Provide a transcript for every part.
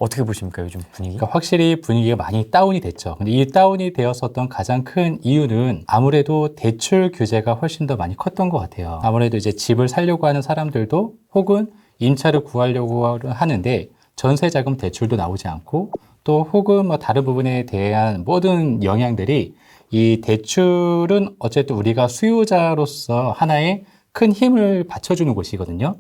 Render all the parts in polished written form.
어떻게 보십니까, 요즘 분위기? 그러니까 확실히 분위기가 많이 다운이 됐죠. 근데 이 다운이 되었었던 가장 큰 이유는 아무래도 대출 규제가 훨씬 더 많이 컸던 것 같아요. 아무래도 이제 집을 살려고 하는 사람들도 혹은 임차를 구하려고 하는데 전세자금 대출도 나오지 않고 또 혹은 뭐 다른 부분에 대한 모든 영향들이 이 대출은 어쨌든 우리가 수요자로서 하나의 큰 힘을 받쳐주는 곳이거든요.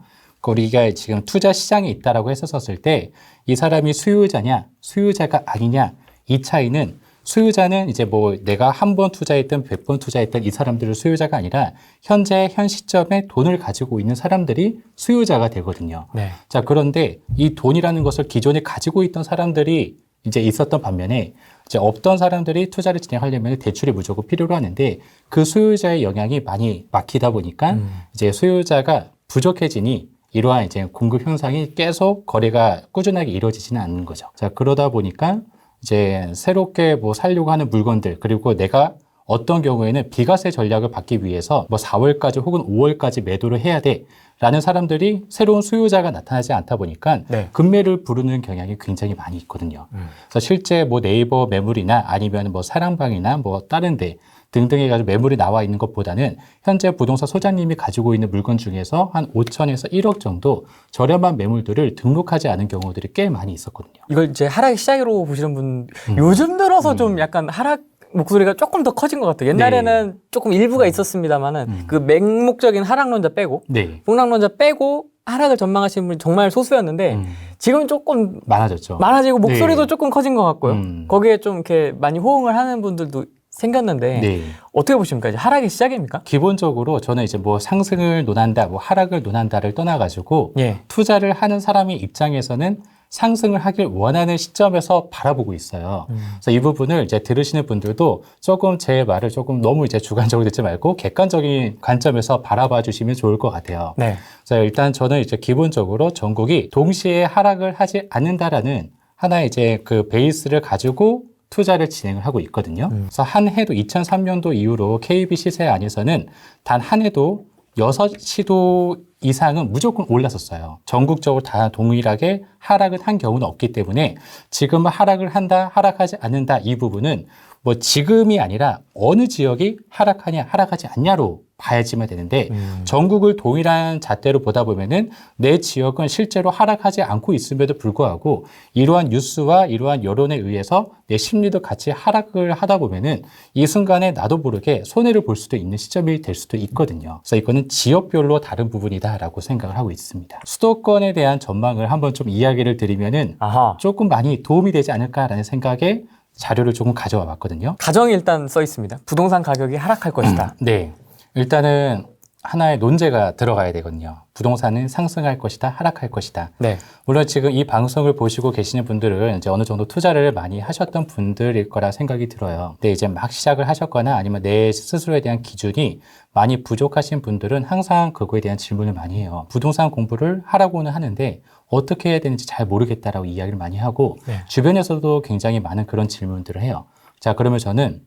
우리가 지금 투자 시장에 있다라고 했었을 때 이 사람이 수요자냐, 수요자가 아니냐, 이 차이는 수요자는 이제 뭐 내가 한 번 투자했든 100번 투자했든 이 사람들은 수요자가 아니라 현재 현 시점에 돈을 가지고 있는 사람들이 수요자가 되거든요. 네. 자, 그런데 이 돈이라는 것을 기존에 가지고 있던 사람들이 이제 있었던 반면에 이제 없던 사람들이 투자를 진행하려면 대출이 무조건 필요로 하는데 그 수요자의 영향이 많이 막히다 보니까 이제 수요자가 부족해지니 이러한 이제 공급 현상이 계속 거래가 꾸준하게 이루어지지는 않는 거죠. 자, 그러다 보니까 이제 새롭게 뭐 살려고 하는 물건들 그리고 내가 어떤 경우에는 비과세 전략을 받기 위해서 뭐 4월까지 혹은 5월까지 매도를 해야 돼 라는 사람들이 새로운 수요자가 나타나지 않다 보니까 네. 급매를 부르는 경향이 굉장히 많이 있거든요. 그래서 실제 뭐 네이버 매물이나 아니면 뭐 사랑방이나 뭐 다른 데 등등 해가지고 매물이 나와 있는 것보다는 현재 부동산 소장님이 가지고 있는 물건 중에서 한 5천에서 1억 정도 저렴한 매물들을 등록하지 않은 경우들이 꽤 많이 있었거든요. 이걸 이제 하락의 시작으로 보시는 분, 요즘 들어서 좀 약간 하락 목소리가 조금 더 커진 것 같아요. 옛날에는 조금 일부가 있었습니다만은 그 맹목적인 하락론자 빼고, 네. 폭락론자 빼고 하락을 전망하시는 분이 정말 소수였는데 지금은 조금 많아졌죠. 많아지고 목소리도 네. 조금 커진 것 같고요. 거기에 좀 이렇게 많이 호응을 하는 분들도 생겼는데 네. 어떻게 보십니까? 이제 하락의 시작입니까? 기본적으로 저는 이제 뭐 상승을 논한다, 뭐 하락을 논한다를 떠나가지고 예. 투자를 하는 사람의 입장에서는 상승을 하길 원하는 시점에서 바라보고 있어요. 그래서 이 부분을 이제 들으시는 분들도 조금 제 말을 조금 너무 이제 주관적으로 듣지 말고 객관적인 관점에서 바라봐 주시면 좋을 것 같아요. 네. 그래서 일단 저는 이제 기본적으로 전국이 동시에 하락을 하지 않는다라는 하나의 이제 그 베이스를 가지고 투자를 진행을 하고 있거든요. 그래서 한 해도 2003년도 이후로 KB 시세 안에서는 단 한 해도 6시도 이상은 무조건 올랐었어요. 전국적으로 다 동일하게 하락을 한 경우는 없기 때문에 지금은 하락을 한다, 하락하지 않는다 이 부분은 뭐 지금이 아니라 어느 지역이 하락하냐, 하락하지 않냐로 봐야지만 되는데 전국을 동일한 잣대로 보다 보면은 내 지역은 실제로 하락하지 않고 있음에도 불구하고 이러한 뉴스와 이러한 여론에 의해서 내 심리도 같이 하락을 하다 보면은 이 순간에 나도 모르게 손해를 볼 수도 있는 시점이 될 수도 있거든요. 그래서 이거는 지역별로 다른 부분이다라고 생각을 하고 있습니다. 수도권에 대한 전망을 한번 좀 이야기를 드리면은 아하. 조금 많이 도움이 되지 않을까라는 생각에 자료를 조금 가져와 봤거든요. 가정이 일단 써 있습니다. 부동산 가격이 하락할 것이다. 네. 일단은 하나의 논제가 들어가야 되거든요. 부동산은 상승할 것이다, 하락할 것이다. 네. 물론 지금 이 방송을 보시고 계시는 분들은 이제 어느 정도 투자를 많이 하셨던 분들일 거라 생각이 들어요. 근데 이제 막 시작을 하셨거나 아니면 내 스스로에 대한 기준이 많이 부족하신 분들은 항상 그거에 대한 질문을 많이 해요. 부동산 공부를 하라고는 하는데 어떻게 해야 되는지 잘 모르겠다라고 이야기를 많이 하고 네. 주변에서도 굉장히 많은 그런 질문들을 해요. 자, 그러면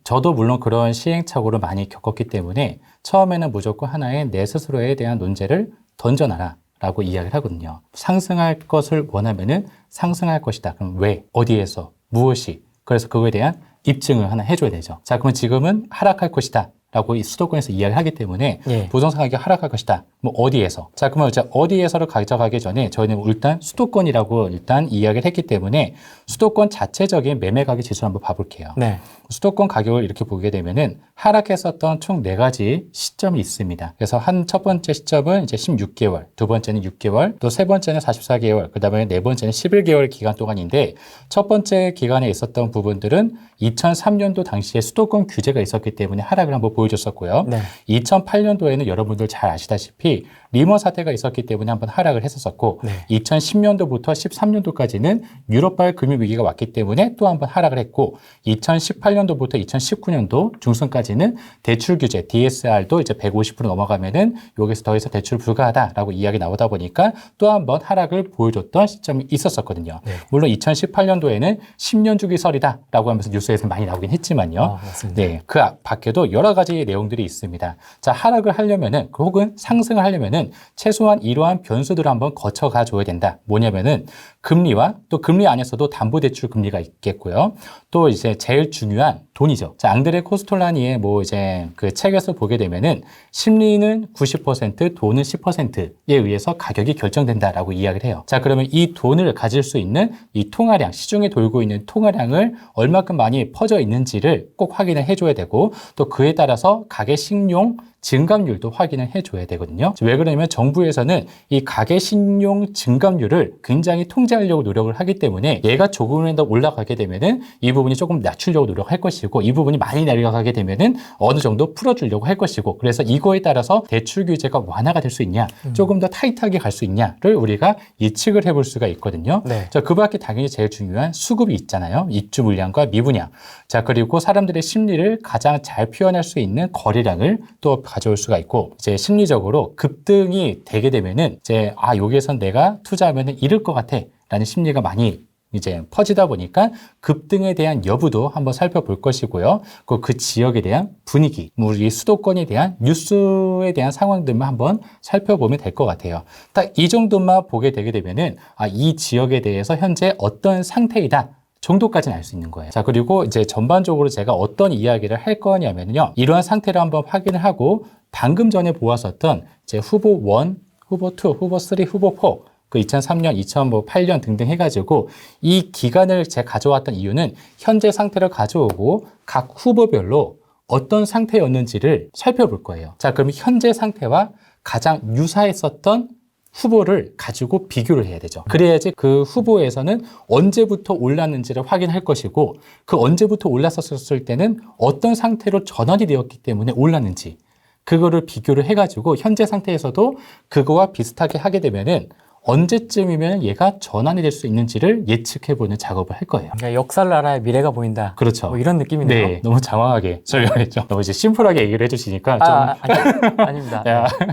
저도 물론 그런 시행착오를 많이 겪었기 때문에 처음에는 무조건 하나의 내 스스로에 대한 논제를 던져놔라 라고 이야기를 하거든요. 상승할 것을 원하면은 상승할 것이다. 그럼 왜? 어디에서? 무엇이? 그래서 그거에 대한 입증을 하나 해줘야 되죠. 자, 그러면 지금은 하락할 것이다 라고 이 수도권에서 이야기를 하기 때문에 예. 부동산 가격이 하락할 것이다. 뭐 어디에서? 자, 그러면 이제 어디에서를 가져가기 전에 저희는 일단 수도권이라고 일단 이야기를 했기 때문에 수도권 자체적인 매매 가격 지수를 한번 봐볼게요. 네. 수도권 가격을 이렇게 보게 되면은 하락했었던 총 4가지 시점이 있습니다. 그래서 첫 번째 시점은 이제 16개월, 두 번째는 6개월, 또 세 번째는 44개월, 그 다음에 네 번째는 11개월 기간 동안인데 첫 번째 기간에 있었던 부분들은 2003년도 당시에 수도권 규제가 있었기 때문에 하락을 한번 보여줬었고요. 네. 2008년도에는 여러분들 잘 아시다시피 리먼 사태가 있었기 때문에 한번 하락을 했었었고 네. 2010년도부터 13년도까지는 유럽발 금융위기가 왔기 때문에 또 한번 하락을 했고 2018년도부터 2019년도 중순까지는 대출 규제 DSR도 이제 150% 넘어가면은 여기서 더 이상 대출 불가하다라고 이야기 나오다 보니까 또 한번 하락을 보여줬던 시점이 있었었거든요. 네. 물론 2018년도에는 10년 주기설이다라고 하면서 뉴스에서 많이 나오긴 했지만요. 맞습니다. 네, 그 밖에도 여러 가지 내용들이 있습니다. 자, 하락을 하려면은 혹은 상승을 하려면은 경우는 최소한 이러한 변수들을 한번 거쳐가 줘야 된다. 뭐냐면은 금리와 또 금리 안에서도 담보대출 금리가 있겠고요. 또 이제 제일 중요한 돈이죠. 자, 앙드레 코스톨라니의 뭐 이제 그 책에서 보게 되면은 심리는 90%, 돈은 10%에 의해서 가격이 결정된다라고 이야기를 해요. 자, 그러면 이 돈을 가질 수 있는 이 통화량, 시중에 돌고 있는 통화량을 얼마큼 많이 퍼져 있는지를 꼭 확인을 해줘야 되고 또 그에 따라서 가계 신용 증감률도 확인을 해줘야 되거든요. 왜 그러냐면 정부에서는 이 가계 신용 증감률을 굉장히 통제하려고 노력을 하기 때문에 얘가 조금이라도 올라가게 되면은 이 부분이 조금 낮추려고 노력할 것이고 이 부분이 많이 내려가게 되면은 어느 정도 풀어주려고 할 것이고 그래서 이거에 따라서 대출 규제가 완화가 될 수 있냐 조금 더 타이트하게 갈 수 있냐를 우리가 예측을 해볼 수가 있거든요. 네. 자, 그 밖에 당연히 제일 중요한 수급이 있잖아요. 입주 물량과 미분양. 자, 그리고 사람들의 심리를 가장 잘 표현할 수 있는 거래량을 또 가져올 수가 있고 이제 심리적으로 급등이 되게 되면은 이제 여기에선 내가 투자하면은 잃을 것 같아 라는 심리가 많이 이제 퍼지다 보니까 급등에 대한 여부도 한번 살펴볼 것이고요. 그 지역에 대한 분위기, 우리 수도권에 대한 뉴스에 대한 상황들만 한번 살펴보면 될 것 같아요. 딱 이 정도만 보게 되게 되면은 이 지역에 대해서 현재 어떤 상태이다. 정도까지는 알 수 있는 거예요. 자, 그리고 이제 전반적으로 제가 어떤 이야기를 할 거냐면요. 이러한 상태를 한번 확인을 하고 방금 전에 보았었던 이제 후보 1, 후보 2, 후보 3, 후보 4 그 2003년, 2008년 등등 해가지고 이 기간을 제가 가져왔던 이유는 현재 상태를 가져오고 각 후보별로 어떤 상태였는지를 살펴볼 거예요. 자, 그럼 현재 상태와 가장 유사했었던 후보를 가지고 비교를 해야 되죠. 그래야지 그 후보에서는 언제부터 올랐는지를 확인할 것이고 그 언제부터 올랐었을 때는 어떤 상태로 전환이 되었기 때문에 올랐는지 그거를 비교를 해가지고 현재 상태에서도 그거와 비슷하게 하게 되면은 언제쯤이면 얘가 전환이 될 수 있는지를 예측해보는 작업을 할 거예요. 그러니까 역사를 알아야 미래가 보인다. 그렇죠. 뭐 이런 느낌이네요. 네, 너무 장황하게 설명했죠. 너무 이제 심플하게 얘기를 해주시니까 좀. 아닙니다.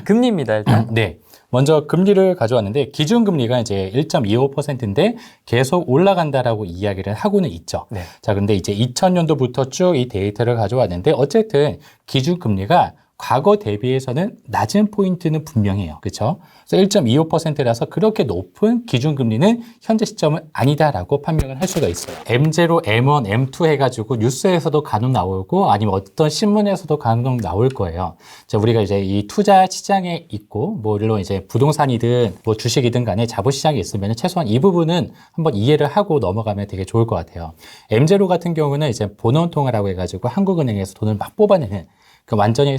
금리입니다, 일단. 네. 먼저 금리를 가져왔는데 기준금리가 이제 1.25%인데 계속 올라간다라고 이야기를 하고는 있죠. 네. 자, 근데 이제 2000년도부터 쭉 이 데이터를 가져왔는데 어쨌든 기준금리가 과거 대비해서는 낮은 포인트는 분명해요. 그렇죠? 그래서 1.25%라서 그렇게 높은 기준금리는 현재 시점은 아니다라고 판명을 할 수가 있어요. M0, M1, M2 해가지고 뉴스에서도 간혹 나오고 아니면 어떤 신문에서도 간혹 나올 거예요. 자, 우리가 이제 이 투자 시장에 있고 뭐 물론 이제 부동산이든 뭐 주식이든 간에 자본시장에 있으면 최소한 이 부분은 한번 이해를 하고 넘어가면 되게 좋을 것 같아요. M0 같은 경우는 이제 본원통화라고 해가지고 한국은행에서 돈을 막 뽑아내는 그 완전히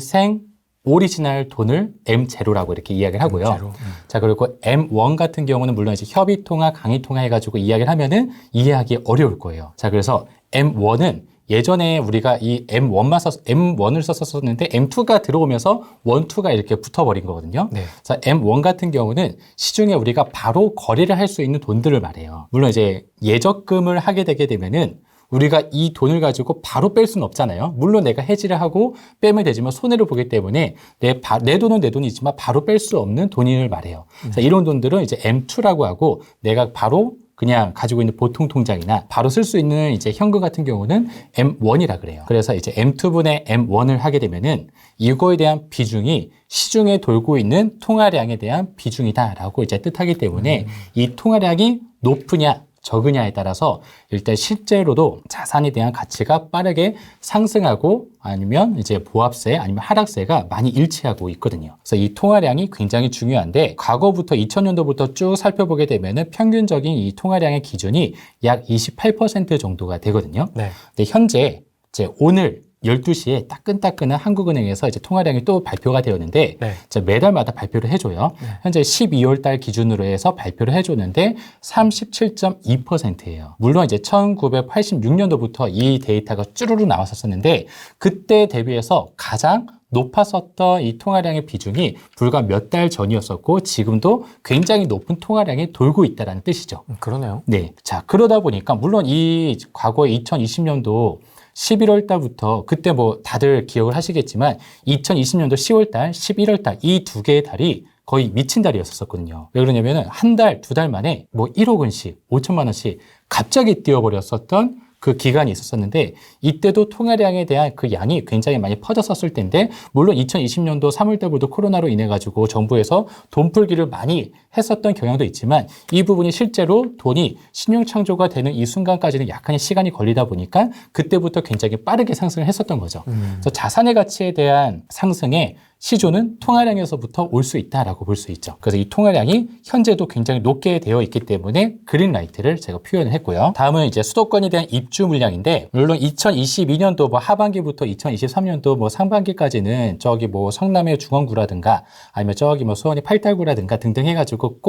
오리지널 돈을 M0라고 이렇게 이야기를 하고요. M0. 자, 그리고 M1 같은 경우는 물론 이제 협의통화, 강의통화 해가지고 이야기를 하면은 이해하기 어려울 거예요. 자, 그래서 M1은 예전에 우리가 이 M1을 썼었는데 M2가 들어오면서 1, 2가 이렇게 붙어버린 거거든요. 네. 자, M1 같은 경우는 시중에 우리가 바로 거래를 할 수 있는 돈들을 말해요. 물론 이제 예적금을 하게 되게 되면은 우리가 이 돈을 가지고 바로 뺄 수는 없잖아요. 물론 내가 해지를 하고 빼면 되지만 손해를 보기 때문에 내 돈은 내 돈이지만 바로 뺄 수 없는 돈을 말해요. 자, 이런 돈들은 이제 M2라고 하고 내가 바로 그냥 가지고 있는 보통 통장이나 바로 쓸 수 있는 이제 현금 같은 경우는 M1이라 그래요. 그래서 이제 M2분의 M1을 하게 되면은 이거에 대한 비중이 시중에 돌고 있는 통화량에 대한 비중이다라고 이제 뜻하기 때문에 이 통화량이 높으냐 적으냐에 따라서 일단 실제로도 자산에 대한 가치가 빠르게 상승하고 아니면 이제 보합세 아니면 하락세가 많이 일치하고 있거든요. 그래서 이 통화량이 굉장히 중요한데 과거부터 2000년도부터 쭉 살펴보게 되면은 평균적인 이 통화량의 기준이 약 28% 정도가 되거든요. 네. 근데 현재 이제 오늘 12시에 따끈따끈한 한국은행에서 이제 통화량이 또 발표가 되었는데 네. 매달마다 발표를 해줘요. 네. 현재 12월 달 기준으로 해서 발표를 해줬는데 37.2%예요. 물론 이제 1986년도부터 이 데이터가 쭈루루 나왔었는데 그때 대비해서 가장 높았었던 이 통화량의 비중이 불과 몇 달 전이었었고 지금도 굉장히 높은 통화량이 돌고 있다는 뜻이죠. 그러네요. 네. 자, 그러다 보니까 물론 이 과거에 2020년도 11월 달부터 그때 뭐 다들 기억을 하시겠지만 2020년도 10월 달, 11월 달 이 두 개의 달이 거의 미친 달이었었거든요. 왜 그러냐면은 한 달, 두 달 만에 뭐 1억 원씩, 5천만 원씩 갑자기 뛰어버렸었던 그 기간이 있었었는데 이때도 통화량에 대한 그 양이 굉장히 많이 퍼졌었을 텐데 물론 2020년도 3월 때부터 코로나로 인해 가지고 정부에서 돈 풀기를 많이 했었던 경향도 있지만 이 부분이 실제로 돈이 신용 창조가 되는 이 순간까지는 약간의 시간이 걸리다 보니까 그때부터 굉장히 빠르게 상승을 했었던 거죠. 그래서 자산의 가치에 대한 상승에 시조는 통화량에서부터 올 수 있다라고 볼 수 있죠. 그래서 이 통화량이 현재도 굉장히 높게 되어 있기 때문에 그린라이트를 제가 표현을 했고요. 다음은 이제 수도권에 대한 입주 물량인데 물론 2022년도 뭐 하반기부터 2023년도 뭐 상반기까지는 저기 뭐 성남의 중원구라든가 아니면 저기 뭐 수원의 팔달구라든가 등등 해가지고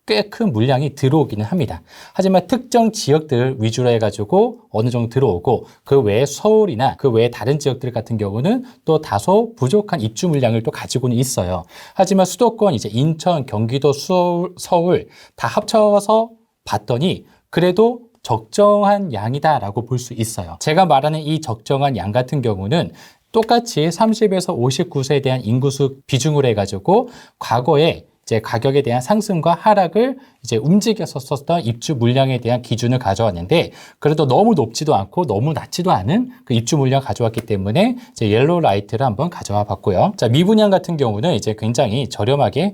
꽤 큰 물량이 들어오기는 합니다. 하지만 특정 지역들 위주로 해가지고 어느 정도 들어오고 그 외에 서울이나 그 외에 다른 지역들 같은 경우는 또 다소 부족한 입주 물량을 또 가지고는 있어요. 하지만 수도권 이제 인천, 경기도, 서울 다 합쳐서 봤더니 그래도 적정한 양이다라고 볼 수 있어요. 제가 말하는 이 적정한 양 같은 경우는 똑같이 30에서 59세에 대한 인구수 비중으로 해가지고 과거에 이제 가격에 대한 상승과 하락을 이제 움직였었던 입주 물량에 대한 기준을 가져왔는데 그래도 너무 높지도 않고 너무 낮지도 않은 그 입주 물량 가져왔기 때문에 이제 옐로우 라이트를 한번 가져와 봤고요. 자, 미분양 같은 경우는 이제 굉장히 저렴하네요.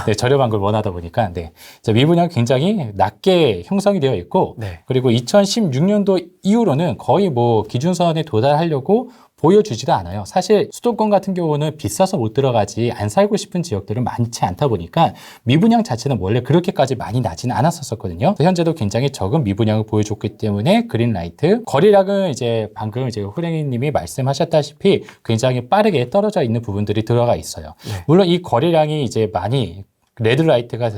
네, 저렴한 걸 원하다 보니까 네. 자, 미분양 굉장히 낮게 형성이 되어 있고 네. 그리고 2016년도 이후로는 거의 뭐 기준선에 도달하려고 보여주지도 않아요. 사실 수도권 같은 경우는 비싸서 못 들어가지 안 살고 싶은 지역들은 많지 않다 보니까 미분양 자체는 원래 그렇게까지 많이 나지는 않았었거든요. 현재도 굉장히 적은 미분양을 보여줬기 때문에 그린라이트 거래량은 이제 방금 이제 호랭이님이 말씀하셨다시피 굉장히 빠르게 떨어져 있는 부분들이 들어가 있어요. 네. 물론 이 거래량이 이제 많이 레드라이트가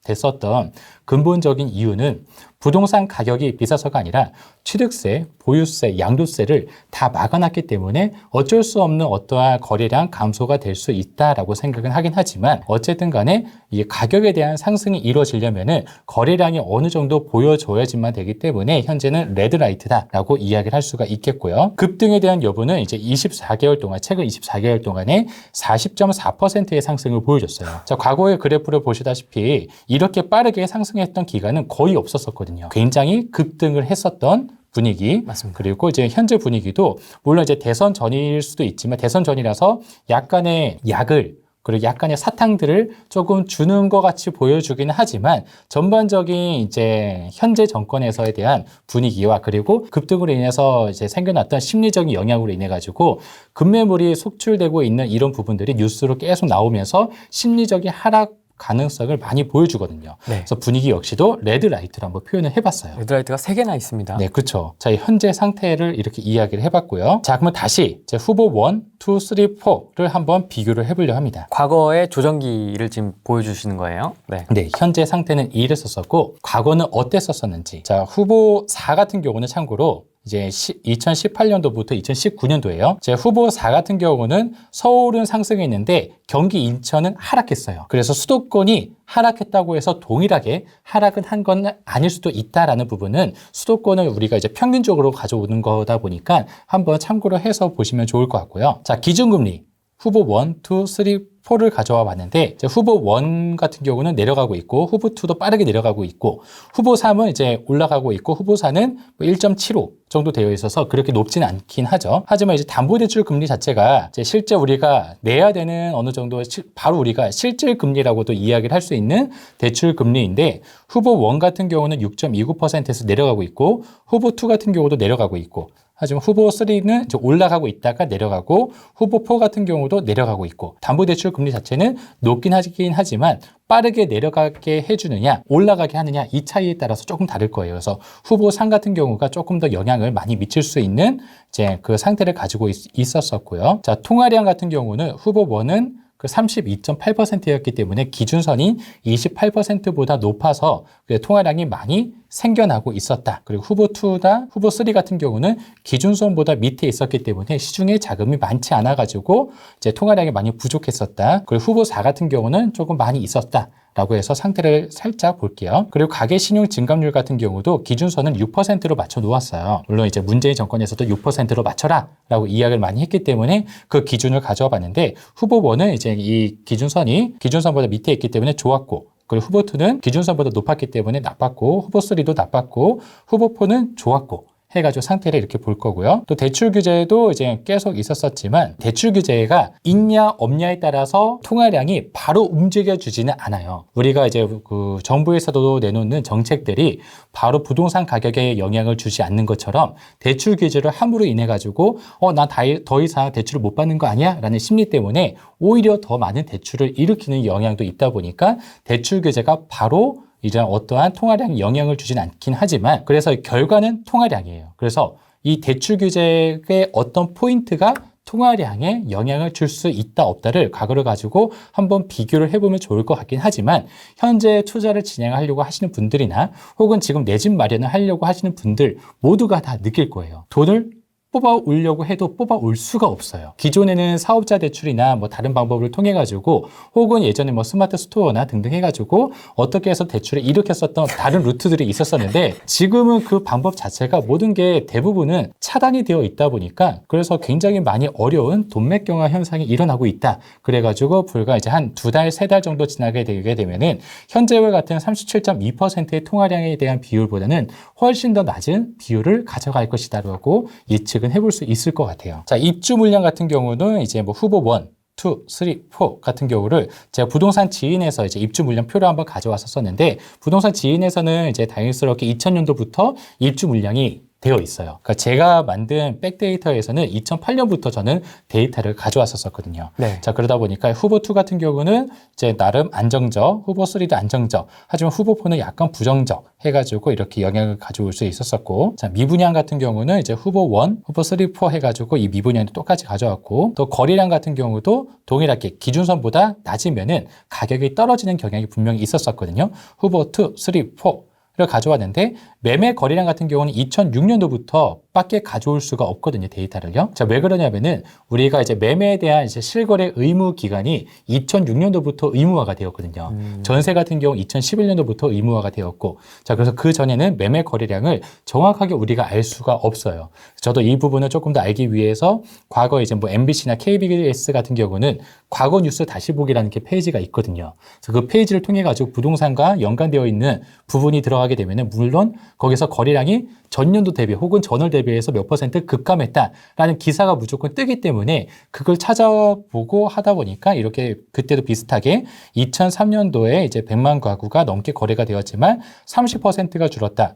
됐었던 근본적인 이유는 부동산 가격이 비싸서가 아니라 취득세, 보유세, 양도세를 다 막아놨기 때문에 어쩔 수 없는 어떠한 거래량 감소가 될 수 있다라고 생각은 하긴 하지만 어쨌든 간에 이 가격에 대한 상승이 이루어지려면은 거래량이 어느 정도 보여줘야지만 되기 때문에 현재는 레드라이트다라고 이야기를 할 수가 있겠고요. 급등에 대한 여부는 이제 24개월 동안, 최근 24개월 동안에 40.4%의 상승을 보여줬어요. 자, 과거의 그래프를 보시다시피 이렇게 빠르게 상승했던 기간은 거의 없었었거든요. 굉장히 급등을 했었던 분위기. 맞습니다. 그리고 이제 현재 분위기도 물론 이제 대선 전일 수도 있지만 대선 전이라서 약간의 약을 그리고 약간의 사탕들을 조금 주는 것 같이 보여주기는 하지만 전반적인 이제 현재 정권에서에 대한 분위기와 그리고 급등으로 인해서 이제 생겨났던 심리적인 영향으로 인해 가지고 급매물이 속출되고 있는 이런 부분들이 뉴스로 계속 나오면서 심리적인 하락 가능성을 많이 보여주거든요. 네. 그래서 분위기 역시도 레드라이트로 한번 표현을 해봤어요. 레드라이트가 3개나 있습니다. 네, 그렇죠. 자, 현재 상태를 이렇게 이야기를 해봤고요. 자, 그러면 다시 제 후보 1, 2, 3, 4를 한번 비교를 해보려 합니다. 과거의 조정기를 지금 보여주시는 거예요. 네. 네, 현재 상태는 이랬었었고 과거는 어땠었었는지. 자, 후보 4 같은 경우는 참고로 이제 2018년도부터 2019년도예요. 제 후보 4 같은 경우는 서울은 상승했는데 경기 인천은 하락했어요. 그래서 수도권이 하락했다고 해서 동일하게 하락은 한 건 아닐 수도 있다라는 부분은 수도권을 우리가 이제 평균적으로 가져오는 거다 보니까 한번 참고로 해서 보시면 좋을 것 같고요. 자, 기준금리. 후보 1, 2, 3, 4를 가져와 봤는데 이제 후보 1 같은 경우는 내려가고 있고 후보 2도 빠르게 내려가고 있고 후보 3은 이제 올라가고 있고 후보 4는 1.75 정도 되어 있어서 그렇게 높지는 않긴 하죠. 하지만 이제 담보대출 금리 자체가 이제 실제 우리가 내야 되는 어느 정도 바로 우리가 실질 금리라고도 이야기를 할 수 있는 대출 금리인데 후보 1 같은 경우는 6.29%에서 내려가고 있고 후보 2 같은 경우도 내려가고 있고 하지만 후보 3는 이제 올라가고 있다가 내려가고 후보 4 같은 경우도 내려가고 있고 담보대출 금리 자체는 높긴 하지만 빠르게 내려가게 해주느냐 올라가게 하느냐 이 차이에 따라서 조금 다를 거예요. 그래서 후보 3 같은 경우가 조금 더 영향을 많이 미칠 수 있는 이제 그 상태를 가지고 있었었고요. 자, 통화량 같은 경우는 후보 1은 그 32.8%였기 때문에 기준선이 28%보다 높아서 통화량이 많이 생겨나고 있었다. 그리고 후보 2나 후보 3 같은 경우는 기준선보다 밑에 있었기 때문에 시중에 자금이 많지 않아가지고 이제 통화량이 많이 부족했었다. 그리고 후보 4 같은 경우는 조금 많이 있었다. 라고 해서 상태를 살짝 볼게요. 그리고 가계신용 증감률 같은 경우도 기준선은 6%로 맞춰 놓았어요. 물론 이제 문재인 정권에서도 6%로 맞춰라 라고 이야기를 많이 했기 때문에 그 기준을 가져와 봤는데 후보 1은 이제 이 기준선이 기준선보다 밑에 있기 때문에 좋았고 그리고 후보 2는 기준선보다 높았기 때문에 나빴고 후보 3도 나빴고 후보 4는 좋았고 해가지고 상태를 이렇게 볼 거고요. 또 대출 규제도 이제 계속 있었었지만 대출 규제가 있냐 없냐에 따라서 통화량이 바로 움직여주지는 않아요. 우리가 이제 그 정부에서도 내놓는 정책들이 바로 부동산 가격에 영향을 주지 않는 것처럼 대출 규제를 함으로 인해 가지고 나 더 이상 대출을 못 받는 거 아니야? 라는 심리 때문에 오히려 더 많은 대출을 일으키는 영향도 있다 보니까 대출 규제가 바로 이제 어떠한 통화량에 영향을 주진 않긴 하지만 그래서 결과는 통화량이에요. 그래서 이 대출 규제의 어떤 포인트가 통화량에 영향을 줄 수 있다 없다를 과거를 가지고 한번 비교를 해보면 좋을 것 같긴 하지만 현재 투자를 진행하려고 하시는 분들이나 혹은 지금 내 집 마련을 하려고 하시는 분들 모두가 다 느낄 거예요. 돈을 뽑아오려고 해도 뽑아올 수가 없어요. 기존에는 사업자 대출이나 뭐 다른 방법을 통해 가지고 혹은 예전에 뭐 스마트 스토어나 등등 해가지고 어떻게 해서 대출을 일으켰었던 다른 루트들이 있었었는데 지금은 그 방법 자체가 모든 게 대부분은 차단이 되어 있다 보니까 그래서 굉장히 많이 어려운 돈맥경화 현상이 일어나고 있다. 그래가지고 불과 이제 한 2달, 3달 정도 지나게 되게 되면은 현재와 같은 37.2%의 통화량에 대한 비율보다는 훨씬 더 낮은 비율을 가져갈 것이다라고 예측 해볼 수 있을 것 같아요. 자, 입주 물량 같은 경우는 이제 뭐 후보 1, 2, 3, 4 같은 경우를 제가 부동산 지인에서 이제 입주 물량표를 한번 가져왔었는데 부동산 지인에서는 이제 다행스럽게 2000년도부터 입주 물량이 되어 있어요. 그러니까 제가 만든 백데이터에서는 2008년부터 저는 데이터를 가져왔었거든요. 네. 자, 그러다 보니까 후보 2 같은 경우는 이제 나름 안정적, 후보 3도 안정적, 하지만 후보 4는 약간 부정적 해가지고 이렇게 영향을 가져올 수 있었었고, 자, 미분양 같은 경우는 이제 후보 1, 후보 3, 4 해가지고 이 미분양도 똑같이 가져왔고, 또 거래량 같은 경우도 동일하게 기준선보다 낮으면은 가격이 떨어지는 경향이 분명히 있었었거든요. 후보 2, 3, 4. 를 가져왔는데 매매 거래량 같은 경우는 2006년도부터 밖에 가져올 수가 없거든요, 데이터를요. 자, 왜 그러냐면은 우리가 이제 매매에 대한 이제 실거래 의무 기간이 2006년도부터 의무화가 되었거든요. 전세 같은 경우 2011년도부터 의무화가 되었고, 자, 그래서 그 전에는 매매 거래량을 정확하게 우리가 알 수가 없어요. 저도 이 부분을 조금 더 알기 위해서 과거 이제 뭐 MBC나 KBS 같은 경우는 과거 뉴스 다시 보기라는 게 페이지가 있거든요. 그래서 그 페이지를 통해 가지고 부동산과 연관되어 있는 부분이 들어가게 되면은 물론 거기서 거래량이 전년도 대비 혹은 전월 대비해서 몇 % 급감했다라는 기사가 무조건 뜨기 때문에 그걸 찾아보고 하다 보니까 이렇게 그때도 비슷하게 2003년도에 이제 100만 가구가 넘게 거래가 되었지만 30%가 줄었다.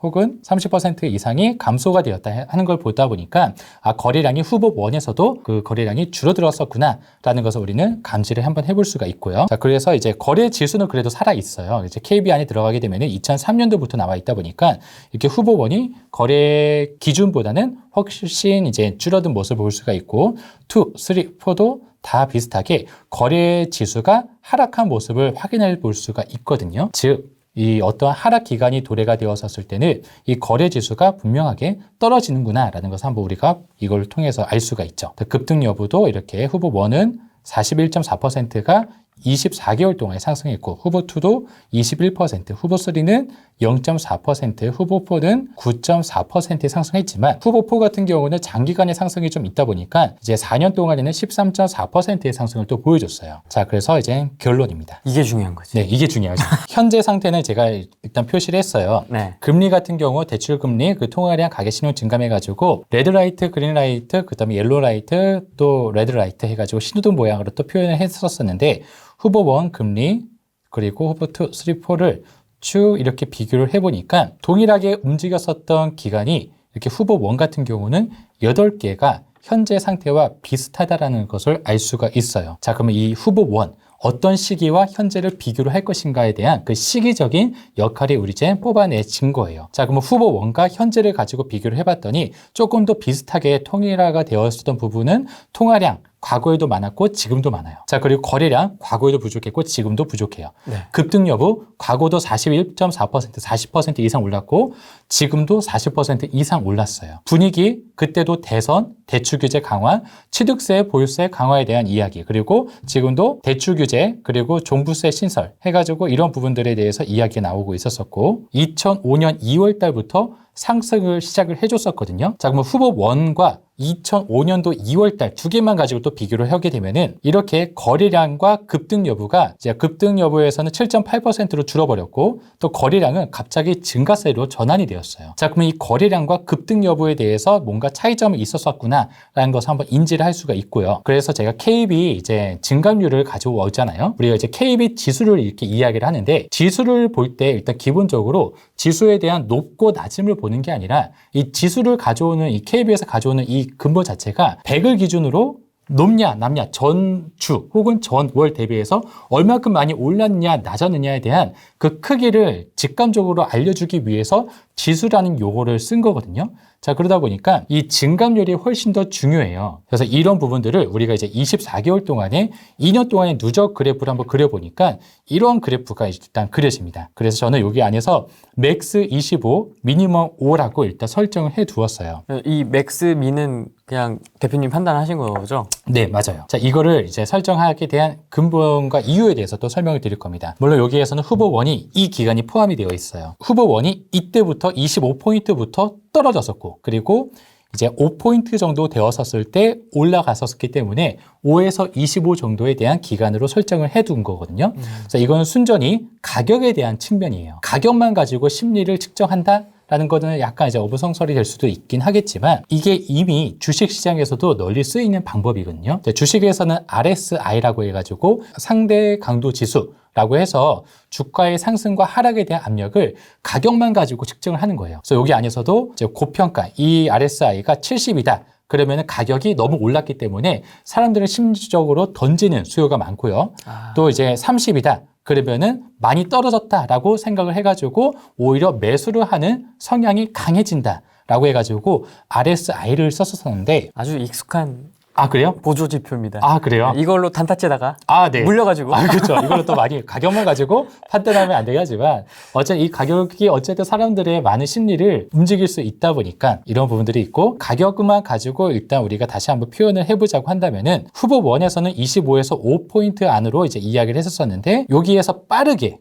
혹은 30% 이상이 감소가 되었다 하는 걸 보다 보니까 거래량이 후보 1에서도 그 거래량이 줄어들었었구나 라는 것을 우리는 감지를 한번 해볼 수가 있고요. 자, 그래서 이제 거래 지수는 그래도 살아 있어요. 이제 KB 안에 들어가게 되면 2003년도부터 나와 있다 보니까 이렇게 후보 1이 거래 기준보다는 훨씬 이제 줄어든 모습을 볼 수가 있고 2, 3, 4도 다 비슷하게 거래 지수가 하락한 모습을 확인해 볼 수가 있거든요. 즉, 이 어떠한 하락 기간이 도래가 되었을 때는 이 거래 지수가 분명하게 떨어지는구나 라는 것을 한번 우리가 이걸 통해서 알 수가 있죠. 급등 여부도 이렇게 후보 1은 41.4%가 24개월 동안 상승했고 후보 2도 21%, 후보 3는 0.4%, 후보 4는 9.4% 상승했지만 후보 4 같은 경우는 장기간의 상승이 좀 있다 보니까 이제 4년 동안에는 13.4%의 상승을 또 보여줬어요. 자, 그래서 이제 결론입니다. 이게 중요한 거지. 네, 이게 중요하죠. 현재 상태는 제가 일단 표시를 했어요. 네. 금리 같은 경우 대출 금리 그 통화량 가계 신용 증감해가지고 레드라이트, 그린라이트, 그다음에 옐로라이트, 또 레드라이트 해가지고 신호등 모양으로 또 표현을 했었었는데 후보 1 금리 그리고 후보 2, 3, 4를 쭉 이렇게 비교를 해보니까 동일하게 움직였었던 기간이 이렇게 후보 1 같은 경우는 8개가 현재 상태와 비슷하다라는 것을 알 수가 있어요. 자, 그러면 이 후보 1 어떤 시기와 현재를 비교를 할 것인가에 대한 그 시기적인 역할이 우리 이제 뽑아내진 거예요. 자, 그러면 후보 1과 현재를 가지고 비교를 해봤더니 조금 더 비슷하게 통일화가 되었었던 부분은 통화량, 과거에도 많았고 지금도 많아요. 자, 그리고 거래량 과거에도 부족했고 지금도 부족해요. 네. 급등 여부 과거도 41.4% 40% 이상 올랐고 지금도 40% 이상 올랐어요. 분위기 그때도 대선, 대출 규제 강화, 취득세, 보유세 강화에 대한 이야기 그리고 지금도 대출 규제 그리고 종부세 신설 해가지고 이런 부분들에 대해서 이야기가 나오고 있었었고 2005년 2월 달부터 상승을 시작을 해줬었거든요. 자, 그러면 후보 1과 2005년도 2월달 두 개만 가지고 또 비교를 하게 되면은 이렇게 거래량과 급등 여부가 이제 급등 여부에서는 7.8%로 줄어버렸고 또 거래량은 갑자기 증가세로 전환이 되었어요. 자, 그러면 이 거래량과 급등 여부에 대해서 뭔가 차이점이 있었었구나라는 것을 한번 인지를 할 수가 있고요. 그래서 제가 KB 이제 증감률을 가져오잖아요. 우리가 이제 KB 지수를 이렇게 이야기를 하는데 지수를 볼 때 일단 기본적으로 지수에 대한 높고 낮음을 보는 게 아니라 이 지수를 가져오는 이 KB에서 가져오는 이 근본 자체가 100을 기준으로 높냐 낮냐 전주 혹은 전월 대비해서 얼마큼 많이 올랐냐 낮았느냐에 대한 그 크기를 직감적으로 알려주기 위해서 지수라는 용어를 쓴 거거든요. 자, 그러다 보니까 이 증감률이 훨씬 더 중요해요. 그래서 이런 부분들을 우리가 이제 24개월 동안에 2년 동안의 누적 그래프를 한번 그려보니까 이런 그래프가 일단 그려집니다. 그래서 저는 여기 안에서 맥스 25, 미니멈 5라고 일단 설정을 해 두었어요. 이 맥스 미는 그냥 대표님 판단하신 거죠? 네, 맞아요. 자, 이거를 이제 설정하게 대한 근본과 이유에 대해서 또 설명을 드릴 겁니다. 물론 여기에서는 후보 1이 이 기간이 포함이 되어 있어요. 후보 1이 이때부터 25포인트부터 떨어졌었고, 그리고 이제 5포인트 정도 되었었을 때 올라갔었기 때문에 5에서 25 정도에 대한 기간으로 설정을 해둔 거거든요. 그래서 이거는 순전히 가격에 대한 측면이에요. 가격만 가지고 심리를 측정한다? 라는 거는 약간 이제 어부성설이 될 수도 있긴 하겠지만 이게 이미 주식시장에서도 널리 쓰이는 방법이거든요. 주식에서는 RSI라고 해가지고 상대 강도 지수라고 해서 주가의 상승과 하락에 대한 압력을 가격만 가지고 측정을 하는 거예요. 그래서 여기 안에서도 이제 고평가, 이 RSI가 70이다. 그러면 가격이 너무 올랐기 때문에 사람들은 심리적으로 던지는 수요가 많고요. 또 이제 30이다. 그러면은 많이 떨어졌다라고 생각을 해가지고 오히려 매수를 하는 성향이 강해진다라고 해가지고 RSI를 썼었는데 아주 익숙한 아, 그래요? 보조 지표입니다. 아, 그래요? 이걸로 단타치다가 네. 물려가지고. 그렇죠. 이걸로 또 많이 가격만 가지고 판단하면 안 되긴 하지만 어쨌든 이 가격이 어쨌든 사람들의 많은 심리를 움직일 수 있다 보니까 이런 부분들이 있고 가격만 가지고 일단 우리가 다시 한번 표현을 해보자고 한다면은 후보 1에서는 25에서 5포인트 안으로 이제 이야기를 했었었는데 여기에서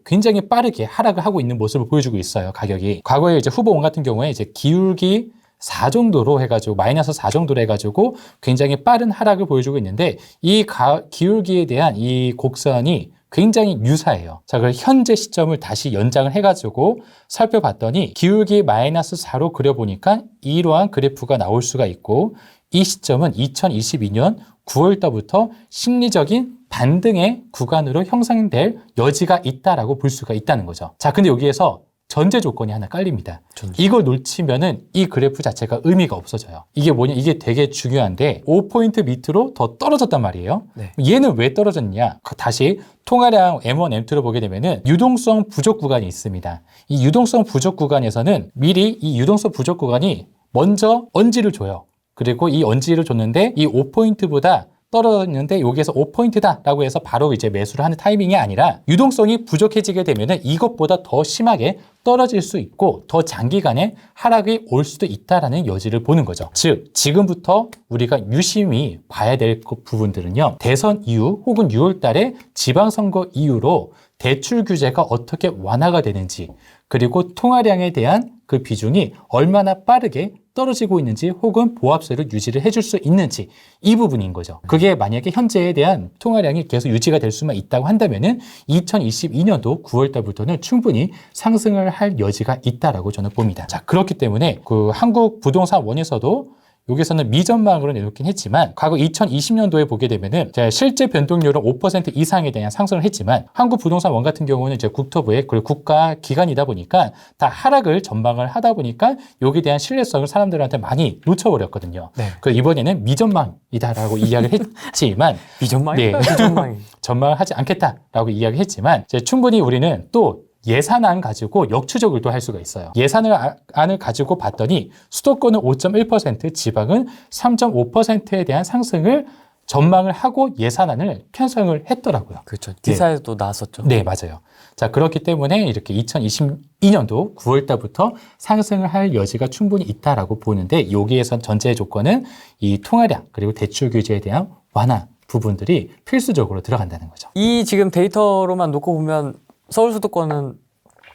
굉장히 빠르게 하락을 하고 있는 모습을 보여주고 있어요. 가격이. 과거에 이제 후보 1 같은 경우에 이제 기울기 4 정도로 해가지고 마이너스 4 정도로 해가지고 굉장히 빠른 하락을 보여주고 있는데 이 기울기에 대한 이 곡선이 굉장히 유사해요. 자, 그럼 현재 시점을 다시 연장을 해가지고 살펴봤더니 기울기 마이너스 4로 그려보니까 이러한 그래프가 나올 수가 있고 이 시점은 2022년 9월 달부터 심리적인 반등의 구간으로 형성될 여지가 있다라고 볼 수가 있다는 거죠. 자, 근데 여기에서 전제 조건이 하나 깔립니다. 이걸 놓치면은 이 그래프 자체가 의미가 없어져요. 이게 뭐냐? 이게 되게 중요한데 5포인트 밑으로 더 떨어졌단 말이에요. 네. 얘는 왜 떨어졌냐? 다시 통화량 M1, M2를 보게 되면은 유동성 부족 구간이 있습니다. 이 유동성 부족 구간에서는 미리 이 유동성 부족 구간이 먼저 언지를 줘요. 그리고 이 언지를 줬는데 이 5포인트보다 떨어졌는데 여기에서 5포인트다라고 해서 바로 이제 매수를 하는 타이밍이 아니라 유동성이 부족해지게 되면은 이것보다 더 심하게 떨어질 수 있고 더 장기간의 하락이 올 수도 있다라는 여지를 보는 거죠. 즉 지금부터 우리가 유심히 봐야 될 부분들은요. 대선 이후 혹은 6월 달에 지방선거 이후로 대출 규제가 어떻게 완화가 되는지 그리고 통화량에 대한 그 비중이 얼마나 빠르게 떨어지고 있는지 혹은 보합세를 유지를 해줄 수 있는지 이 부분인 거죠. 그게 만약에 현재에 대한 통화량이 계속 유지가 될 수만 있다고 한다면은 2022년도 9월 달부터는 충분히 상승을 할 여지가 있다라고 저는 봅니다. 자, 그렇기 때문에 그 한국 부동산 원에서도 여기서는 미전망으로 내놓긴 했지만 과거 2020년도에 보게 되면은 실제 변동률은 5% 이상에 대한 상승을 했지만 한국 부동산 원 같은 경우는 이제 국토부의 그리고 국가 기관이다 보니까 다 하락을 전망을 하다 보니까 여기에 대한 신뢰성을 사람들한테 많이 놓쳐버렸거든요. 네. 그래서 이번에는 미전망이다라고 이야기를 했지만 미전망이? 네. 미전망이. 전망을 하지 않겠다라고 이야기를 했지만 충분히 우리는 또 예산안 가지고 역추적을 또 할 수가 있어요. 예산안을 가지고 봤더니 수도권은 5.1%, 지방은 3.5%에 대한 상승을 전망을 하고 예산안을 편성을 했더라고요. 그렇죠. 기사에도 나왔었죠. 네, 맞아요. 자, 그렇기 때문에 이렇게 2022년도 9월 달부터 상승을 할 여지가 충분히 있다라고 보는데 여기에선 전제 조건은 이 통화량 그리고 대출 규제에 대한 완화 부분들이 필수적으로 들어간다는 거죠. 이 지금 데이터로만 놓고 보면 서울 수도권은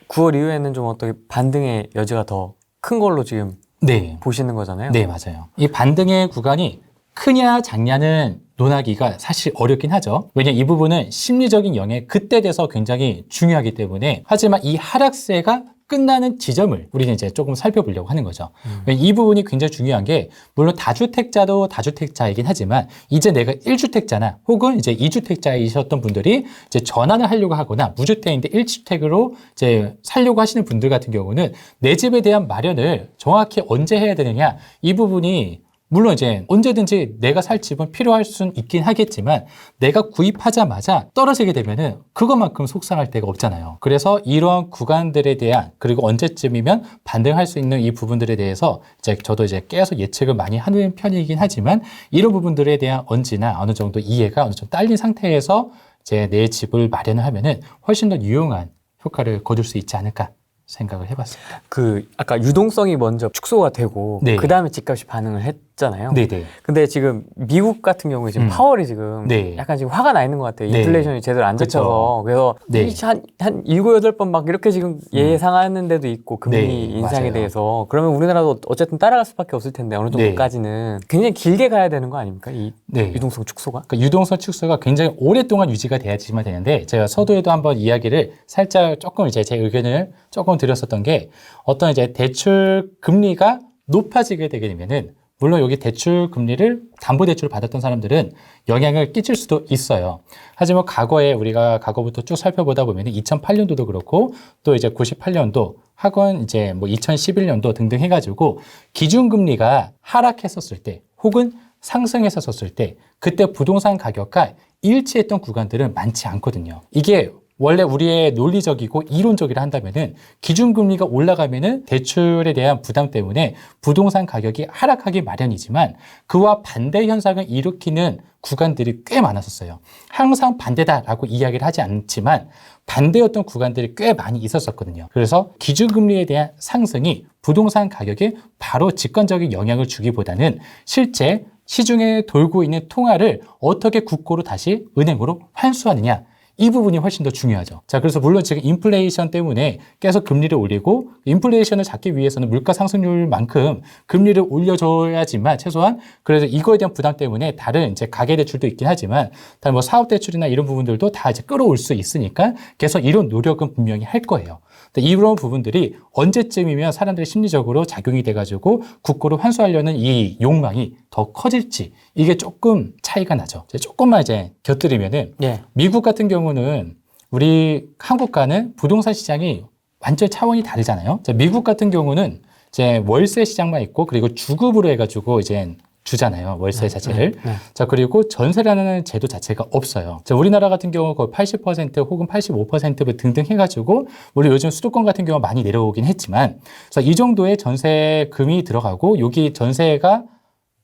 9월 이후에는 좀 어떻게 반등의 여지가 더 큰 걸로 지금 네. 보시는 거잖아요. 네, 맞아요. 이 반등의 구간이 크냐 작냐는 논하기가 사실 어렵긴 하죠. 왜냐하면 이 부분은 심리적인 영향이 그때 돼서 굉장히 중요하기 때문에 하지만 이 하락세가 끝나는 지점을 우리는 이제 조금 살펴보려고 하는 거죠. 이 부분이 굉장히 중요한 게 물론 다주택자도 다주택자이긴 하지만 이제 내가 1주택자나 혹은 이제 2주택자이셨던 분들이 이제 전환을 하려고 하거나 무주택인데 1주택으로 이제 살려고 하시는 분들 같은 경우는 내 집에 대한 마련을 정확히 언제 해야 되느냐 이 부분이 물론 이제 언제든지 내가 살 집은 필요할 수는 있긴 하겠지만 내가 구입하자마자 떨어지게 되면은 그것만큼 속상할 데가 없잖아요. 그래서 이러한 구간들에 대한 그리고 언제쯤이면 반등할 수 있는 이 부분들에 대해서 이제 저도 이제 계속 예측을 많이 하는 편이긴 하지만 이런 부분들에 대한 언지나 어느 정도 이해가 어느 정도 딸린 상태에서 이제 내 집을 마련을 하면은 훨씬 더 유용한 효과를 거둘 수 있지 않을까 생각을 해봤습니다. 그 아까 유동성이 먼저 축소가 되고 네. 그 다음에 집값이 반응을 했잖아요. 네네. 근데 지금 미국 같은 경우에 지금 파월이 지금 네. 약간 지금 화가 나 있는 것 같아요. 네. 인플레이션이 제대로 안 잡혀서. 그래서 네. 한 7, 8번 막 이렇게 지금 예상하는 데도 있고 금리 네, 인상에 맞아요. 대해서 그러면 우리나라도 어쨌든 따라갈 수밖에 없을 텐데 어느 정도까지는 굉장히 길게 가야 되는 거 아닙니까? 이 네. 유동성 축소가? 그러니까 유동성 축소가 굉장히 오랫동안 유지가 돼야지만 되는데 제가 서두에도 한번 이야기를 살짝 조금 이제 제 의견을 조금 드렸었던 게 어떤 이제 대출 금리가 높아지게 되게 되면은 물론 여기 대출 금리를 담보대출을 받았던 사람들은 영향을 끼칠 수도 있어요. 하지만 과거에 우리가 과거부터 쭉 살펴보다 보면 2008년도도 그렇고 또 이제 98년도 학원 이제 뭐 2011년도 등등 해가지고 기준금리가 하락했었을 때 혹은 상승했었을 때 그때 부동산 가격과 일치했던 구간들은 많지 않거든요. 이게 원래 우리의 논리적이고 이론적이라 한다면은 기준금리가 올라가면은 대출에 대한 부담 때문에 부동산 가격이 하락하기 마련이지만 그와 반대 현상을 일으키는 구간들이 꽤 많았었어요. 항상 반대다라고 이야기를 하지 않지만 반대였던 구간들이 꽤 많이 있었었거든요. 그래서 기준금리에 대한 상승이 부동산 가격에 바로 직관적인 영향을 주기보다는 실제 시중에 돌고 있는 통화를 어떻게 국고로 다시 은행으로 환수하느냐 이 부분이 훨씬 더 중요하죠. 자, 그래서 물론 지금 인플레이션 때문에 계속 금리를 올리고 인플레이션을 잡기 위해서는 물가 상승률만큼 금리를 올려줘야지만 최소한 그래서 이거에 대한 부담 때문에 다른 이제 가계대출도 있긴 하지만 다른 뭐 사업대출이나 이런 부분들도 다 이제 끌어올 수 있으니까 계속 이런 노력은 분명히 할 거예요. 근데 이런 부분들이 언제쯤이면 사람들이 심리적으로 작용이 돼가지고 국고를 환수하려는 이 욕망이 더 커질지 이게 조금 차이가 나죠. 조금만 이제 곁들이면은 예. 미국 같은 경우는 우리 한국과는 부동산 시장이 완전 차원이 다르잖아요. 미국 같은 경우는 이제 월세 시장만 있고 그리고 주급으로 해가지고 이제 주잖아요. 월세 자체를. 자, 그리고 전세라는 제도 자체가 없어요. 자, 우리나라 같은 경우 거의 80% 혹은 85% 등등 해가지고, 우리 요즘 수도권 같은 경우 많이 내려오긴 했지만, 그래서 이 정도의 전세금이 들어가고, 여기 전세가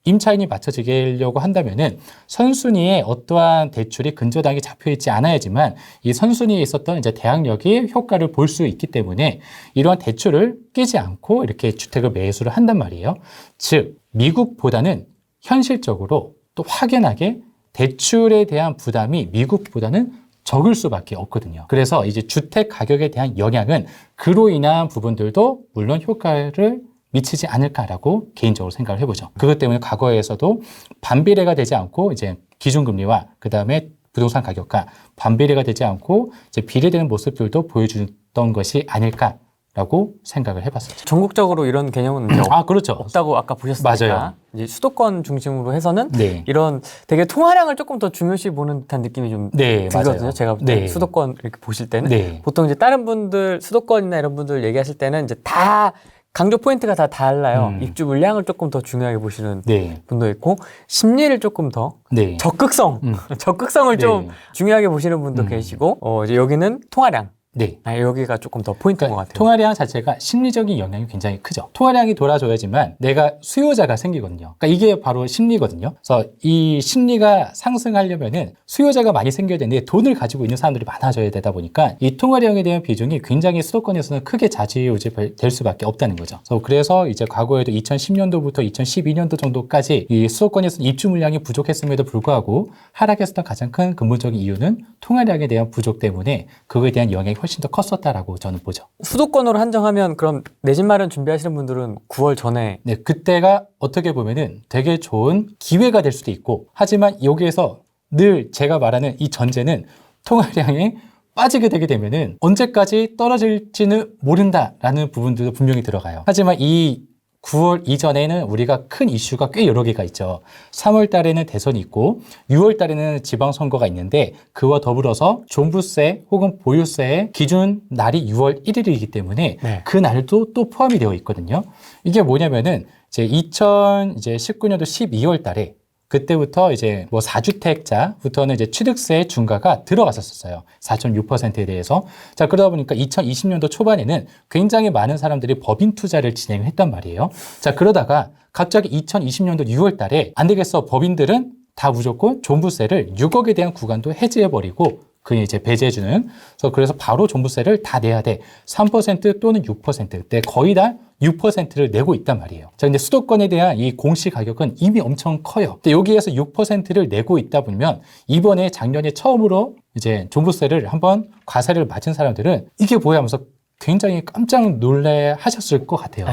임차인이 맞춰지려고 한다면은 선순위에 어떠한 대출이 근저당이 잡혀 있지 않아야지만 이 선순위에 있었던 이제 대항력이 효과를 볼 수 있기 때문에 이러한 대출을 끼지 않고 이렇게 주택을 매수를 한단 말이에요. 즉, 미국보다는 현실적으로 또 확연하게 대출에 대한 부담이 미국보다는 적을 수밖에 없거든요. 그래서 이제 주택 가격에 대한 영향은 그로 인한 부분들도 물론 효과를 미치지 않을까라고 개인적으로 생각을 해보죠. 그것 때문에 과거에서도 반비례가 되지 않고 이제 기준금리와 그 다음에 부동산 가격과 반비례가 되지 않고 이제 비례되는 모습들도 보여줬던 것이 아닐까라고 생각을 해봤었죠. 전국적으로 이런 개념은 이제 그렇죠. 없다고 아까 보셨으니까 맞아요. 이제 수도권 중심으로 해서는 네. 이런 되게 통화량을 조금 더 중요시 보는 듯한 느낌이 좀 네, 들거든요. 맞아요. 제가 볼 때 네. 수도권 이렇게 보실 때는 네. 보통 이제 다른 분들 수도권이나 이런 분들 얘기하실 때는 이제 다 강조 포인트가 다 달라요. 입주 물량을 조금 더 중요하게 보시는 네. 분도 있고 심리를 조금 더 네. 적극성을 좀 네. 중요하게 보시는 분도 계시고 이제 여기는 통화량. 네. 여기가 조금 더 포인트인 것 같아요. 통화량 자체가 심리적인 영향이 굉장히 크죠. 통화량이 돌아줘야지만 내가 수요자가 생기거든요. 그러니까 이게 바로 심리거든요. 그래서 이 심리가 상승하려면은 수요자가 많이 생겨야 되는데 돈을 가지고 있는 사람들이 많아져야 되다 보니까 이 통화량에 대한 비중이 굉장히 수도권에서는 크게 좌지우지 될 수밖에 없다는 거죠. 그래서 이제 과거에도 2010년도부터 2012년도 정도까지 이 수도권에서는 입주 물량이 부족했음에도 불구하고 하락했었던 가장 큰 근본적인 이유는 통화량에 대한 부족 때문에 그거에 대한 영향이 훨씬 더 컸었다라고 저는 보죠. 수도권으로 한정하면 그럼 내 집 마련 준비하시는 분들은 9월 전에 네, 그때가 어떻게 보면은 되게 좋은 기회가 될 수도 있고, 하지만 여기에서 늘 제가 말하는 이 전제는 통화량이 빠지게 되게 되면은 언제까지 떨어질지는 모른다라는 부분들도 분명히 들어가요. 하지만 이 9월 이전에는 우리가 큰 이슈가 꽤 여러 개가 있죠. 3월 달에는 대선이 있고 6월 달에는 지방선거가 있는데, 그와 더불어서 종부세 혹은 보유세의 기준 날이 6월 1일이기 때문에 네. 그 날도 또 포함이 되어 있거든요. 이게 뭐냐면은 이제 2019년도 12월 달에 그때부터 이제 뭐 4주택자부터는 이제 취득세 중과가 들어갔었어요. 4.6%에 대해서. 자, 그러다 보니까 2020년도 초반에는 굉장히 많은 사람들이 법인 투자를 진행했단 말이에요. 자, 그러다가 갑자기 2020년도 6월 달에 안 되겠어. 법인들은 다 무조건 종부세를 6억에 대한 구간도 해지해버리고 그 이제 배제해주는. 그래서 바로 종부세를 다 내야 돼. 3% 또는 6%. 때 거의 다 6%를 내고 있단 말이에요. 자, 근데 수도권에 대한 이 공시 가격은 이미 엄청 커요. 근데 여기에서 6%를 내고 있다 보면 이번에 작년에 처음으로 이제 종부세를 한번 과세를 맞은 사람들은 이게 뭐야 하면서 굉장히 깜짝 놀래 하셨을 것 같아요.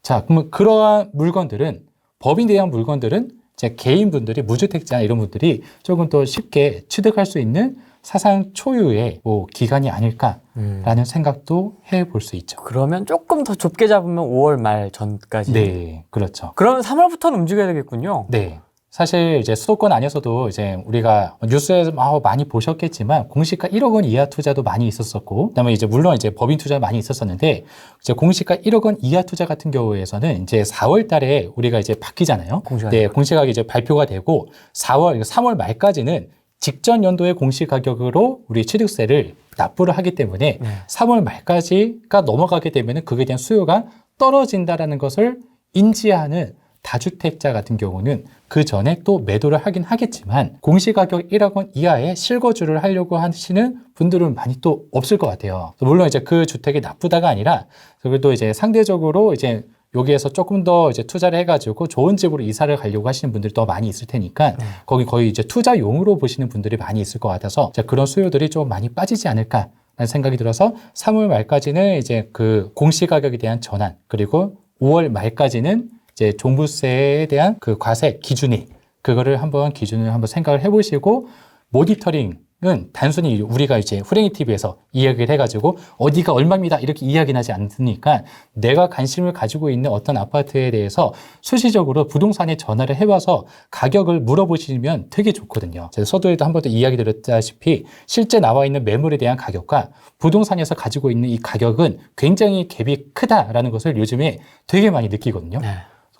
자, 그러면 그러한 물건들은, 법인에 대한 물건들은 이제 개인분들이, 무주택자 이런 분들이 조금 더 쉽게 취득할 수 있는 사상 초유의 뭐 기간이 아닐까라는 생각도 해볼 수 있죠. 그러면 조금 더 좁게 잡으면 5월 말 전까지. 네, 그렇죠. 그러면 3월부터는 움직여야 되겠군요. 네. 사실 이제 수도권 안에서도 이제 우리가 뉴스에서 많이 보셨겠지만 공시가 1억 원 이하 투자도 많이 있었었고, 그다음에 이제 물론 이제 법인 투자 많이 있었었는데, 이제 공시가 1억 원 이하 투자 같은 경우에서는 이제 4월 달에 우리가 이제 바뀌잖아요. 네, 공시가격이 이제 발표가 되고 3월 말까지는 직전 연도의 공시가격으로 우리 취득세를 납부를 하기 때문에 3월 말까지가 넘어가게 되면 그에 대한 수요가 떨어진다라는 것을 인지하는 다주택자 같은 경우는 그 전에 또 매도를 하긴 하겠지만, 공시가격 1억 원 이하의 실거주를 하려고 하시는 분들은 많이 또 없을 것 같아요. 물론 이제 그 주택이 나쁘다가 아니라, 그래도 이제 상대적으로 이제 여기에서 조금 더 이제 투자를 해가지고 좋은 집으로 이사를 가려고 하시는 분들이 더 많이 있을 테니까 거기 거의 이제 투자용으로 보시는 분들이 많이 있을 것 같아서 그런 수요들이 좀 많이 빠지지 않을까라는 생각이 들어서 3월 말까지는 이제 그 공시가격에 대한 전환, 그리고 5월 말까지는 이제 종부세에 대한 그 과세 기준이, 그거를 한번 기준을 한번 생각을 해보시고, 모니터링은 단순히 우리가 이제 후랭이 TV에서 이야기를 해가지고 어디가 얼마입니다 이렇게 이야기는 하지 않으니까, 내가 관심을 가지고 있는 어떤 아파트에 대해서 수시적으로 부동산에 전화를 해봐서 가격을 물어보시면 되게 좋거든요. 제가 서두에도 한 번 더 이야기 드렸다시피 실제 나와 있는 매물에 대한 가격과 부동산에서 가지고 있는 이 가격은 굉장히 갭이 크다라는 것을 요즘에 되게 많이 느끼거든요.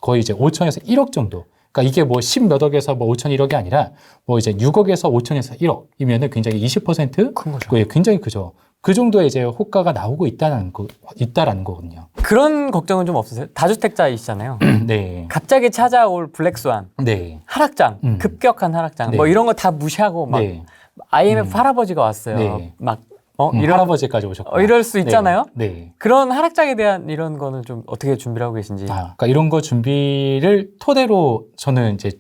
거의 이제 5천에서 1억 정도. 그러니까 이게 뭐 10몇 억에서 뭐 5천 1억이 아니라 뭐 이제 6억에서 5천에서 1억이면은 굉장히 20% 큰 거죠. 굉장히 크죠. 그 정도의 이제 호가가 나오고 있다라는 거거든요. 그런 걱정은 좀 없으세요? 다주택자이시잖아요. 네. 갑자기 찾아올 블랙스완, 네. 하락장, 급격한 하락장, 네. 뭐 이런 거 다 무시하고 막 네. IMF 할아버지가 왔어요. 네. 막 이런 할아버지까지 오셨고. 이럴 수 있잖아요. 네. 그런 하락장에 대한 이런 거는 좀 어떻게 준비를 하고 계신지. 그러니까 이런 거 준비를 토대로 저는 이제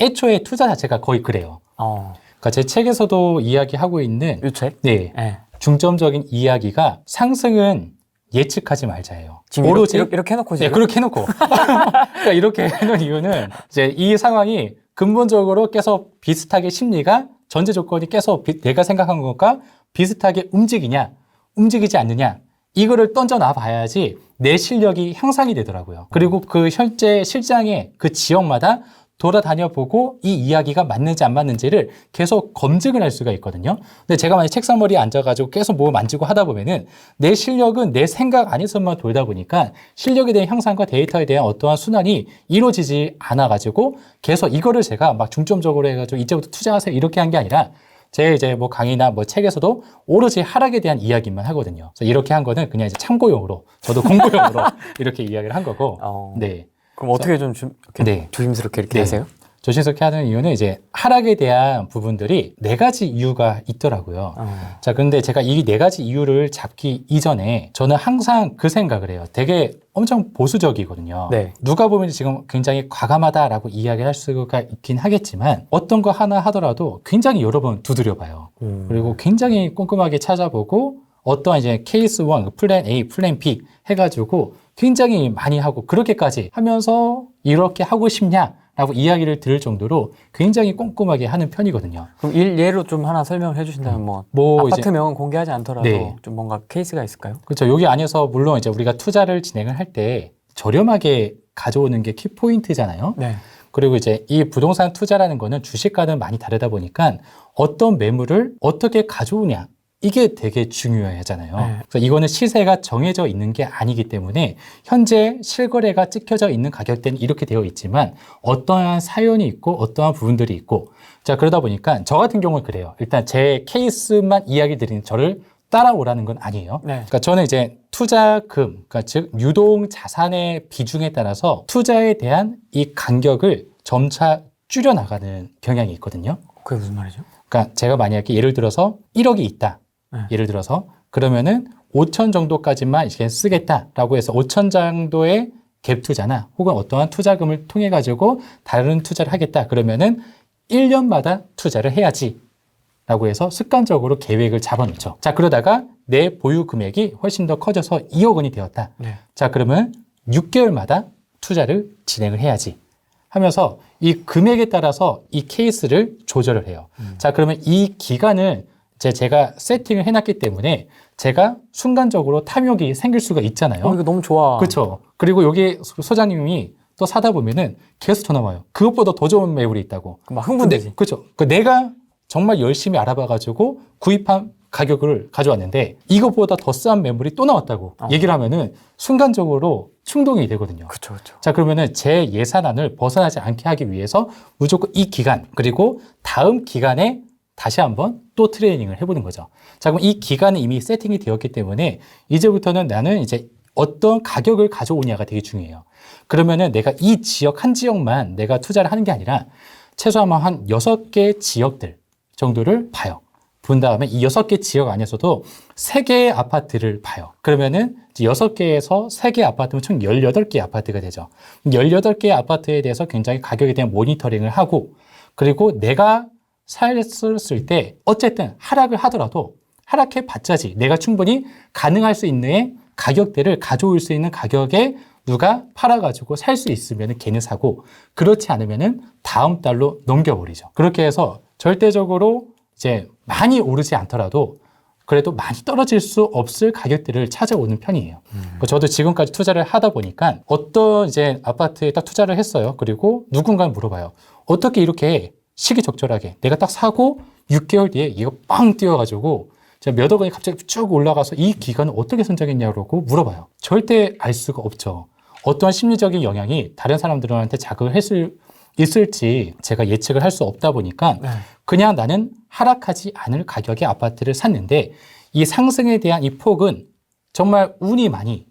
애초에 투자 자체가 거의 그래요. 그러니까 제 책에서도 이야기하고 있는 유책? 네. 중점적인 이야기가 상승은 예측하지 말자예요. 지금 오로지 이렇게 해놓고 지금? 네, 그렇게 해놓고. 그러니까 이렇게 해놓은 이유는 이제 이 상황이 근본적으로 계속 비슷하게 심리가 전제 조건이 계속 내가 생각한 것과 비슷하게 움직이지 않느냐, 이거를 던져놔 봐야지 내 실력이 향상이 되더라고요. 그리고 그 현재 실장의 그 지역마다 돌아다녀 보고 이 이야기가 맞는지 안 맞는지를 계속 검증을 할 수가 있거든요. 근데 제가 만약 책상머리에 앉아가지고 계속 뭐 만지고 하다 보면은 내 실력은 내 생각 안에서만 돌다 보니까 실력에 대한 향상과 데이터에 대한 어떠한 순환이 이루어지지 않아가지고 계속 이거를 제가 막 중점적으로 해가지고 이제부터 투자하세요 이렇게 한 게 아니라, 제 이제 뭐 강의나 뭐 책에서도 오로지 하락에 대한 이야기만 하거든요. 그래서 이렇게 한 거는 그냥 이제 참고용으로, 저도 공부용으로 이렇게 이야기를 한 거고. 네. 그럼 어떻게 좀 조심스럽게 이렇게 하세요? 조심스럽게 하는 이유는 이제 하락에 대한 부분들이 4가지 이유가 있더라고요. 자, 그런데 제가 이 4가지 이유를 잡기 이전에 저는 항상 그 생각을 해요. 되게 엄청 보수적이거든요. 네. 누가 보면 지금 굉장히 과감하다라고 이야기할 수가 있긴 하겠지만, 어떤 거 하나 하더라도 굉장히 여러 번 두드려 봐요. 그리고 굉장히 꼼꼼하게 찾아보고 어떠한 이제 케이스 1, 플랜 A, 플랜 B 해가지고 굉장히 많이 하고 그렇게까지 하면서 이렇게 하고 싶냐라고 이야기를 들을 정도로 굉장히 꼼꼼하게 하는 편이거든요. 그럼 예로 좀 하나 설명을 해주신다면 아파트명은 공개하지 않더라도 네. 좀 뭔가 케이스가 있을까요? 그렇죠. 여기 안에서 물론 이제 우리가 투자를 진행을 할 때 저렴하게 가져오는 게 키포인트잖아요. 네. 그리고 이제 이 부동산 투자라는 거는 주식과는 많이 다르다 보니까 어떤 매물을 어떻게 가져오냐 이게 되게 중요하잖아요. 네. 그래서 이거는 시세가 정해져 있는 게 아니기 때문에 현재 실거래가 찍혀져 있는 가격대는 이렇게 되어 있지만 어떠한 사연이 있고 어떠한 부분들이 있고 자 그러다 보니까 저 같은 경우는 그래요. 일단 제 케이스만 이야기 드리는 저를 따라오라는 건 아니에요. 네. 그러니까 저는 이제 투자금, 그러니까 즉 유동 자산의 비중에 따라서 투자에 대한 이 간격을 점차 줄여나가는 경향이 있거든요. 그게 무슨 말이죠? 그러니까 제가 만약에 예를 들어서 1억이 있다. 네. 예를 들어서 그러면은 5천 정도까지만 이렇게 쓰겠다라고 해서 5천 정도의 갭 투자나 혹은 어떠한 투자금을 통해 가지고 다른 투자를 하겠다. 그러면은 1년마다 투자를 해야지. 라고 해서 습관적으로 계획을 잡아놓죠. 자, 그러다가 내 보유 금액이 훨씬 더 커져서 2억 원이 되었다. 네. 자, 그러면 6개월마다 투자를 진행을 해야지 하면서 이 금액에 따라서 이 케이스를 조절을 해요. 자, 그러면 이 기간을 제가 세팅을 해놨기 때문에 제가 순간적으로 탐욕이 생길 수가 있잖아요. 이거 너무 좋아. 그렇죠. 그리고 여기 소장님이 또 사다 보면은 계속 전화 와요. 그것보다 더 좋은 매물이 있다고. 막 흥분되지. 그렇죠. 내가 정말 열심히 알아봐가지고 구입한 가격을 가져왔는데 이것보다 더 싼 매물이 또 나왔다고 얘기를 하면은 순간적으로 충동이 되거든요. 그렇죠, 그렇죠. 자, 그러면은 제 예산안을 벗어나지 않게 하기 위해서 무조건 이 기간 그리고 다음 기간에 다시 한번 또 트레이닝을 해보는 거죠. 자, 그럼 이 기간은 이미 세팅이 되었기 때문에 이제부터는 나는 이제 어떤 가격을 가져오냐가 되게 중요해요. 그러면은 내가 이 지역 한 지역만 내가 투자를 하는 게 아니라 최소한 한 6개 지역들 정도를 봐요. 본 다음에 이 6개 지역 안에서도 3개의 아파트를 봐요. 그러면은 6개에서 3개 아파트면 총 18개 아파트가 되죠. 18개 아파트에 대해서 굉장히 가격에 대한 모니터링을 하고 그리고 내가 살았을 때 어쨌든 하락을 하더라도 하락해 봤자지 내가 충분히 가능할 수 있는 가격대를 가져올 수 있는 가격에 누가 팔아가지고 살 수 있으면 걔는 사고 그렇지 않으면은 다음 달로 넘겨버리죠. 그렇게 해서 절대적으로 이제 많이 오르지 않더라도 그래도 많이 떨어질 수 없을 가격대를 찾아오는 편이에요. 저도 지금까지 투자를 하다 보니까 어떤 이제 아파트에 딱 투자를 했어요. 그리고 누군가 물어봐요. 어떻게 이렇게 시기적절하게 내가 딱 사고 6개월 뒤에 이거 빵 뛰어가지고 몇억 원이 갑자기 쭉 올라가서 이 기간을 어떻게 선정했냐고 물어봐요. 절대 알 수가 없죠. 어떠한 심리적인 영향이 다른 사람들한테 자극을 있을지 제가 예측을 할 수 없다 보니까 그냥 나는 하락하지 않을 가격의 아파트를 샀는데 이 상승에 대한 이 폭은 정말 운이 많이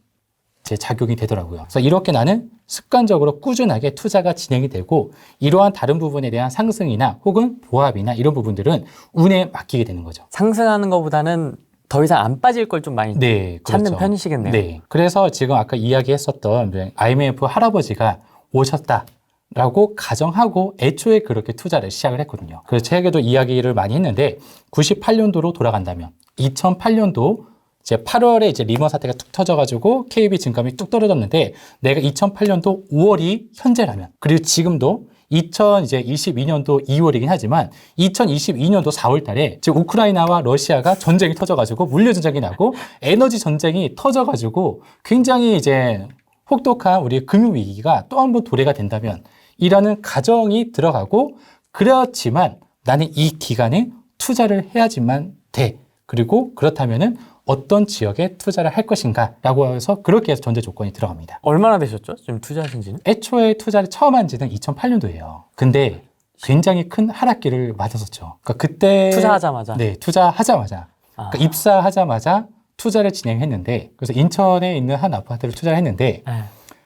제 작용이 되더라고요. 그래서 이렇게 나는 습관적으로 꾸준하게 투자가 진행이 되고 이러한 다른 부분에 대한 상승이나 혹은 보합이나 이런 부분들은 운에 맡기게 되는 거죠. 상승하는 것보다는 더 이상 안 빠질 걸 좀 많이 네, 찾는 그렇죠. 편이시겠네요. 네. 그래서 지금 아까 이야기했었던 IMF 할아버지가 오셨다라고 가정하고 애초에 그렇게 투자를 시작을 했거든요. 그래서 책에도 이야기를 많이 했는데 98년도로 돌아간다면 2008년도 이제 8월에 이제 리먼 사태가 뚝 터져가지고 KB 증감이 뚝 떨어졌는데 내가 2008년도 5월이 현재라면 그리고 지금도 2022년도 2월이긴 하지만 2022년도 4월 달에 지금 우크라이나와 러시아가 전쟁이 터져가지고 물류전쟁이 나고 에너지 전쟁이 터져가지고 굉장히 이제 혹독한 우리 금융위기가 또 한 번 도래가 된다면 이라는 가정이 들어가고 그렇지만 나는 이 기간에 투자를 해야지만 돼. 그리고 그렇다면은 어떤 지역에 투자를 할 것인가 라고 해서 그렇게 해서 전제 조건이 들어갑니다. 얼마나 되셨죠? 지금 투자하신 지는? 애초에 투자를 처음 한 지는 2008년도예요. 근데 굉장히 큰 하락기를 맞았었죠. 그러니까 그때 투자하자마자? 네, 투자하자마자. 그러니까 입사하자마자 투자를 진행했는데 그래서 인천에 있는 한 아파트를 투자를 했는데 네.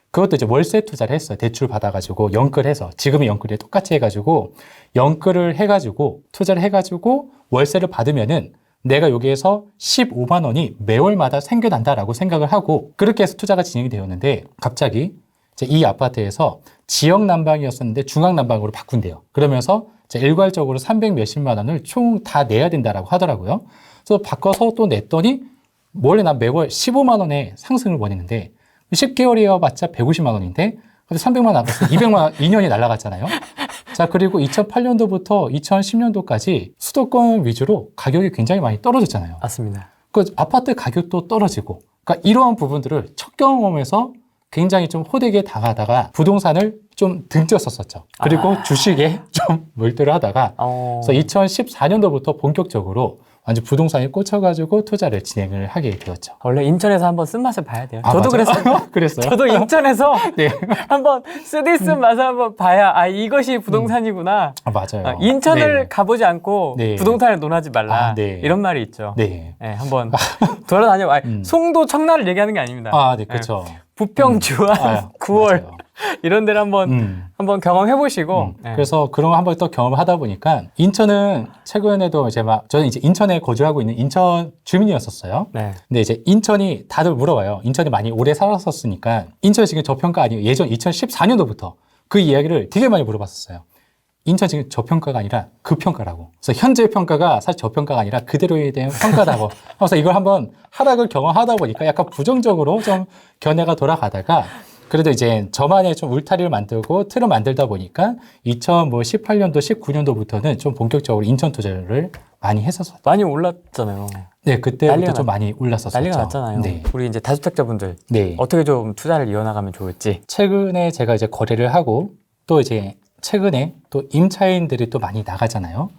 그것도 이제 월세 투자를 했어요. 대출 받아가지고 연끌해서 지금의 연끌이 똑같이 해가지고 연끌을 해가지고 투자를 해가지고 월세를 받으면은 내가 여기에서 15만 원이 매월마다 생겨난다라고 생각을 하고 그렇게 해서 투자가 진행이 되었는데 갑자기 이제 이 아파트에서 지역 난방이었었는데 중앙 난방으로 바꾼대요. 그러면서 이제 일괄적으로 300 몇십만 원을 총 다 내야 된다라고 하더라고요. 그래서 바꿔서 또 냈더니 원래 난 매월 15만 원의 상승을 원했는데 10개월이어봤자 150만 원인데 300만 원 나갔어. 200만 원 2년이 날아갔잖아요. 자, 그리고 2008년도부터 2010년도까지 수도권 위주로 가격이 굉장히 많이 떨어졌잖아요. 맞습니다. 그 아파트 가격도 떨어지고, 그러니까 이러한 부분들을 첫 경험에서 굉장히 좀 호되게 당하다가 부동산을 좀 등졌었었죠. 그리고 주식에 좀 몰두를 하다가 그래서 2014년도부터 본격적으로 완전 부동산에 꽂혀가지고 투자를 진행을 하게 되었죠. 원래 인천에서 한번 쓴맛을 봐야 돼요. 아, 저도 맞아요? 그랬어요. 그랬어요? 저도 인천에서 네. 한번 쓰디쓴 맛을 한번 봐야 이것이 부동산이구나. 아, 맞아요. 인천을 네. 가보지 않고 네. 부동산을 논하지 말라. 네. 이런 말이 있죠. 네. 네, 한번 돌아다녀. 송도 청라를 얘기하는 게 아닙니다. 아, 네, 그렇죠. 부평, 주안, 9월 맞아요. 이런 데를 한번 경험해 보시고. 그래서 그런 거 한번 또 경험을 하다 보니까 인천은 최근에도 이제 저는 이제 인천에 거주하고 있는 인천 주민이었었어요. 네. 근데 이제 인천이 다들 물어봐요. 인천이 많이 오래 살았었으니까 인천이 지금 저평가 아니에요. 예전 2014년도부터 그 이야기를 되게 많이 물어봤었어요. 인천 지금 저평가가 아니라 급평가라고. 그래서 현재 평가가 사실 저평가가 아니라 그대로에 대한 평가다고. 그래서 이걸 한번 하락을 경험하다 보니까 약간 부정적으로 좀 견해가 돌아가다가 그래도 이제 저만의 좀 울타리를 만들고 틀을 만들다 보니까 2018년도, 19년도부터는 좀 본격적으로 인천 투자를 많이 했었어요. 많이 올랐잖아요. 네, 그때부터 난리가 좀 많이 올랐었었죠. 난리가 났잖아요. 네. 우리 이제 다주택자분들 네. 어떻게 좀 투자를 이어나가면 좋을지. 최근에 제가 이제 거래를 하고 또 이제 최근에 또 임차인들이 또 많이 나가잖아요.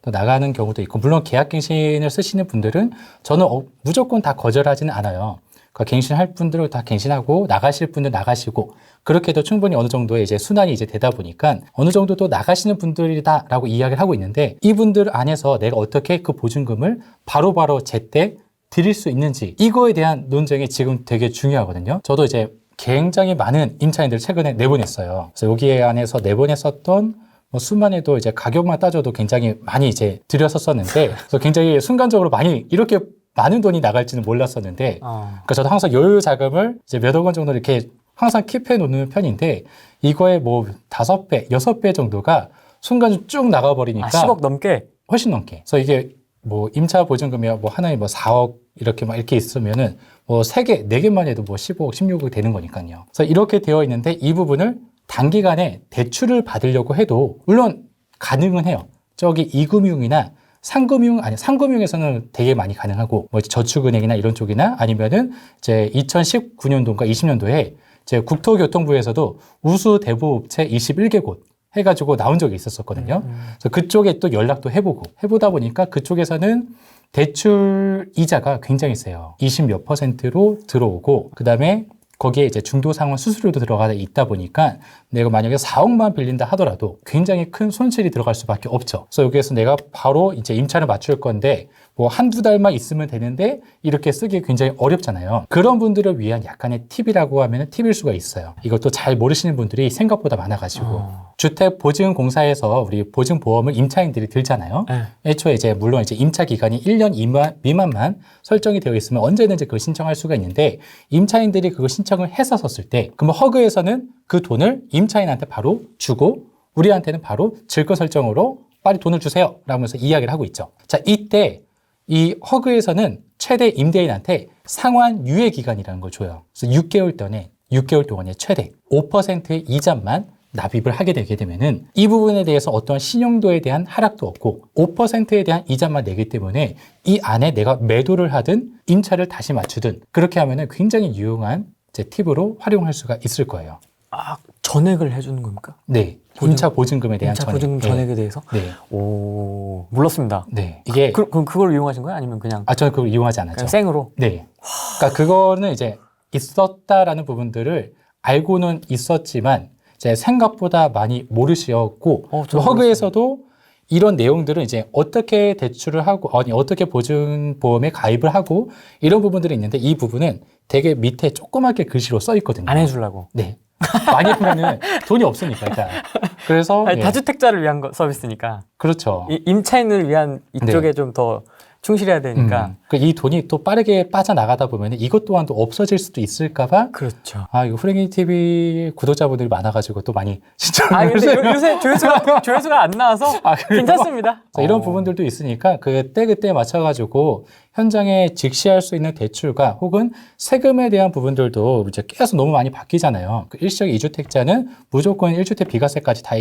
또 나가는 경우도 있고, 물론 계약갱신을 쓰시는 분들은 저는 무조건 다 거절하지는 않아요. 그러니까 갱신할 분들은 다 갱신하고 나가실 분들 나가시고 그렇게 해도 충분히 어느 정도의 이제 순환이 이제 되다 보니까 어느 정도 또 나가시는 분들이다라고 이야기를 하고 있는데 이분들 안에서 내가 어떻게 그 보증금을 바로바로 제때 드릴 수 있는지 이거에 대한 논쟁이 지금 되게 중요하거든요. 저도 이제 굉장히 많은 임차인들을 최근에 내보냈어요. 그래서 여기에 안에서 내보냈었던 수만에도 이제 가격만 따져도 굉장히 많이 이제 들였었었는데 그래서 굉장히 순간적으로 많이 이렇게 많은 돈이 나갈지는 몰랐었는데 그러니까 저도 항상 여유 자금을 이제 몇억 원 정도 이렇게 항상 킵해 놓는 편인데 이거에 뭐 5배, 6배 정도가 순간 쭉 나가버리니까 10억 넘게? 훨씬 넘게. 그래서 이게 뭐 임차 보증금이 뭐 하나에 뭐 4억 이렇게 막 이렇게 있으면은 뭐 3개, 4개만 해도 뭐 15억, 16억이 되는 거니까요. 그래서 이렇게 되어 있는데 이 부분을 단기간에 대출을 받으려고 해도 물론 가능은 해요. 저기 이금융이나 상금융에서는 되게 많이 가능하고, 뭐 저축은행이나 이런 쪽이나 아니면은 이제 2019년도인가 20년도에 제 국토교통부에서도 우수 대부업체 21개 곳 해가지고 나온 적이 있었거든요. 그래서 그쪽에 또 연락도 해보다 보니까 그쪽에서는 대출 이자가 굉장히 세요. 20몇 %로 들어오고, 그 다음에 거기에 이제 중도상환 수수료도 들어가 있다 보니까 내가 만약에 4억만 빌린다 하더라도 굉장히 큰 손실이 들어갈 수밖에 없죠. 그래서 여기에서 내가 바로 이제 임차를 맞출 건데 뭐 한두 달만 있으면 되는데 이렇게 쓰기 굉장히 어렵잖아요. 그런 분들을 위한 약간의 팁이라고 하면 팁일 수가 있어요. 이것도 잘 모르시는 분들이 생각보다 많아가지고 주택보증공사에서 우리 보증보험을 임차인들이 들잖아요. 애초에 이제 물론 이제 임차 기간이 1년 미만만 설정이 되어 있으면 언제든지 그걸 신청할 수가 있는데 임차인들이 그걸 신청을 했었을 때 그러면 허그에서는 그 돈을 임차인한테 바로 주고 우리한테는 바로 질거 설정으로 빨리 돈을 주세요 라면서 이야기를 하고 있죠. 자, 이때 이 허그에서는 최대 임대인한테 상환 유예 기간이라는 걸 줘요. 그래서 6개월 동안에 최대 5%의 이자만 납입을 하게 되게 되면은 이 부분에 대해서 어떠한 신용도에 대한 하락도 없고 5%에 대한 이자만 내기 때문에 이 안에 내가 매도를 하든 임차를 다시 맞추든 그렇게 하면은 굉장히 유용한 제 팁으로 활용할 수가 있을 거예요. 전액을 해주는 겁니까? 네. 임차 보증금에 대한 임차 보증금 전액에 대해서? 네. 오, 몰랐습니다. 네. 이게 그럼 그걸 이용하신 거예요? 아니면 그냥? 저는 그걸 이용하지 않았죠. 그냥 생으로? 네. 그러니까 그거는 이제 있었다라는 부분들을 알고는 있었지만 이제 생각보다 많이 모르시었고 허그에서도 이런 내용들은 이제 어떻게 대출을 하고 어떻게 보증보험에 가입을 하고 이런 부분들이 있는데 이 부분은 되게 밑에 조그맣게 글씨로 써 있거든요. 안 해주려고. 네. 많이 하면은 돈이 없으니까 일단. 그래서 다주택자를 위한 서비스니까. 그렇죠. 임차인을 위한 이쪽에 좀 더 충실해야 되니까. 이 돈이 또 빠르게 빠져나가다 보면 이것 또한 또 없어질 수도 있을까봐. 그렇죠. 이거 프랭이 TV 구독자분들이 많아가지고 또 많이 근데 요새 조회수가 안 나와서 괜찮습니다. 이런 부분들도 있으니까 그때 맞춰가지고 현장에 직시할 수 있는 대출과 혹은 세금에 대한 부분들도 이제 계속 너무 많이 바뀌잖아요. 그 일시적 2주택자는 무조건 1주택 비과세까지 다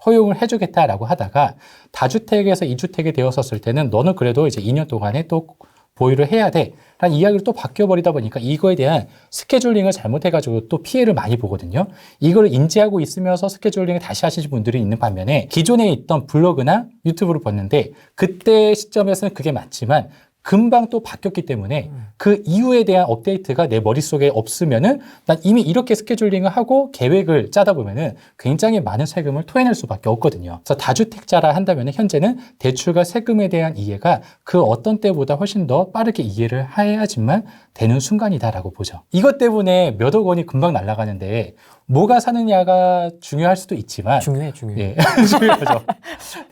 허용을 해주겠다라고 하다가 다주택에서 2주택이 되었었을 때는 너는 그래도 이제 2년 동안에 또 보유를 해야 돼. 라는 이야기를 또 바뀌어버리다 보니까 이거에 대한 스케줄링을 잘못해가지고 또 피해를 많이 보거든요. 이걸 인지하고 있으면서 스케줄링을 다시 하시는 분들이 있는 반면에 기존에 있던 블로그나 유튜브를 봤는데 그때 시점에서는 그게 맞지만 금방 또 바뀌었기 때문에 그 이후에 대한 업데이트가 내 머릿속에 없으면은 난 이미 이렇게 스케줄링을 하고 계획을 짜다 보면은 굉장히 많은 세금을 토해낼 수밖에 없거든요. 그래서 다주택자라 한다면은 현재는 대출과 세금에 대한 이해가 그 어떤 때보다 훨씬 더 빠르게 이해를 해야지만 되는 순간이다라고 보죠. 이것 때문에 몇억 원이 금방 날아가는데 뭐가 사느냐가 중요할 수도 있지만 중요해. 예, 중요하죠.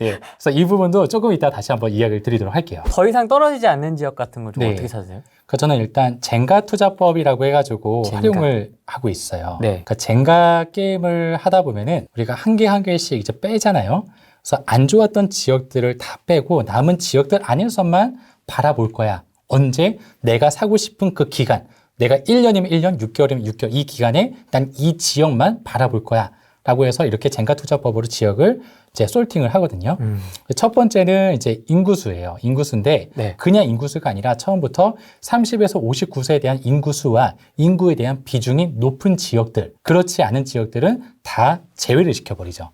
예, 그래서 이 부분도 조금 이따 다시 한번 이야기를 드리도록 할게요. 더 이상 떨어지지 않는 지역 같은 걸 좀 네. 어떻게 찾으세요? 저는 일단 젠가 투자법이라고 해가지고 젠가. 활용을 하고 있어요. 네. 그러니까 젠가 게임을 하다 보면은 우리가 한 개 한 개씩 이제 빼잖아요. 그래서 안 좋았던 지역들을 다 빼고 남은 지역들 안에서만 바라볼 거야. 언제 내가 사고 싶은 그 기간, 내가 1년이면 1년, 6개월이면 6개월, 이 기간에 난 이 지역만 바라볼 거야. 라고 해서 이렇게 젠가 투자법으로 지역을 이제 솔팅을 하거든요. 첫 번째는 이제 인구수예요. 인구수인데 네. 그냥 인구수가 아니라 처음부터 30에서 59세에 대한 인구수와 인구에 대한 비중이 높은 지역들, 그렇지 않은 지역들은 다 제외를 시켜버리죠.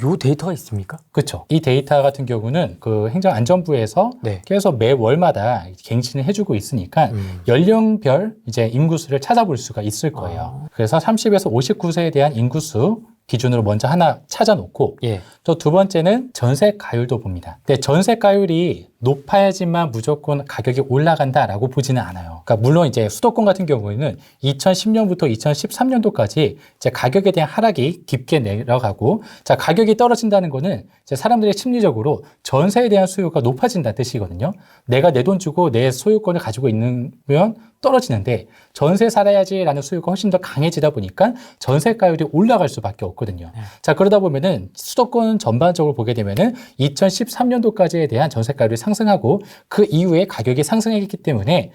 요 데이터가 있습니까? 그렇죠. 이 데이터 같은 경우는 그 행정안전부에서 네. 계속 매월마다 갱신을 해주고 있으니까 연령별 이제 인구수를 찾아볼 수가 있을 거예요. 그래서 30에서 59세에 대한 인구수 기준으로 먼저 하나 찾아놓고 예. 또 두 번째는 전세가율도 봅니다. 근데 전세가율이 높아야지만 무조건 가격이 올라간다라고 보지는 않아요. 그러니까 물론 이제 수도권 같은 경우에는 2010년부터 2013년도까지 이제 가격에 대한 하락이 깊게 내려가고, 자, 가격이 떨어진다는 거는 이제 사람들이 심리적으로 전세에 대한 수요가 높아진다는 뜻이거든요. 내가 내 돈 주고 내 소유권을 가지고 있는 면 떨어지는데 전세 살아야지라는 수요가 훨씬 더 강해지다 보니까 전세가율이 올라갈 수밖에 없거든요. 자, 그러다 보면은 수도권 전반적으로 보게 되면은 2013년도까지에 대한 전세가율이 상승하고 그 이후에 가격이 상승했기 때문에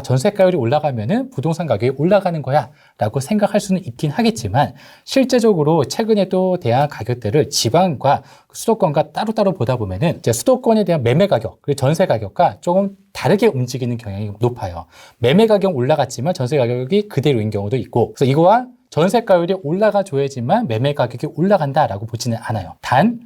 전세가율이 올라가면은 부동산 가격이 올라가는 거야라고 생각할 수는 있긴 하겠지만 실제적으로 최근에 또 대한 가격들을 지방과 수도권과 따로따로 보다 보면은 이제 수도권에 대한 매매 가격 그리고 전세 가격과 조금 다르게 움직이는 경향이 높아요. 매매 가격 올라갔지만 전세 가격이 그대로인 경우도 있고, 그래서 이거와 전세가율이 올라가줘야지만 매매 가격이 올라간다라고 보지는 않아요. 단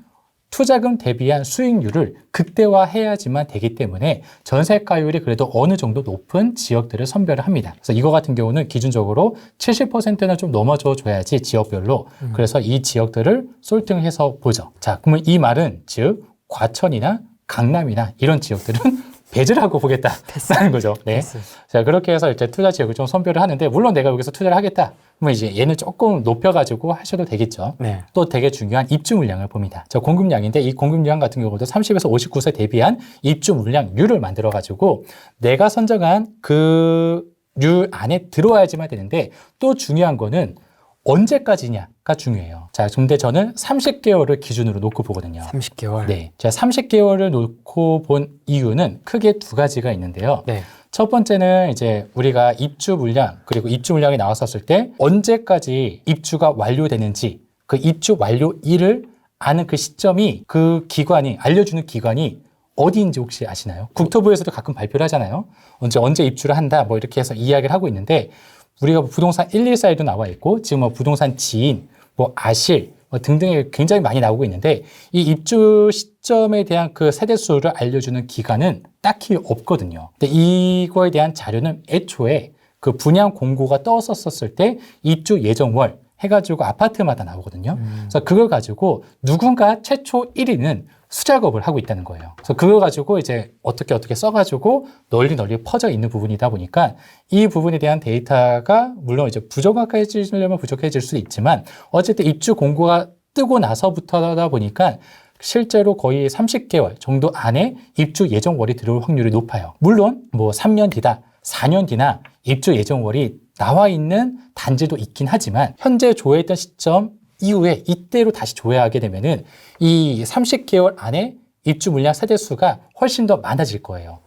투자금 대비한 수익률을 극대화해야지만 되기 때문에 전세가율이 그래도 어느 정도 높은 지역들을 선별을 합니다. 그래서 이거 같은 경우는 기준적으로 70%는 좀 넘어져 줘야지 지역별로. 그래서 이 지역들을 솔팅해서 보죠. 자, 그러면 이 말은 즉 과천이나 강남이나 이런 지역들은 배제를 하고 보겠다라는 거죠. 네. 자, 그렇게 해서 이제 투자 지역을 좀 선별을 하는데, 물론 내가 여기서 투자를 하겠다. 그러면 이제 얘는 조금 높여가지고 하셔도 되겠죠. 네. 또 되게 중요한 입주 물량을 봅니다. 저 공급량인데 이 공급량 같은 경우도 30에서 59세 대비한 입주 물량률을 만들어가지고 내가 선정한 그 률 안에 들어와야지만 되는데, 또 중요한 거는 언제까지냐가 중요해요. 자, 근데 저는 30개월을 기준으로 놓고 보거든요. 30개월. 네. 제가 30개월을 놓고 본 이유는 크게 두 가지가 있는데요. 네. 첫 번째는 이제 우리가 입주 물량, 그리고 입주 물량이 나왔었을 때 언제까지 입주가 완료되는지, 그 입주 완료일을 아는 그 시점이, 그 기관이, 알려주는 기관이 어디인지 혹시 아시나요? 국토부에서도 가끔 발표를 하잖아요. 언제 입주를 한다, 뭐 이렇게 해서 이야기를 하고 있는데, 우리가 부동산 114에도 나와 있고, 지금 뭐 부동산 지인, 뭐 아실, 뭐 등등이 굉장히 많이 나오고 있는데, 이 입주 시점에 대한 그 세대수를 알려주는 기관은 딱히 없거든요. 근데 이거에 대한 자료는 애초에 그 분양 공고가 떴었을 때 입주 예정월 해가지고 아파트마다 나오거든요. 그래서 그걸 가지고 누군가 최초 1위는 수작업을 하고 있다는 거예요. 그래서 그걸 가지고 이제 어떻게 써가지고 널리 퍼져 있는 부분이다 보니까 이 부분에 대한 데이터가 물론 이제 부정확해지려면 부족해질 수 있지만 어쨌든 입주 공고가 뜨고 나서부터다 보니까 실제로 거의 30개월 정도 안에 입주 예정월이 들어올 확률이 높아요. 물론 뭐 3년 뒤다, 4년 뒤나 입주 예정월이 나와 있는 단지도 있긴 하지만 현재 조회했던 시점 이후에 이때로 다시 조회하게 되면은 이 30개월 안에 입주 물량 세대수가 훨씬 더 많아질 거예요.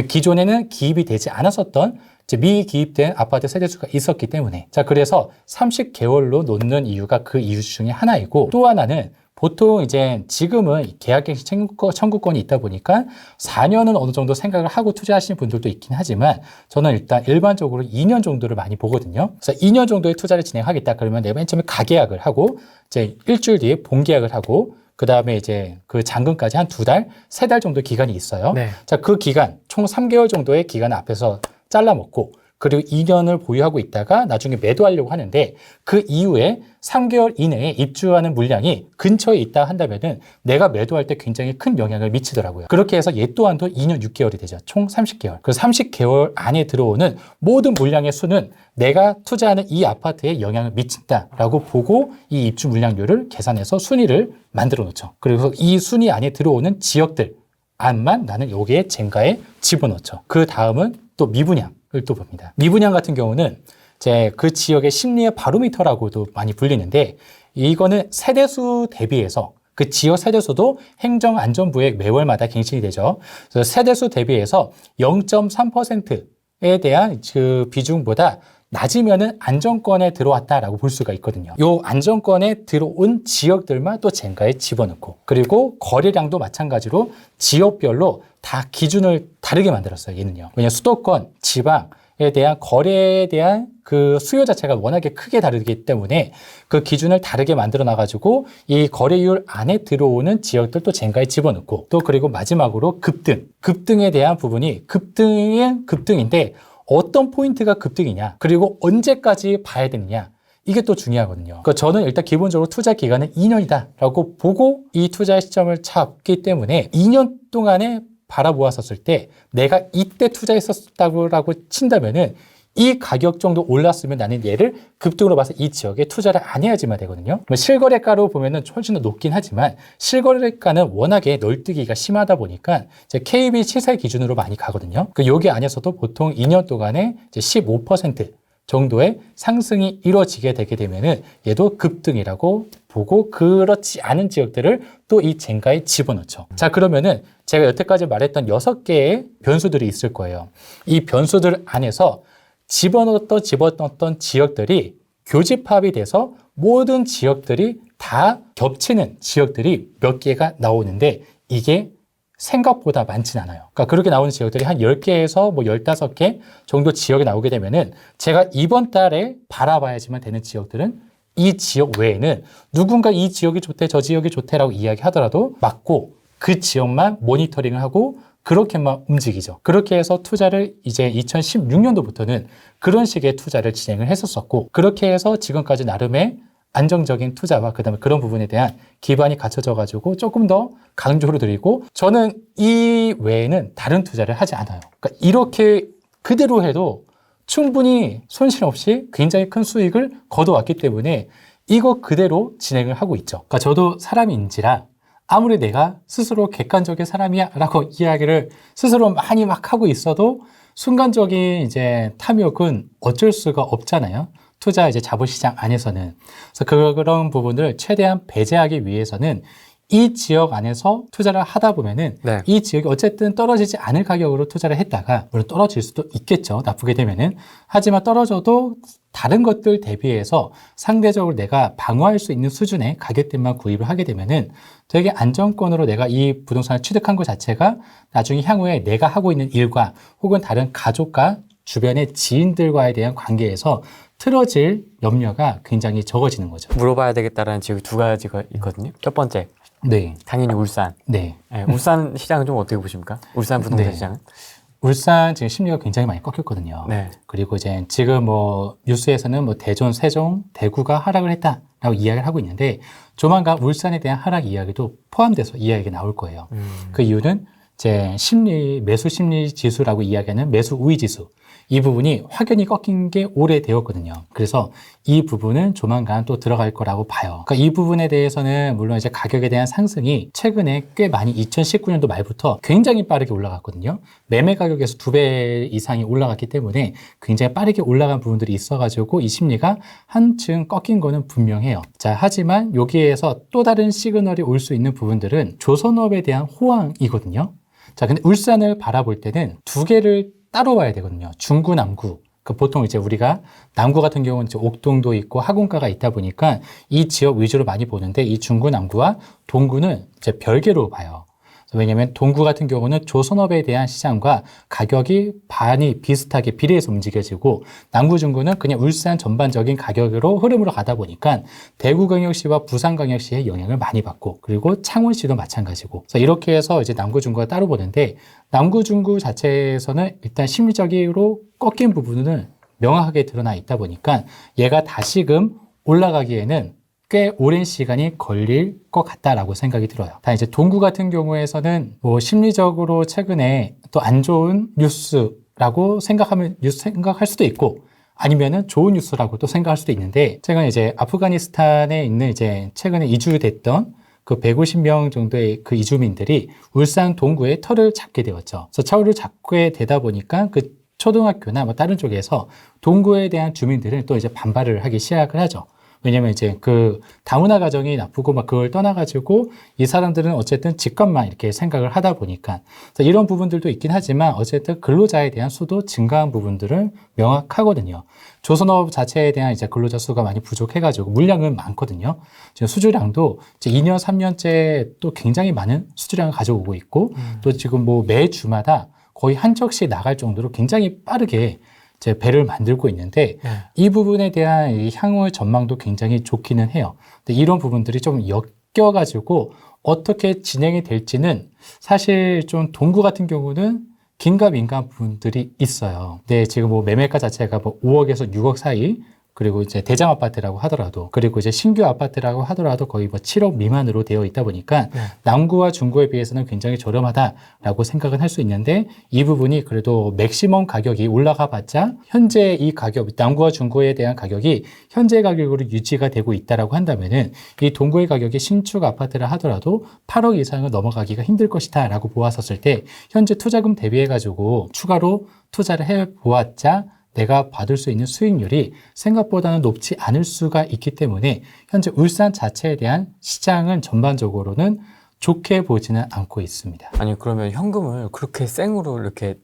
기존에는 기입이 되지 않았었던 미기입된 아파트 세대수가 있었기 때문에. 자, 그래서 30개월로 놓는 이유가 그 이유 중에 하나이고, 또 하나는 보통 이제 지금은 계약갱신 청구권이 있다 보니까 4년은 어느 정도 생각을 하고 투자하시는 분들도 있긴 하지만 저는 일단 일반적으로 2년 정도를 많이 보거든요. 그래서 2년 정도의 투자를 진행하겠다 그러면 내가 맨 처음에 가계약을 하고 이제 일주일 뒤에 본계약을 하고 그 다음에 이제 그 잔금까지 한 2달, 3달 정도 기간이 있어요. 네. 자, 그 기간, 총 3개월 정도의 기간을 앞에서 잘라먹고 그리고 2년을 보유하고 있다가 나중에 매도하려고 하는데 그 이후에 3개월 이내에 입주하는 물량이 근처에 있다 한다면은 내가 매도할 때 굉장히 큰 영향을 미치더라고요. 그렇게 해서 얘 또한도 2년 6개월이 되죠. 총 30개월. 그 30개월 안에 들어오는 모든 물량의 수는 내가 투자하는 이 아파트에 영향을 미친다라고 보고 이 입주 물량률을 계산해서 순위를 만들어 놓죠. 그리고 이 순위 안에 들어오는 지역들 안만 나는 여기에 젠가에 집어넣죠. 그 다음은 또 미분양을 또 봅니다. 미분양 같은 경우는 제 그 지역의 심리의 바로미터라고도 많이 불리는데 이거는 세대수 대비해서 그 지역 세대수도 행정안전부에 매월마다 갱신이 되죠. 그래서 세대수 대비해서 0.3%에 대한 그 비중보다 낮으면은 안정권에 들어왔다라고 볼 수가 있거든요. 요 안정권에 들어온 지역들만 또 젠가에 집어넣고 그리고 거래량도 마찬가지로 지역별로 다 기준을 다르게 만들었어요. 얘는요. 왜냐하면 수도권, 지방에 대한 거래에 대한 그 수요 자체가 워낙에 크게 다르기 때문에 그 기준을 다르게 만들어 놔가지고 이 거래율 안에 들어오는 지역들도 젠가에 집어넣고 또 그리고 마지막으로 급등에 대한 부분이 급등인데 어떤 포인트가 급등이냐 그리고 언제까지 봐야 되느냐 이게 또 중요하거든요. 그러니까 저는 일단 기본적으로 투자 기간은 2년이다라고 보고 이 투자의 시점을 잡기 때문에 2년 동안에 바라보았었을 때 내가 이때 투자했었다고 친다면은 이 가격 정도 올랐으면 나는 얘를 급등으로 봐서 이 지역에 투자를 안 해야지만 되거든요. 실거래가로 보면은 훨씬 더 높긴 하지만 실거래가는 워낙에 널뛰기가 심하다 보니까 이제 KB 시세 기준으로 많이 가거든요. 그 여기 안에서도 보통 2년 동안에 이제 15% 정도의 상승이 이루어지게 되게 되면은 얘도 급등이라고 보고 그렇지 않은 지역들을 또 이 젠가에 집어넣죠. 자, 그러면은 제가 여태까지 말했던 6개의 변수들이 있을 거예요. 이 변수들 안에서 집어넣었던 지역들이 교집합이 돼서 모든 지역들이 다 겹치는 지역들이 몇 개가 나오는데 이게 생각보다 많진 않아요. 그러니까 그렇게 나오는 지역들이 한 10개에서 뭐 15개 정도 지역이 나오게 되면은 제가 이번 달에 바라봐야지만 되는 지역들은 이 지역 외에는 누군가 이 지역이 좋대, 저 지역이 좋대라고 이야기하더라도 맞고 그 지역만 모니터링을 하고 그렇게만 움직이죠. 그렇게 해서 투자를 이제 2016년도부터는 그런 식의 투자를 진행을 했었었고 그렇게 해서 지금까지 나름의 안정적인 투자와 그다음에 그런 부분에 대한 기반이 갖춰져 가지고 조금 더 강조를 드리고 저는 이 외에는 다른 투자를 하지 않아요. 그러니까 이렇게 그대로 해도 충분히 손실 없이 굉장히 큰 수익을 거둬왔기 때문에 이거 그대로 진행을 하고 있죠. 그러니까 저도 사람인지라 아무리 내가 스스로 객관적인 사람이야 라고 이야기를 스스로 많이 막 하고 있어도 순간적인 이제 탐욕은 어쩔 수가 없잖아요. 투자 이제 자본시장 안에서는. 그래서 그런 부분을 최대한 배제하기 위해서는 이 지역 안에서 투자를 하다 보면은 네. 이 지역이 어쨌든 떨어지지 않을 가격으로 투자를 했다가 물론 떨어질 수도 있겠죠. 나쁘게 되면은. 하지만 떨어져도 다른 것들 대비해서 상대적으로 내가 방어할 수 있는 수준의 가격대만 구입을 하게 되면은 되게 안정권으로 내가 이 부동산을 취득한 것 자체가 나중에 향후에 내가 하고 있는 일과 혹은 다른 가족과 주변의 지인들과에 대한 관계에서 틀어질 염려가 굉장히 적어지는 거죠. 물어봐야 되겠다라는 지역이 2가지가 있거든요. 첫 번째, 네. 당연히 울산. 네. 네, 울산 시장은 좀 어떻게 보십니까? 울산 부동산 네. 시장은? 울산 지금 심리가 굉장히 많이 꺾였거든요. 네. 그리고 이제 지금 뭐 뉴스에서는 뭐 대전, 세종, 대구가 하락을 했다라고 이야기를 하고 있는데 조만간 울산에 대한 하락 이야기도 포함돼서 이야기가 나올 거예요. 그 이유는 제 매수 심리 지수라고 이야기하는 매수 우위 지수. 이 부분이 확연히 꺾인 게 오래되었거든요. 그래서 이 부분은 조만간 또 들어갈 거라고 봐요. 그러니까 이 부분에 대해서는 물론 이제 가격에 대한 상승이 최근에 꽤 많이 2019년도 말부터 굉장히 빠르게 올라갔거든요. 매매 가격에서 2배 이상이 올라갔기 때문에 굉장히 빠르게 올라간 부분들이 있어가지고 이 심리가 한층 꺾인 거는 분명해요. 자, 하지만 여기에서 또 다른 시그널이 올 수 있는 부분들은 조선업에 대한 호황이거든요. 자, 근데 울산을 바라볼 때는 두 개를 따로 봐야 되거든요. 중구, 남구. 보통 이제 우리가 남구 같은 경우는 이제 옥동도 있고 학원가가 있다 보니까 이 지역 위주로 많이 보는데 이 중구, 남구와 동구는 이제 별개로 봐요. 왜냐하면 동구 같은 경우는 조선업에 대한 시장과 가격이 많이 비슷하게 비례해서 움직여지고 남구, 중구는 그냥 울산 전반적인 가격으로 흐름으로 가다 보니까 대구광역시와 부산광역시의 영향을 많이 받고 그리고 창원시도 마찬가지고 그래서 이렇게 해서 이제 남구, 중구가 따로 보는데 남구, 중구 자체에서는 일단 심리적으로 꺾인 부분은 명확하게 드러나 있다 보니까 얘가 다시금 올라가기에는 꽤 오랜 시간이 걸릴 것 같다라고 생각이 들어요. 다 이제 동구 같은 경우에서는 뭐 심리적으로 최근에 또 안 좋은 뉴스라고 생각할 수도 있고 아니면은 좋은 뉴스라고 또 생각할 수도 있는데 최근에 이제 아프가니스탄에 있는 이제 최근에 이주됐던 그 150명 정도의 그 이주민들이 울산 동구에 터를 잡게 되었죠. 그래서 터를 잡게 되다 보니까 그 초등학교나 뭐 다른 쪽에서 동구에 대한 주민들은 또 이제 반발을 하기 시작을 하죠. 왜냐면 이제 그 다문화 가정이 나쁘고 막 그걸 떠나가지고 이 사람들은 어쨌든 집값만 이렇게 생각을 하다 보니까 이런 부분들도 있긴 하지만 어쨌든 근로자에 대한 수도 증가한 부분들은 명확하거든요. 조선업 자체에 대한 이제 근로자 수가 많이 부족해가지고 물량은 많거든요. 지금 수주량도 이제 2년, 3년째 또 굉장히 많은 수주량을 가져오고 있고 또 지금 뭐 매 주마다 거의 한 척씩 나갈 정도로 굉장히 빠르게 제 배를 만들고 있는데 이 부분에 대한 이 향후 전망도 굉장히 좋기는 해요. 근데 이런 부분들이 좀 엮여가지고 어떻게 진행이 될지는 사실 좀 동구 같은 경우는 긴가민가한 부분들이 있어요. 근데 지금 뭐 매매가 자체가 뭐 5억에서 6억 사이 그리고 이제 대장 아파트라고 하더라도 그리고 이제 신규 아파트라고 하더라도 거의 뭐 7억 미만으로 되어 있다 보니까 남구와 중구에 비해서는 굉장히 저렴하다라고 생각은 할 수 있는데 이 부분이 그래도 맥시멈 가격이 올라가 봤자 현재 이 가격 남구와 중구에 대한 가격이 현재 가격으로 유지가 되고 있다라고 한다면은 이 동구의 가격이 신축 아파트라 하더라도 8억 이상을 넘어가기가 힘들 것이다라고 보았었을 때 현재 투자금 대비해 가지고 추가로 투자를 해 보았자 내가 받을 수 있는 수익률이 생각보다는 높지 않을 수가 있기 때문에 현재 울산 자체에 대한 시장은 전반적으로는 좋게 보지는 않고 있습니다. 아니 그러면 현금을 그렇게 생으로 이렇게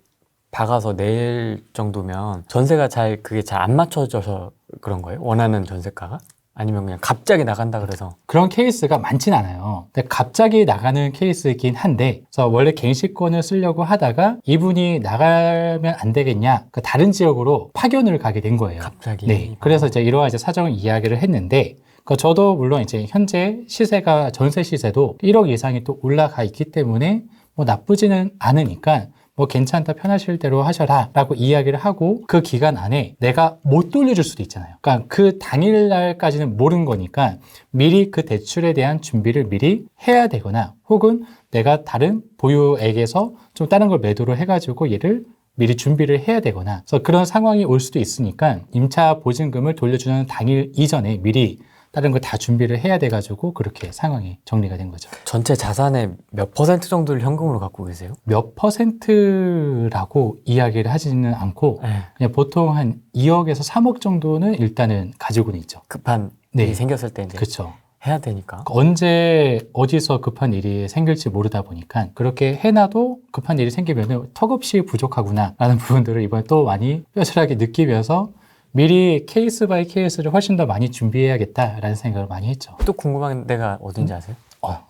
박아서 낼 정도면 전세가 그게 잘 안 맞춰져서 그런 거예요? 원하는 전세가가? 아니면 그냥 갑자기 나간다 그래서? 그런 케이스가 많진 않아요. 근데 갑자기 나가는 케이스이긴 한데, 그래서 원래 갱신권을 쓰려고 하다가 이분이 나가면 안 되겠냐, 그 다른 지역으로 파견을 가게 된 거예요. 갑자기? 네. 그래서 이제 이러한 이제 사정을 이야기를 했는데, 저도 물론 이제 현재 시세가 전세 시세도 1억 이상이 또 올라가 있기 때문에 뭐 나쁘지는 않으니까 뭐 괜찮다 편하실 대로 하셔라 라고 이야기를 하고 그 기간 안에 내가 못 돌려줄 수도 있잖아요. 그러니까 그 당일날까지는 모르는 거니까 미리 그 대출에 대한 준비를 미리 해야 되거나 혹은 내가 다른 보유액에서 좀 다른 걸 매도를 해가지고 얘를 미리 준비를 해야 되거나 그래서 그런 상황이 올 수도 있으니까 임차 보증금을 돌려주는 당일 이전에 미리 다른 걸 다 준비를 해야 돼가지고 그렇게 상황이 정리가 된 거죠. 전체 자산의 몇 % 정도를 현금으로 갖고 계세요? 몇 %라고 이야기를 하지는 않고 그냥 보통 한 2억에서 3억 정도는 일단은 가지고는 있죠. 급한 일이 생겼을 때 이제 그렇죠. 해야 되니까. 언제 어디서 급한 일이 생길지 모르다 보니까 그렇게 해놔도 급한 일이 생기면 턱없이 부족하구나 라는 부분들을 이번에 또 많이 뼈저하게 느끼면서 미리 케이스 바이 케이스를 훨씬 더 많이 준비해야겠다라는 생각을 많이 했죠. 또 궁금한 데가 어딘지 아세요?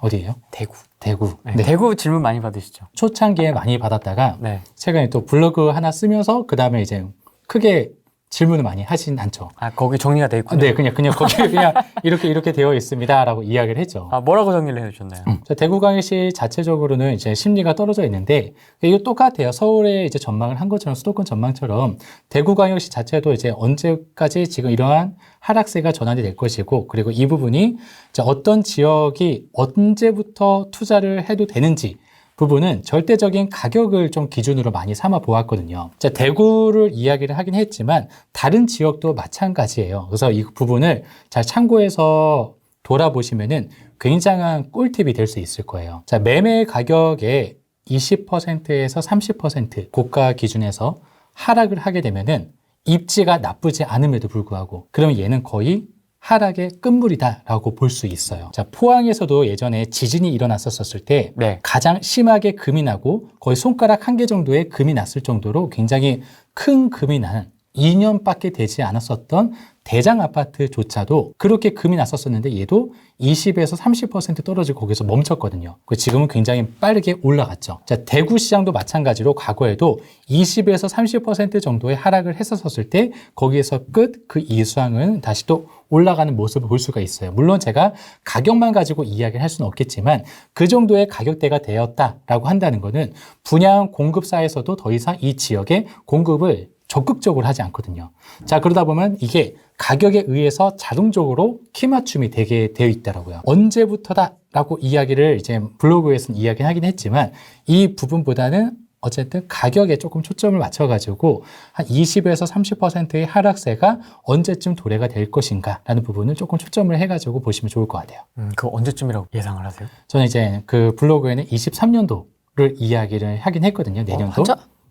어디예요? 대구. 대구. 네. 대구 질문 많이 받으시죠? 초창기에 많이 받았다가 네. 최근에 또 블로그 하나 쓰면서 그 다음에 이제 크게 질문을 많이 하진 않죠. 아, 거기 정리가 돼 있군요. 네, 그냥 거기 그냥 이렇게 되어 있습니다라고 이야기를 했죠. 아, 뭐라고 정리를 해주셨나요? 대구광역시 자체적으로는 이제 심리가 떨어져 있는데 이거 똑같아요. 서울에 이제 전망을 한 것처럼 수도권 전망처럼 대구광역시 자체도 이제 언제까지 지금 이러한 하락세가 전환이 될 것이고 그리고 이 부분이 이제 어떤 지역이 언제부터 투자를 해도 되는지 부분은 절대적인 가격을 좀 기준으로 많이 삼아 보았거든요. 자, 대구를 이야기를 하긴 했지만 다른 지역도 마찬가지예요. 그래서 이 부분을 잘 참고해서 돌아보시면은 굉장한 꿀팁이 될 수 있을 거예요. 자, 매매 가격의 20%에서 30% 고가 기준에서 하락을 하게 되면은 입지가 나쁘지 않음에도 불구하고 그럼 얘는 거의 하락의 끝물이다라고 볼 수 있어요. 자, 포항에서도 예전에 지진이 일어났었을 때 네. 가장 심하게 금이 나고 거의 손가락 한 개 정도의 금이 났을 정도로 굉장히 큰 금이 나는 2년밖에 되지 않았었던 대장 아파트조차도 그렇게 금이 났었었는데 얘도 20에서 30% 떨어지고 거기서 멈췄거든요. 지금은 굉장히 빠르게 올라갔죠. 자, 대구 시장도 마찬가지로 과거에도 20에서 30% 정도의 하락을 했었을 때 거기에서 끝 그 이수항은 다시 또 올라가는 모습을 볼 수가 있어요. 물론 제가 가격만 가지고 이야기를 할 수는 없겠지만 그 정도의 가격대가 되었다라고 한다는 것은 분양 공급사에서도 더 이상 이 지역에 공급을 적극적으로 하지 않거든요. 자, 그러다 보면 이게 가격에 의해서 자동적으로 키 맞춤이 되게 되어 있더라고요. 언제부터다라고 이야기를 이제 블로그에서는 이야기를 하긴 했지만 이 부분보다는 어쨌든 가격에 조금 초점을 맞춰가지고 한 20에서 30%의 하락세가 언제쯤 도래가 될 것인가라는 부분을 조금 초점을 해가지고 보시면 좋을 것 같아요. 그거 언제쯤이라고 예상을 하세요? 저는 이제 그 블로그에는 23년도를 이야기를 하긴 했거든요. 내년도.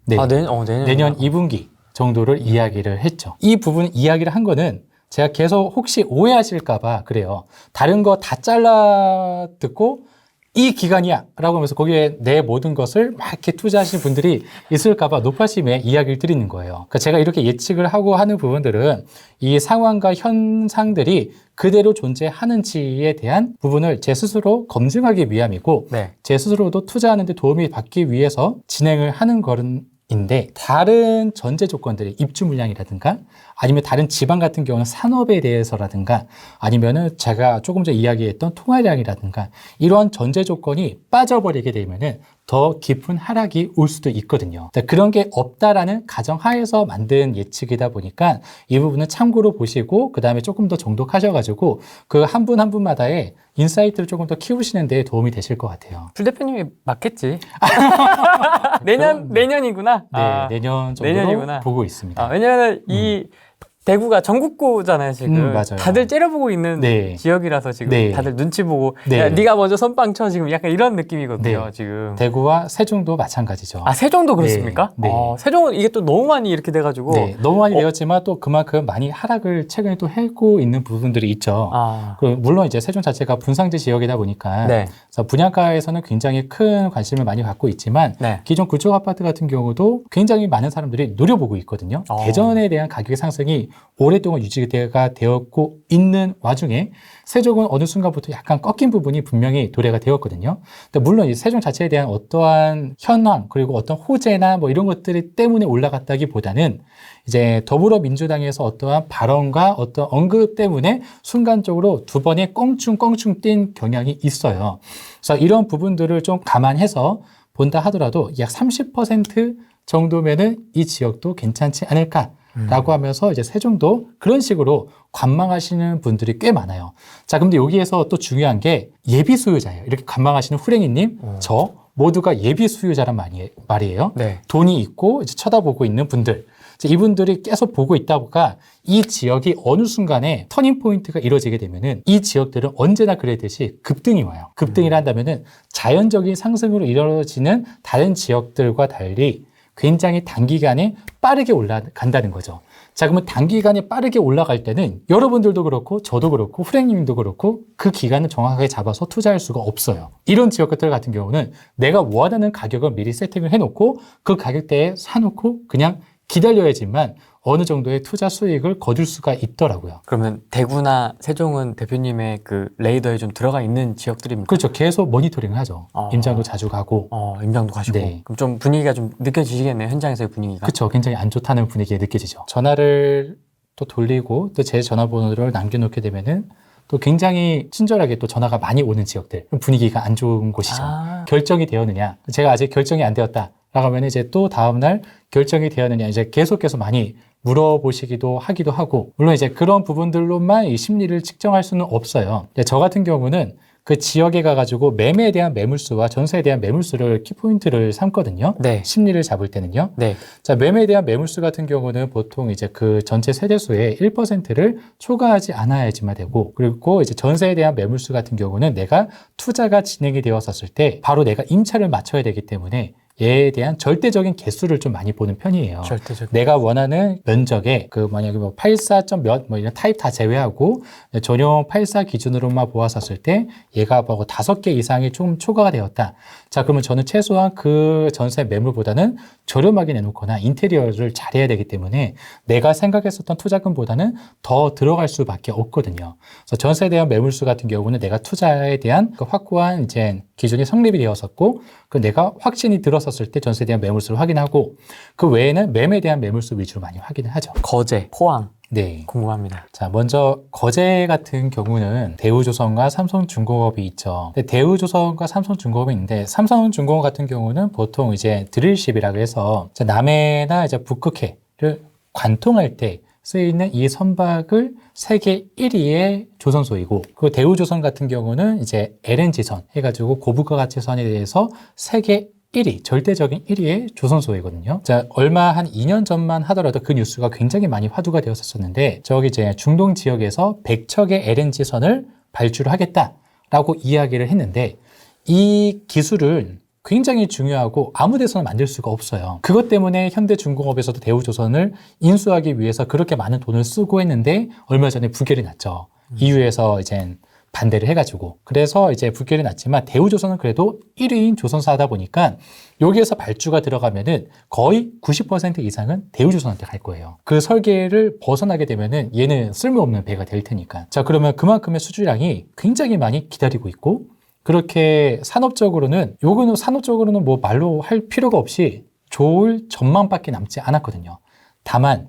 네. 내년 2분기. 정도를 이야기를 했죠. 이 부분 이야기를 한 거는 제가 계속 혹시 오해하실까봐 그래요. 다른 거 다 잘라 듣고 이 기간이야 라고 하면서 거기에 내 모든 것을 막 이렇게 투자하시는 분들이 있을까봐 높아심에 이야기를 드리는 거예요. 그러니까 제가 이렇게 예측을 하고 하는 부분들은 이 상황과 현상들이 그대로 존재하는지에 대한 부분을 제 스스로 검증하기 위함이고 네. 제 스스로도 투자하는 데 도움이 받기 위해서 진행을 하는 거는 인데 다른 전제 조건들이 입주 물량이라든가 아니면 다른 지방 같은 경우는 산업에 대해서라든가 아니면은 제가 조금 전에 이야기했던 통화량이라든가 이러한 전제 조건이 빠져버리게 되면은 더 깊은 하락이 올 수도 있거든요. 그런 게 없다라는 가정하에서 만든 예측이다 보니까 이 부분은 참고로 보시고 그 다음에 조금 더 정독하셔가지고 그 한 분 한 분마다의 인사이트를 조금 더 키우시는 데 도움이 되실 것 같아요. 줄 대표님이 맞겠지. 내년이구나. 네, 내년 정도로 내년이구나. 보고 있습니다. 왜냐하면 이 대구가 전국구잖아요, 지금. 맞아요. 다들 째려보고 있는 네. 지역이라서 지금 네. 다들 눈치 보고 네. 야, 네가 먼저 선빵 쳐 지금 약간 이런 느낌이거든요, 네. 지금. 대구와 세종도 마찬가지죠. 아, 세종도 그렇습니까? 네. 네. 세종은 이게 또 너무 많이 이렇게 돼가지고. 네, 너무 많이 되었지만 또 그만큼 많이 하락을 최근에 또 하고 있는 부분들이 있죠. 물론 이제 세종 자체가 분상지 지역이다 보니까 네. 그래서 분양가에서는 굉장히 큰 관심을 많이 갖고 있지만 네. 기존 구축 아파트 같은 경우도 굉장히 많은 사람들이 노려보고 있거든요. 대전에 대한 가격의 상승이 오랫동안 유지가 되었고 있는 와중에 세종은 어느 순간부터 약간 꺾인 부분이 분명히 도래가 되었거든요. 근데 물론 이 세종 자체에 대한 어떠한 현황 그리고 어떤 호재나 뭐 이런 것들이 때문에 올라갔다기보다는 이제 더불어민주당에서 어떠한 발언과 어떤 언급 때문에 순간적으로 두 번의 껑충껑충 뛴 경향이 있어요. 그래서 이런 부분들을 좀 감안해서 본다 하더라도 약 30% 정도면은 이 지역도 괜찮지 않을까? 라고 하면서 이제 세종도 그런 식으로 관망하시는 분들이 꽤 많아요. 자, 근데 여기에서 또 중요한 게 예비 수요자예요. 이렇게 관망하시는 후랭이님, 저 모두가 예비 수요자란 말이에요. 네. 돈이 있고 이제 쳐다보고 있는 분들. 이분들이 계속 보고 있다 보니까 이 지역이 어느 순간에 터닝 포인트가 이루어지게 되면은 이 지역들은 언제나 그랬듯이 급등이 와요. 급등이라 한다면은 자연적인 상승으로 이루어지는 다른 지역들과 달리 굉장히 단기간에 빠르게 올라간다는 거죠. 자, 그러면 단기간에 빠르게 올라갈 때는 여러분들도 그렇고 저도 그렇고 후랭님도 그렇고 그 기간을 정확하게 잡아서 투자할 수가 없어요. 이런 지역들 같은 경우는 내가 원하는 가격을 미리 세팅을 해놓고 그 가격대에 사놓고 그냥 기다려야지만 어느 정도의 투자 수익을 거둘 수가 있더라고요. 그러면 대구나 세종은 대표님의 그 레이더에 좀 들어가 있는 지역들입니까? 그렇죠. 계속 모니터링을 하죠. 임장도 자주 가고. 임장도 가시고. 네. 그럼 좀 분위기가 좀 느껴지시겠네요, 현장에서의 분위기가. 그렇죠. 굉장히 안 좋다는 분위기가 느껴지죠. 전화를 또 돌리고 또 제 전화번호를 남겨놓게 되면은 또 굉장히 친절하게 또 전화가 많이 오는 지역들, 분위기가 안 좋은 곳이죠. 결정이 되었느냐? 제가 아직 결정이 안 되었다. 라고 하면 이제 또 다음날 결정이 되었느냐 이제 계속해서 많이 물어보시기도 하기도 하고, 물론 이제 그런 부분들로만 이 심리를 측정할 수는 없어요. 저 같은 경우는 그 지역에 가가지고 매매에 대한 매물수와 전세에 대한 매물수를 키포인트를 삼거든요. 네. 심리를 잡을 때는요. 네. 자, 매매에 대한 매물수 같은 경우는 보통 이제 그 전체 세대수의 1%를 초과하지 않아야지만 되고, 그리고 이제 전세에 대한 매물수 같은 경우는 내가 투자가 진행이 되었었을 때 바로 내가 임차를 맞춰야 되기 때문에 얘에 대한 절대적인 개수를 좀 많이 보는 편이에요. 절대적. 내가 원하는 면적에 그 만약에 뭐 84. 몇 뭐 이런 타입 다 제외하고 전용 84 기준으로만 보았었을 때 얘가 뭐 5개 이상이 좀 초과가 되었다. 자, 그러면 저는 최소한 그 전세 매물보다는 저렴하게 내놓거나 인테리어를 잘해야 되기 때문에 내가 생각했었던 투자금보다는 더 들어갈 수밖에 없거든요. 그래서 전세에 대한 매물수 같은 경우는 내가 투자에 대한 그 확고한 이제 기준이 성립이 되었었고, 그 내가 확신이 들었었을 때 전세에 대한 매물수를 확인하고, 그 외에는 매매에 대한 매물수 위주로 많이 확인을 하죠. 거제, 포항 네. 궁금합니다. 자, 먼저 거제 같은 경우는 대우조선과 삼성중공업이 있죠. 근데 대우조선과 삼성중공업이 있는데, 삼성중공업 같은 경우는 보통 이제 드릴십이라고 해서 남해나 이제 북극해를 관통할 때 쓰이는 이 선박을 세계 1위의 조선소이고, 그리고 대우조선 같은 경우는 이제 LNG선 해가지고 고부가 가치선에 대해서 세계 1위, 절대적인 1위의 조선소이거든요. 자, 얼마 한 2년 전만 하더라도 그 뉴스가 굉장히 많이 화두가 되었었는데, 저기 이제 중동 지역에서 100척의 LNG선을 발주를 하겠다라고 이야기를 했는데, 이 기술은 굉장히 중요하고 아무 데서나 만들 수가 없어요. 그것 때문에 현대중공업에서도 대우조선을 인수하기 위해서 그렇게 많은 돈을 쓰고 했는데, 얼마 전에 부결이 났죠. EU에서 이제 반대를 해가지고. 그래서 이제 부결이 났지만 대우조선은 그래도 1위인 조선사다 보니까 여기에서 발주가 들어가면은 거의 90% 이상은 대우조선한테 갈 거예요. 그 설계를 벗어나게 되면은 얘는 쓸모없는 배가 될 테니까. 자, 그러면 그만큼의 수주량이 굉장히 많이 기다리고 있고, 그렇게 산업적으로는 뭐 말로 할 필요가 없이 좋을 전망밖에 남지 않았거든요. 다만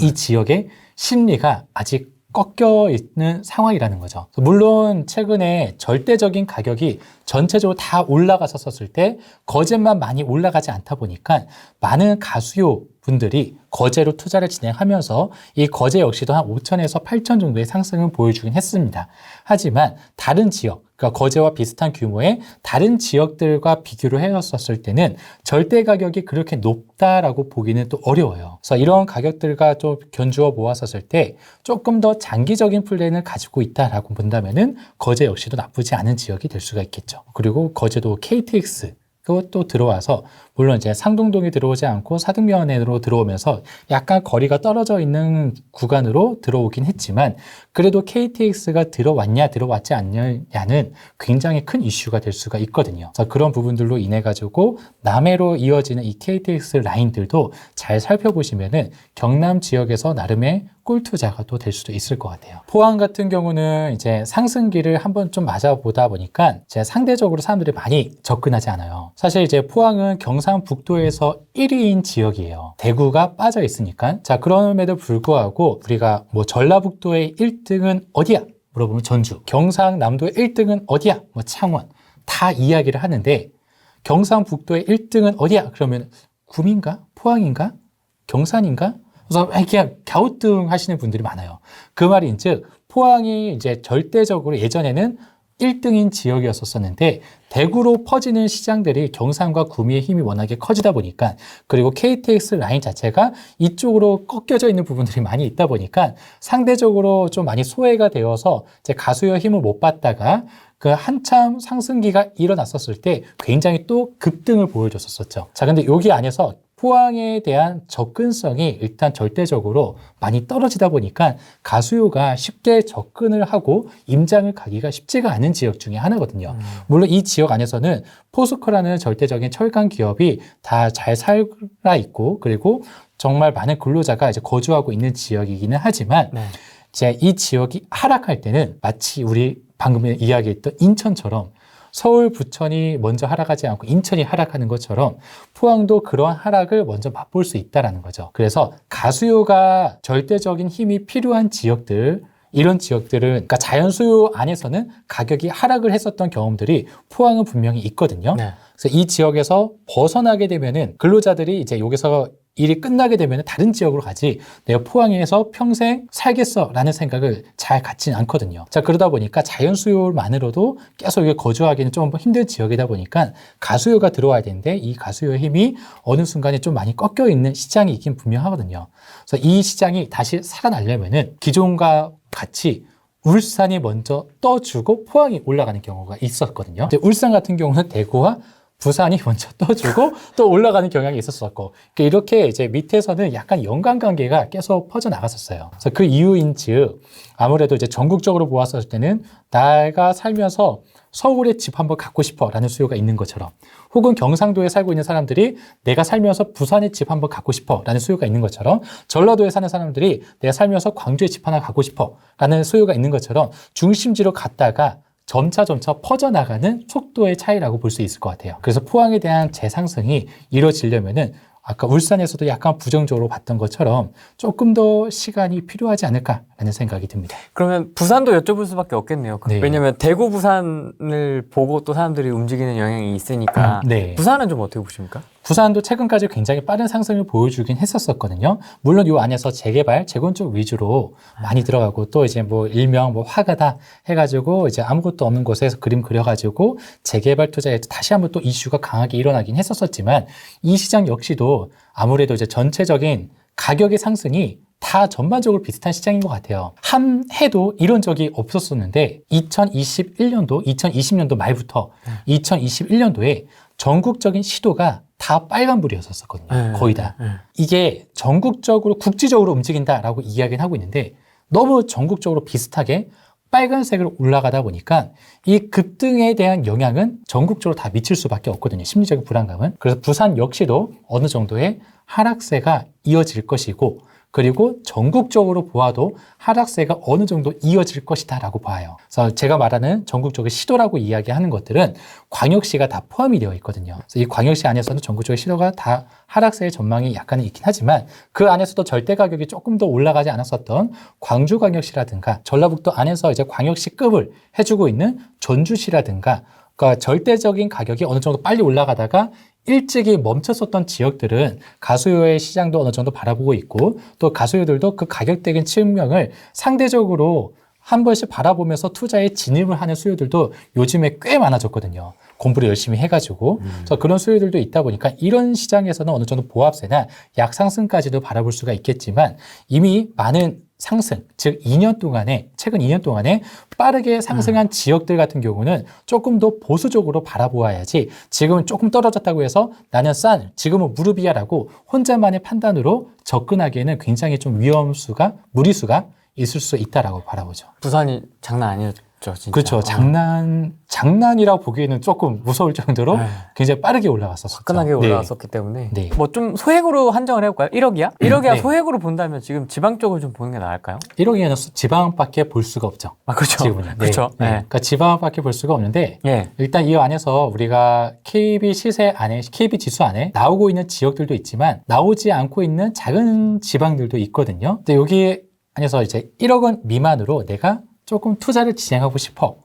이 지역의 심리가 아직 꺾여 있는 상황이라는 거죠. 물론 최근에 절대적인 가격이 전체적으로 다 올라갔었을 때 거제만 많이 올라가지 않다 보니까 많은 가수요 분들이 거제로 투자를 진행하면서 이 거제 역시도 한 5천에서 8천 정도의 상승을 보여주긴 했습니다. 하지만 다른 지역, 그러니까 거제와 비슷한 규모의 다른 지역들과 비교를 해봤었을 때는 절대 가격이 그렇게 높다라고 보기는 또 어려워요. 그래서 이런 가격들과 좀 견주어 보았었을 때 조금 더 장기적인 플랜을 가지고 있다라고 본다면은 거제 역시도 나쁘지 않은 지역이 될 수가 있겠죠. 그리고 거제도 KTX 그것도 들어와서, 물론 이제 상동동이 들어오지 않고 사등면으로 들어오면서 약간 거리가 떨어져 있는 구간으로 들어오긴 했지만, 그래도 KTX가 들어왔냐 들어왔지 않냐는 굉장히 큰 이슈가 될 수가 있거든요. 그래서 그런 부분들로 인해 가지고 남해로 이어지는 이 KTX 라인들도 잘 살펴보시면은 경남 지역에서 나름의 꿀투자가 또 될 수도 있을 것 같아요. 포항 같은 경우는 이제 상승기를 한번 좀 맞아보다 보니까 이제 상대적으로 사람들이 많이 접근하지 않아요. 사실 이제 포항은 경상북도에서 1위인 지역이에요. 대구가 빠져 있으니까. 자, 그럼에도 불구하고 우리가 뭐 전라북도의 1등은 어디야? 물어보면 전주. 경상남도의 1등은 어디야? 뭐 창원. 다 이야기를 하는데, 경상북도의 1등은 어디야? 그러면 구미인가? 포항인가? 경산인가? 그래서 그냥 갸우뚱 하시는 분들이 많아요. 그 말인즉 포항이 이제 절대적으로 예전에는 1등인 지역이었었는데, 대구로 퍼지는 시장들이 경상과 구미의 힘이 워낙에 커지다 보니까, 그리고 KTX 라인 자체가 이쪽으로 꺾여져 있는 부분들이 많이 있다 보니까 상대적으로 좀 많이 소외가 되어서 이제 가수의 힘을 못 받다가 그 한참 상승기가 일어났었을 때 굉장히 또 급등을 보여줬었죠. 자, 근데 여기 안에서 포항에 대한 접근성이 일단 절대적으로 많이 떨어지다 보니까 가수요가 쉽게 접근을 하고 임장을 가기가 쉽지가 않은 지역 중에 하나거든요. 물론 이 지역 안에서는 포스코라는 절대적인 철강 기업이 다 잘 살아 있고, 그리고 정말 많은 근로자가 이제 거주하고 있는 지역이기는 하지만, 네. 이제 이 지역이 하락할 때는 마치 우리 방금 이야기했던 인천처럼 서울, 부천이 먼저 하락하지 않고 인천이 하락하는 것처럼 포항도 그러한 하락을 먼저 맛볼 수 있다는 거죠. 그래서 가수요가 절대적인 힘이 필요한 지역들, 이런 지역들은, 그러니까 자연 수요 안에서는 가격이 하락을 했었던 경험들이 포항은 분명히 있거든요. 네. 그래서 이 지역에서 벗어나게 되면은 근로자들이 이제 여기서 일이 끝나게 되면 다른 지역으로 가지 내가 포항에서 평생 살겠어라는 생각을 잘 갖지는 않거든요. 자, 그러다 보니까 자연 수요만으로도 계속 여기 거주하기는 좀 힘든 지역이다 보니까 가수요가 들어와야 되는데 이 가수요의 힘이 어느 순간에 좀 많이 꺾여 있는 시장이 있긴 분명하거든요. 그래서 이 시장이 다시 살아나려면은 기존과 같이 울산이 먼저 떠주고 포항이 올라가는 경우가 있었거든요. 이제 울산 같은 경우는 대구와 부산이 먼저 떠주고 또 올라가는 경향이 있었었고, 이렇게 이제 밑에서는 약간 연관관계가 계속 퍼져나갔었어요. 그래서 그 이유인즉 아무래도 이제 전국적으로 보았을 때는 내가 살면서 서울에 집 한번 갖고 싶어라는 수요가 있는 것처럼, 혹은 경상도에 살고 있는 사람들이 내가 살면서 부산에 집 한번 갖고 싶어라는 수요가 있는 것처럼, 전라도에 사는 사람들이 내가 살면서 광주에 집 하나 갖고 싶어라는 수요가 있는 것처럼 중심지로 갔다가 점차 퍼져나가는 속도의 차이라고 볼 수 있을 것 같아요. 그래서 포항에 대한 재상승이 이루어지려면은 아까 울산에서도 약간 부정적으로 봤던 것처럼 조금 더 시간이 필요하지 않을까라는 생각이 듭니다. 그러면 부산도 여쭤볼 수밖에 없겠네요. 네. 왜냐하면 대구, 부산을 보고 또 사람들이 움직이는 영향이 있으니까. 네. 부산은 좀 어떻게 보십니까? 부산도 최근까지 굉장히 빠른 상승을 보여주긴 했었거든요. 물론 이 안에서 재개발, 재건축 위주로 많이 들어가고, 또 이제 뭐 일명 뭐 화가다 해가지고 이제 아무것도 없는 곳에서 그림 그려가지고 재개발 투자에 다시 한번 또 이슈가 강하게 일어나긴 했었지만, 이 시장 역시도 아무래도 이제 전체적인 가격의 상승이 다 전반적으로 비슷한 시장인 것 같아요. 한 해도 이런 적이 없었었는데 2021년도, 2020년도 말부터 2021년도에 전국적인 시도가 다 빨간불이었었거든요. 거의 다. 이게 전국적으로, 국지적으로 움직인다라고 이야기는 하고 있는데 너무 전국적으로 비슷하게 빨간색으로 올라가다 보니까 이 급등에 대한 영향은 전국적으로 다 미칠 수밖에 없거든요. 심리적인 불안감은. 그래서 부산 역시도 어느 정도의 하락세가 이어질 것이고, 그리고 전국적으로 보아도 하락세가 어느 정도 이어질 것이다 라고 봐요. 그래서 제가 말하는 전국적인 시도라고 이야기하는 것들은 광역시가 다 포함이 되어 있거든요. 그래서 이 광역시 안에서는 전국적인 시도가 다 하락세의 전망이 약간은 있긴 하지만, 그 안에서도 절대 가격이 조금 더 올라가지 않았었던 광주광역시라든가 전라북도 안에서 이제 광역시급을 해주고 있는 전주시라든가, 그러니까 절대적인 가격이 어느 정도 빨리 올라가다가 일찍이 멈췄었던 지역들은 가수요의 시장도 어느 정도 바라보고 있고, 또 가수요들도 그 가격적인 측면을 상대적으로 한 번씩 바라보면서 투자에 진입을 하는 수요들도 요즘에 꽤 많아졌거든요. 공부를 열심히 해가지고. 그래서 그런 수요들도 있다 보니까 이런 시장에서는 어느 정도 보합세나 약상승까지도 바라볼 수가 있겠지만, 이미 많은 상승, 즉 최근 2년 동안에 빠르게 상승한 지역들 같은 경우는 조금 더 보수적으로 바라보아야지, 지금은 조금 떨어졌다고 해서 나는 지금은 무릎이야라고 혼자만의 판단으로 접근하기에는 굉장히 좀 무리수가 있을 수 있다라고 바라보죠. 부산이 장난 아니었죠, 진짜. 그렇죠. 장난이라고 보기에는 조금 무서울 정도로 굉장히 빠르게 올라갔었죠. 화끈하게 올라왔었기 때문에. 네. 뭐 좀 소액으로 한정을 해볼까요? 1억이야? 1억이야 네. 소액으로 본다면 지금 지방 쪽을 좀 보는 게 나을까요? 1억이면 지방밖에 볼 수가 없죠. 아, 그렇죠. 지금은. 네. 그렇죠. 네. 네. 그러니까 지방밖에 볼 수가 없는데, 예. 일단 이 안에서 우리가 KB 시세 안에, KB 지수 안에 나오고 있는 지역들도 있지만 나오지 않고 있는 작은 지방들도 있거든요. 근데 여기 안에서 이제 1억 원 미만으로 내가 조금 투자를 진행하고 싶어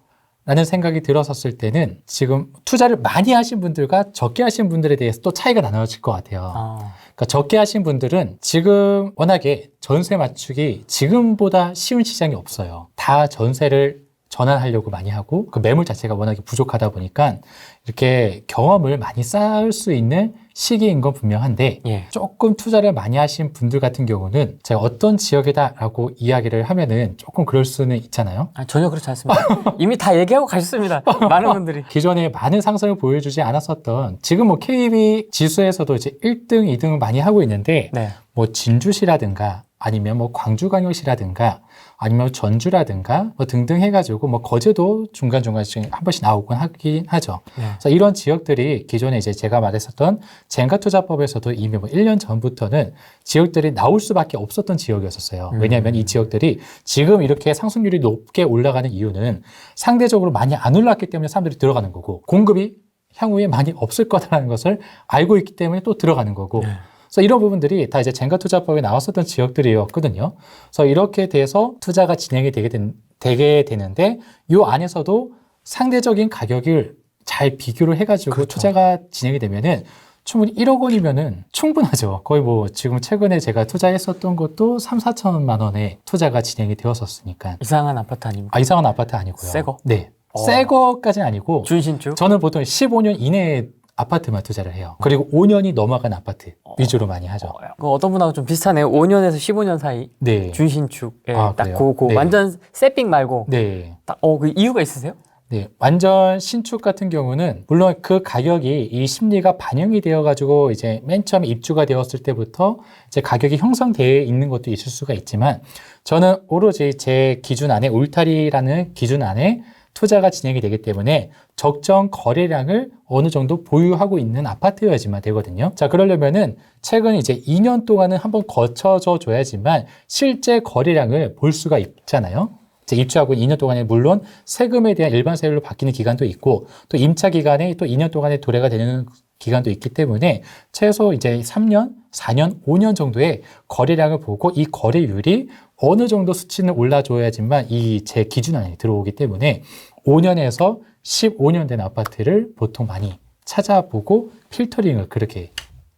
라는 생각이 들었었을 때는, 지금 투자를 많이 하신 분들과 적게 하신 분들에 대해서 또 차이가 나눠질 것 같아요. 그러니까 적게 하신 분들은 지금 워낙에 전세 맞추기 지금보다 쉬운 시장이 없어요. 다 전세를 전환하려고 많이 하고, 그 매물 자체가 워낙에 부족하다 보니까 이렇게 경험을 많이 쌓을 수 있는 시기인 건 분명한데, 예. 조금 투자를 많이 하신 분들 같은 경우는 제가 어떤 지역이다라고 이야기를 하면은 조금 그럴 수는 있잖아요. 전혀 그렇지 않습니다. 이미 다 얘기하고 가셨습니다. 많은 분들이. 기존에 많은 상승을 보여주지 않았었던, 지금 뭐 KB 지수에서도 이제 1등, 2등을 많이 하고 있는데, 네. 뭐 진주시라든가 아니면 뭐 광주광역시라든가 아니면 전주라든가 뭐 등등 해가지고, 뭐 거제도 중간중간 한 번씩 나오곤 하긴 하죠. 네. 그래서 이런 지역들이 기존에 이제 제가 말했었던 젠가투자법에서도 이미 뭐 1년 전부터는 지역들이 나올 수밖에 없었던 지역이었어요. 왜냐하면 이 지역들이 지금 이렇게 상승률이 높게 올라가는 이유는 상대적으로 많이 안 올랐기 때문에 사람들이 들어가는 거고, 공급이 향후에 많이 없을 거라는 것을 알고 있기 때문에 또 들어가는 거고, 네. 그래서 이런 부분들이 다 이제 젠가투자법에 나왔었던 지역들이었거든요. 그래서 이렇게 돼서 투자가 진행이 되게 되는데, 이 안에서도 상대적인 가격을 잘 비교를 해가지고 그렇죠. 투자가 진행이 되면은 충분히 1억 원이면은 충분하죠. 거의 뭐 지금 최근에 제가 투자했었던 것도 3, 4천만 원에 투자가 진행이 되었었으니까. 이상한 아파트 아닙니까? 아, 이상한 아파트 아니고요. 새 거? 네. 새 거까지는 아니고 준신축? 저는 보통 15년 이내에 아파트만 투자를 해요. 그리고 5년이 넘어간 아파트 위주로 많이 하죠. 그 어떤 분하고 좀 비슷하네요. 5년에서 15년 사이 네. 준신축에 아, 딱 그래요? 그 네. 완전 새삥 말고 네. 딱 그 이유가 있으세요? 네, 완전 신축 같은 경우는 물론 그 가격이 이 심리가 반영이 되어 가지고 이제 맨 처음에 입주가 되었을 때부터 이제 가격이 형성되어 있는 것도 있을 수가 있지만 저는 오로지 제 기준 안에 울타리라는 기준 안에 투자가 진행이 되기 때문에 적정 거래량을 어느 정도 보유하고 있는 아파트여야지만 되거든요. 자, 그러려면은 최근 이제 2년 동안은 한번 거쳐져 줘야지만 실제 거래량을 볼 수가 있잖아요. 이제 입주하고 2년 동안에 물론 세금에 대한 일반 세율로 바뀌는 기간도 있고 또 임차 기간에 또 2년 동안에 도래가 되는 기간도 있기 때문에 최소 이제 3년, 4년, 5년 정도의 거래량을 보고 이 거래율이 어느 정도 수치는 올라줘야지만 이 제 기준 안에 들어오기 때문에 5년에서 15년 된 아파트를 보통 많이 찾아보고 필터링을 그렇게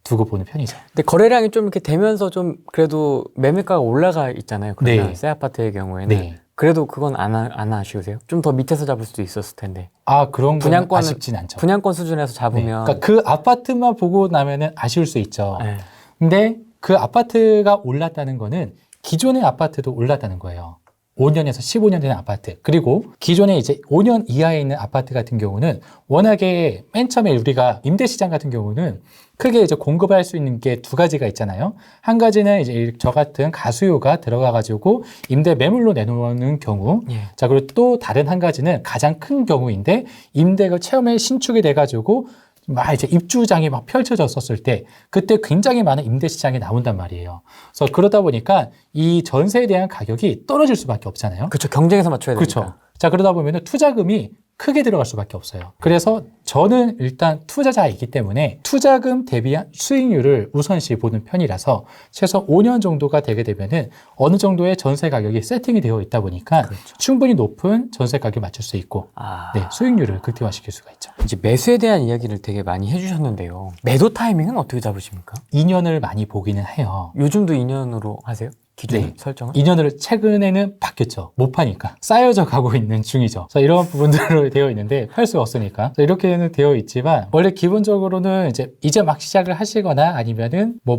두고 보는 편이죠. 근데 거래량이 좀 이렇게 되면서 좀 그래도 매매가가 올라가 있잖아요. 그러면 네. 새 아파트의 경우에는 네. 그래도 그건 안 아쉬우세요? 좀 더 밑에서 잡을 수도 있었을 텐데. 아, 그런 건 분양권은- 아쉽진 않죠. 분양권 수준에서 네. 잡으면 그러니까 그 아파트만 보고 나면은 아쉬울 수 있죠. 네. 근데 그 아파트가 올랐다는 거는 기존의 아파트도 올랐다는 거예요. 5년에서 15년 되는 아파트. 그리고 기존에 이제 5년 이하에 있는 아파트 같은 경우는 워낙에 맨 처음에 우리가 임대시장 같은 경우는 크게 이제 공급할 수 있는 게 두 가지가 있잖아요. 한 가지는 이제 저 같은 가수요가 들어가가지고 임대 매물로 내놓는 경우. 예. 자, 그리고 또 다른 한 가지는 가장 큰 경우인데 임대가 처음에 신축이 돼가지고 막 이제 입주장이 막 펼쳐졌었을 때 그때 굉장히 많은 임대 시장이 나온단 말이에요. 그래서 그러다 보니까 이 전세에 대한 가격이 떨어질 수밖에 없잖아요. 그렇죠. 경쟁에서 맞춰야 되니까. 그렇죠. 자, 그러다 보면은 투자금이 크게 들어갈 수밖에 없어요. 그래서 저는 일단 투자자이기 때문에 투자금 대비한 수익률을 우선시 보는 편이라서 최소 5년 정도가 되게 되면은 어느 정도의 전세 가격이 세팅이 되어 있다 보니까 그렇죠. 충분히 높은 전세 가격을 맞출 수 있고 아, 네, 수익률을 극대화시킬 수가 있죠. 이제 매수에 대한 이야기를 되게 많이 해주셨는데요. 매도 타이밍은 어떻게 잡으십니까? 2년을 많이 보기는 해요. 요즘도 2년으로 하세요? 기준 네. 설정은? 2년을 최근에는 바뀌었죠. 못 파니까. 쌓여져 가고 있는 중이죠. 그래서 이런 부분들로 되어 있는데 팔 수가 없으니까. 그래서 이렇게는 되어 있지만 원래 기본적으로는 이제 막 시작을 하시거나 아니면은 뭐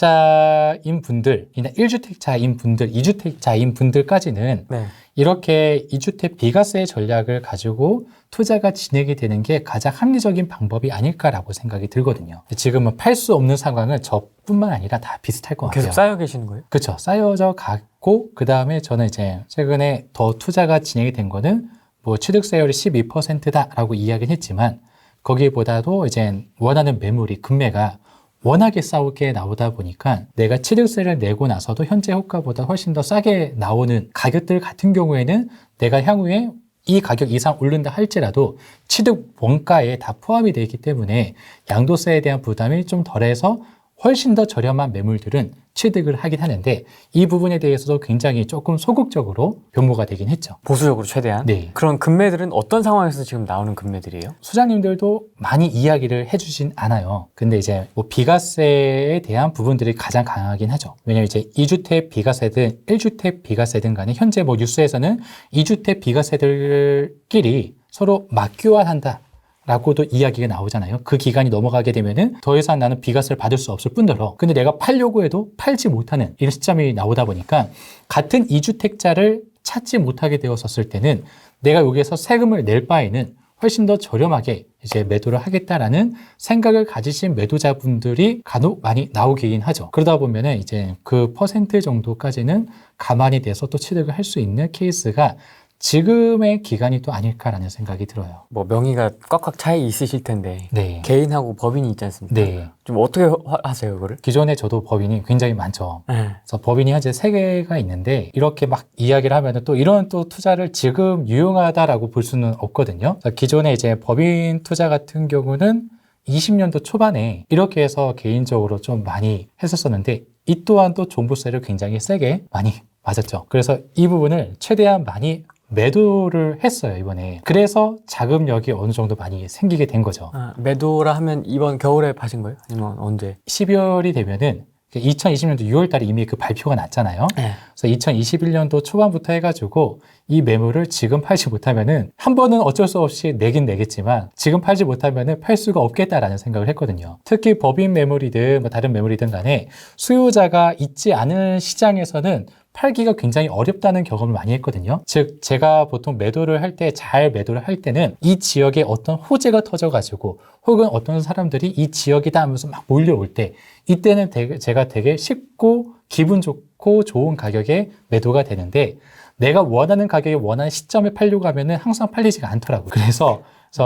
무주택자인 분들이나 1주택자인 분들, 2주택자인 분들까지는 네. 이렇게 2주택 비과세 전략을 가지고 투자가 진행이 되는 게 가장 합리적인 방법이 아닐까라고 생각이 들거든요. 지금은 팔 수 없는 상황은 저뿐만 아니라 다 비슷할 것 같아요. 계속 쌓여 계시는 거예요? 그렇죠. 쌓여져 갔고 그 다음에 저는 이제 최근에 더 투자가 진행이 된 거는 뭐 취득세율이 12%다라고 이야기는 했지만 거기보다도 이제 원하는 매물이 금매가 워낙에 싸게 나오다 보니까 내가 취득세를 내고 나서도 현재 호가보다 훨씬 더 싸게 나오는 가격들 같은 경우에는 내가 향후에 이 가격 이상 오른다 할지라도 취득 원가에 다 포함이 되어 있기 때문에 양도세에 대한 부담이 좀 덜해서 훨씬 더 저렴한 매물들은 취득을 하긴 하는데 이 부분에 대해서도 굉장히 조금 소극적으로 변모가 되긴 했죠. 보수적으로 최대한? 네. 그런 금매들은 어떤 상황에서 지금 나오는 금매들이에요? 소장님들도 많이 이야기를 해주진 않아요. 근데 이제 뭐 비과세에 대한 부분들이 가장 강하긴 하죠. 왜냐면 이제 2주택 비과세든 1주택 비과세든 간에 현재 뭐 뉴스에서는 2주택 비과세들끼리 서로 맞교환한다. 라고도 이야기가 나오잖아요. 그 기간이 넘어가게 되면은 더 이상 나는 비과세를 받을 수 없을 뿐더러 근데 내가 팔려고 해도 팔지 못하는 이런 시점이 나오다 보니까 같은 2주택자를 찾지 못하게 되었었을 때는 내가 여기에서 세금을 낼 바에는 훨씬 더 저렴하게 이제 매도를 하겠다라는 생각을 가지신 매도자분들이 간혹 많이 나오긴 하죠. 그러다 보면은 이제 그 퍼센트 정도까지는 가만히 내서 또 취득을 할 수 있는 케이스가 지금의 기간이 또 아닐까라는 생각이 들어요. 뭐 명의가 꽉꽉 차 있으실 텐데 네. 개인하고 법인이 있지 않습니까? 네. 좀 어떻게 하세요, 그거를? 기존에 저도 법인이 굉장히 많죠. 네. 그래서 법인이 현재 3개가 있는데 이렇게 막 이야기를 하면 또 이런 또 투자를 지금 유용하다라고 볼 수는 없거든요. 그래서 기존에 이제 법인 투자 같은 경우는 20년도 초반에 이렇게 해서 개인적으로 좀 많이 했었었는데 이 또한 또 종부세를 굉장히 세게 많이 맞았죠. 그래서 이 부분을 최대한 많이 매도를 했어요, 이번에. 그래서 자금력이 어느 정도 많이 생기게 된 거죠. 아, 매도라 하면 이번 겨울에 파신 거예요? 아니면 언제? 12월이 되면은 2020년도 6월 달에 이미 그 발표가 났잖아요. 네. 그래서 2021년도 초반부터 해가지고 이 매물을 지금 팔지 못하면은 한 번은 어쩔 수 없이 내긴 내겠지만 지금 팔지 못하면은 팔 수가 없겠다라는 생각을 했거든요. 특히 법인 매물이든 뭐 다른 매물이든 간에 수요자가 있지 않은 시장에서는 팔기가 굉장히 어렵다는 경험을 많이 했거든요. 즉 제가 보통 매도를 할 때 잘 매도를 할 때는 이 지역에 어떤 호재가 터져가지고 혹은 어떤 사람들이 이 지역이다 하면서 막 몰려올 때 이때는 제가 되게 쉽고 기분 좋고 좋은 가격에 매도가 되는데 내가 원하는 가격에 원하는 시점에 팔려고 하면은 항상 팔리지가 않더라고요. 그래서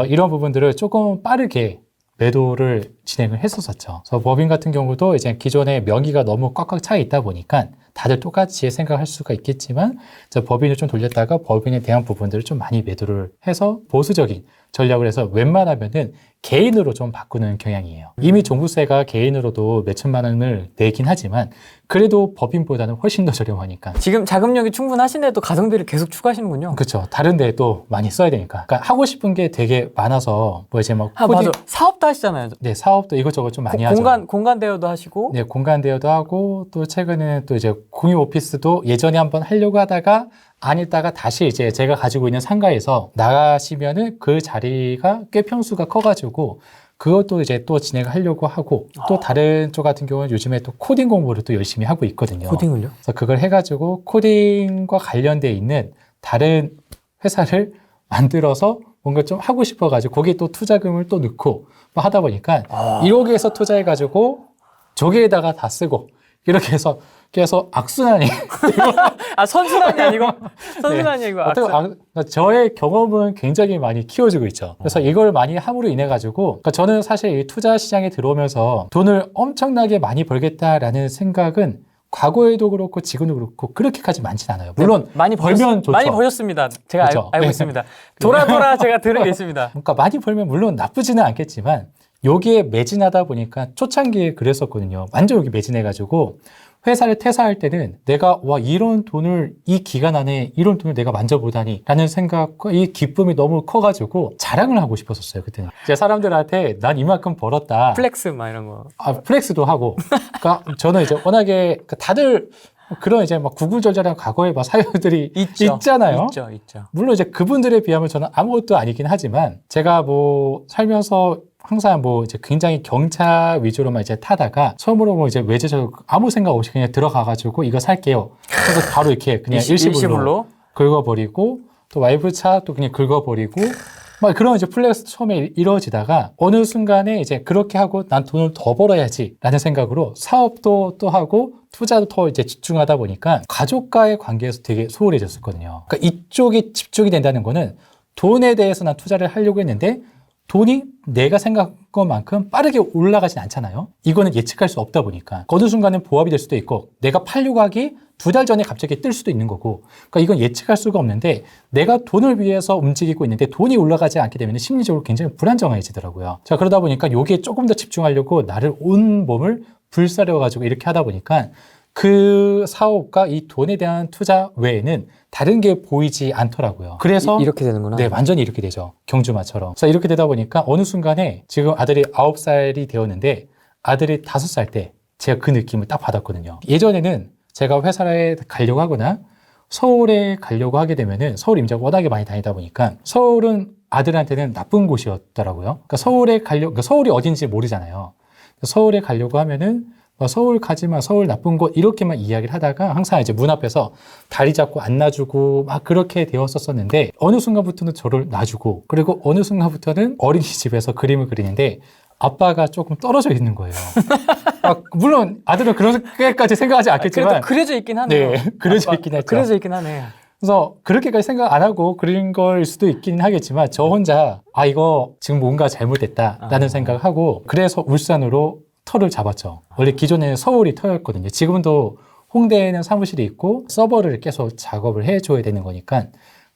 이런 부분들을 조금 빠르게 매도를 진행을 했었었죠. 그래서 법인 같은 경우도 이제 기존에 명의가 너무 꽉꽉 차 있다 보니까 다들 똑같이 생각할 수가 있겠지만 법인을 좀 돌렸다가 법인에 대한 부분들을 좀 많이 매도를 해서 보수적인 전략을 해서 웬만하면은 개인으로 좀 바꾸는 경향이에요. 이미 종부세가 개인으로도 몇천만 원을 내긴 하지만 그래도 법인보다는 훨씬 더 저렴하니까. 지금 자금력이 충분하신데도 가성비를 계속 추구하시는군요. 그렇죠. 다른 데 또 많이 써야 되니까. 그러니까 하고 싶은 게 되게 많아서 뭐 이제 막 맞아. 사업도 하시잖아요. 네, 사업도 이것저것 좀 많이 하죠. 공간 대여도 하시고. 네, 공간 대여도 하고 또 최근에는 또 이제 공유 오피스도 예전에 한번 하려고 하다가 안 했다가 다시 이제 제가 가지고 있는 상가에서 나가시면은 그 자리가 꽤 평수가 커가지고 그것도 이제 또 진행을 하려고 하고 또 다른 쪽 같은 경우는 요즘에 또 코딩 공부를 또 열심히 하고 있거든요. 코딩을요? 그래서 그걸 해가지고 코딩과 관련돼 있는 다른 회사를 만들어서 뭔가 좀 하고 싶어가지고 거기에 또 투자금을 또 넣고 뭐 하다 보니까 1억에서 투자해가지고 저기에다가 다 쓰고 이렇게 해서 계속 악순환이 선순환이 아니고 선순환이 아니고 저의 경험은 굉장히 많이 키워지고 있죠. 그래서 이걸 많이 함으로 인해 가지고 그러니까 저는 사실 이 투자 시장에 들어오면서 돈을 엄청나게 많이 벌겠다라는 생각은 과거에도 그렇고 지금도 그렇고 그렇게까지 많진 않아요. 물론 많이 벌면 좋죠. 많이 버셨습니다. 제가 그렇죠. 알고 네. 있습니다. 돌아 제가 들은 게 있습니다. 그러니까 많이 벌면 물론 나쁘지는 않겠지만 여기에 매진하다 보니까 초창기에 그랬었거든요. 완전 여기 매진해가지고 회사를 퇴사할 때는 내가 와 이런 돈을 이 기간 안에 이런 돈을 내가 만져보다니 라는 생각과 이 기쁨이 너무 커가지고 자랑을 하고 싶었었어요. 그때는 이제 사람들한테 난 이만큼 벌었다. 플렉스 막 이런 거. 플렉스도 하고. 그러니까 저는 이제 워낙에 다들 그런 이제 막 구구절절한 과거의 막 사연들이 있잖아요. 있죠. 물론 이제 그분들에 비하면 저는 아무것도 아니긴 하지만 제가 뭐 살면서 항상 뭐 이제 굉장히 경차 위주로만 이제 타다가 처음으로 뭐 이제 외제적 아무 생각 없이 그냥 들어가가지고 이거 살게요. 그래서 바로 이렇게 그냥 일시불로 긁어버리고 또 와이프 차 또 그냥 긁어버리고 막 그런 이제 플렉스 처음에 이루어지다가 어느 순간에 이제 그렇게 하고 난 돈을 더 벌어야지 라는 생각으로 사업도 또 하고 투자도 더 이제 집중하다 보니까 가족과의 관계에서 되게 소홀해졌었거든요. 그러니까 이쪽이 집중이 된다는 거는 돈에 대해서 난 투자를 하려고 했는데 돈이 내가 생각한 것만큼 빠르게 올라가진 않잖아요. 이거는 예측할 수 없다 보니까 어느 순간은 보합이 될 수도 있고 내가 팔려고 하기 2달 전에 갑자기 뜰 수도 있는 거고 그러니까 이건 예측할 수가 없는데 내가 돈을 위해서 움직이고 있는데 돈이 올라가지 않게 되면 심리적으로 굉장히 불안정해지더라고요. 자 그러다 보니까 여기에 조금 더 집중하려고 나를 온 몸을 불사려가지고 이렇게 하다 보니까 그 사업과 이 돈에 대한 투자 외에는 다른 게 보이지 않더라고요. 그래서 이렇게 되는구나. 네, 완전히 이렇게 되죠. 경주마처럼. 그래서 이렇게 되다 보니까 어느 순간에 지금 아들이 9살이 되었는데 아들이 5살 때 제가 그 느낌을 딱 받았거든요. 예전에는 제가 회사에 가려고 하거나 서울에 가려고 하게 되면은 서울 임자가 워낙에 많이 다니다 보니까 서울은 아들한테는 나쁜 곳이었더라고요. 그러니까 그러니까 서울이 어딘지 모르잖아요. 서울에 가려고 하면은 서울 가지마, 서울 나쁜 곳 이렇게만 이야기를 하다가 항상 이제 문 앞에서 다리 잡고 안 놔주고 막 그렇게 되었었는데 어느 순간부터는 저를 놔주고 그리고 어느 순간부터는 어린이집에서 그림을 그리는데 아빠가 조금 떨어져 있는 거예요. 물론 아들은 그렇게까지 생각하지 않겠지만 그래도 그려져 있긴 하네요. 네, 그려져 있긴 했죠. 그려져 있긴 하네. 그래서 그렇게까지 생각 안 하고 그린 걸 수도 있긴 하겠지만 저 혼자 이거 지금 뭔가 잘못됐다라는 생각을 하고 그래서 울산으로 터를 잡았죠. 원래 기존에는 서울이 터였거든요. 지금도 홍대에는 사무실이 있고 서버를 계속 작업을 해줘야 되는 거니까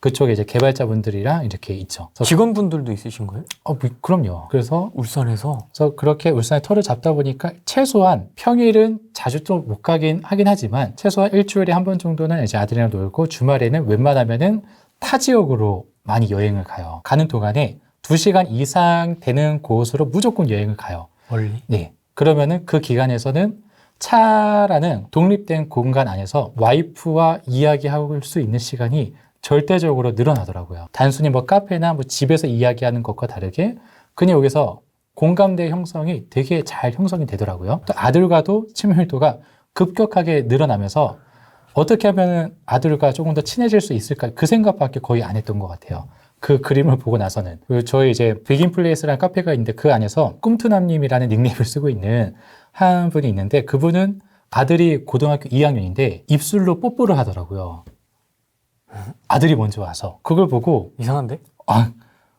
그쪽에 이제 개발자분들이랑 이렇게 있죠. 직원분들도 있으신 거예요? 그럼요. 그래서 울산에서? 그래서 그렇게 울산에 터를 잡다 보니까 최소한 평일은 자주 좀 못 가긴 하긴 하지만 최소한 일주일에 한 번 정도는 이제 아들이랑 놀고 주말에는 웬만하면은 타 지역으로 많이 여행을 가요. 가는 동안에 2시간 이상 되는 곳으로 무조건 여행을 가요. 멀리? 네. 그러면은 그 기간에서는 차라는 독립된 공간 안에서 와이프와 이야기할 수 있는 시간이 절대적으로 늘어나더라고요. 단순히 뭐 카페나 뭐 집에서 이야기하는 것과 다르게 그냥 여기서 공감대 형성이 되게 잘 형성이 되더라고요. 또 아들과도 친밀도가 급격하게 늘어나면서 어떻게 하면 아들과 조금 더 친해질 수 있을까 그 생각밖에 거의 안 했던 것 같아요. 그 그림을 보고 나서는. 그리고 저희 이제 비긴플레이스라는 카페가 있는데 그 안에서 꿈투남님이라는 닉네임을 쓰고 있는 한 분이 있는데 그분은 아들이 고등학교 2학년인데 입술로 뽀뽀를 하더라고요. 아들이 먼저 와서. 그걸 보고 이상한데?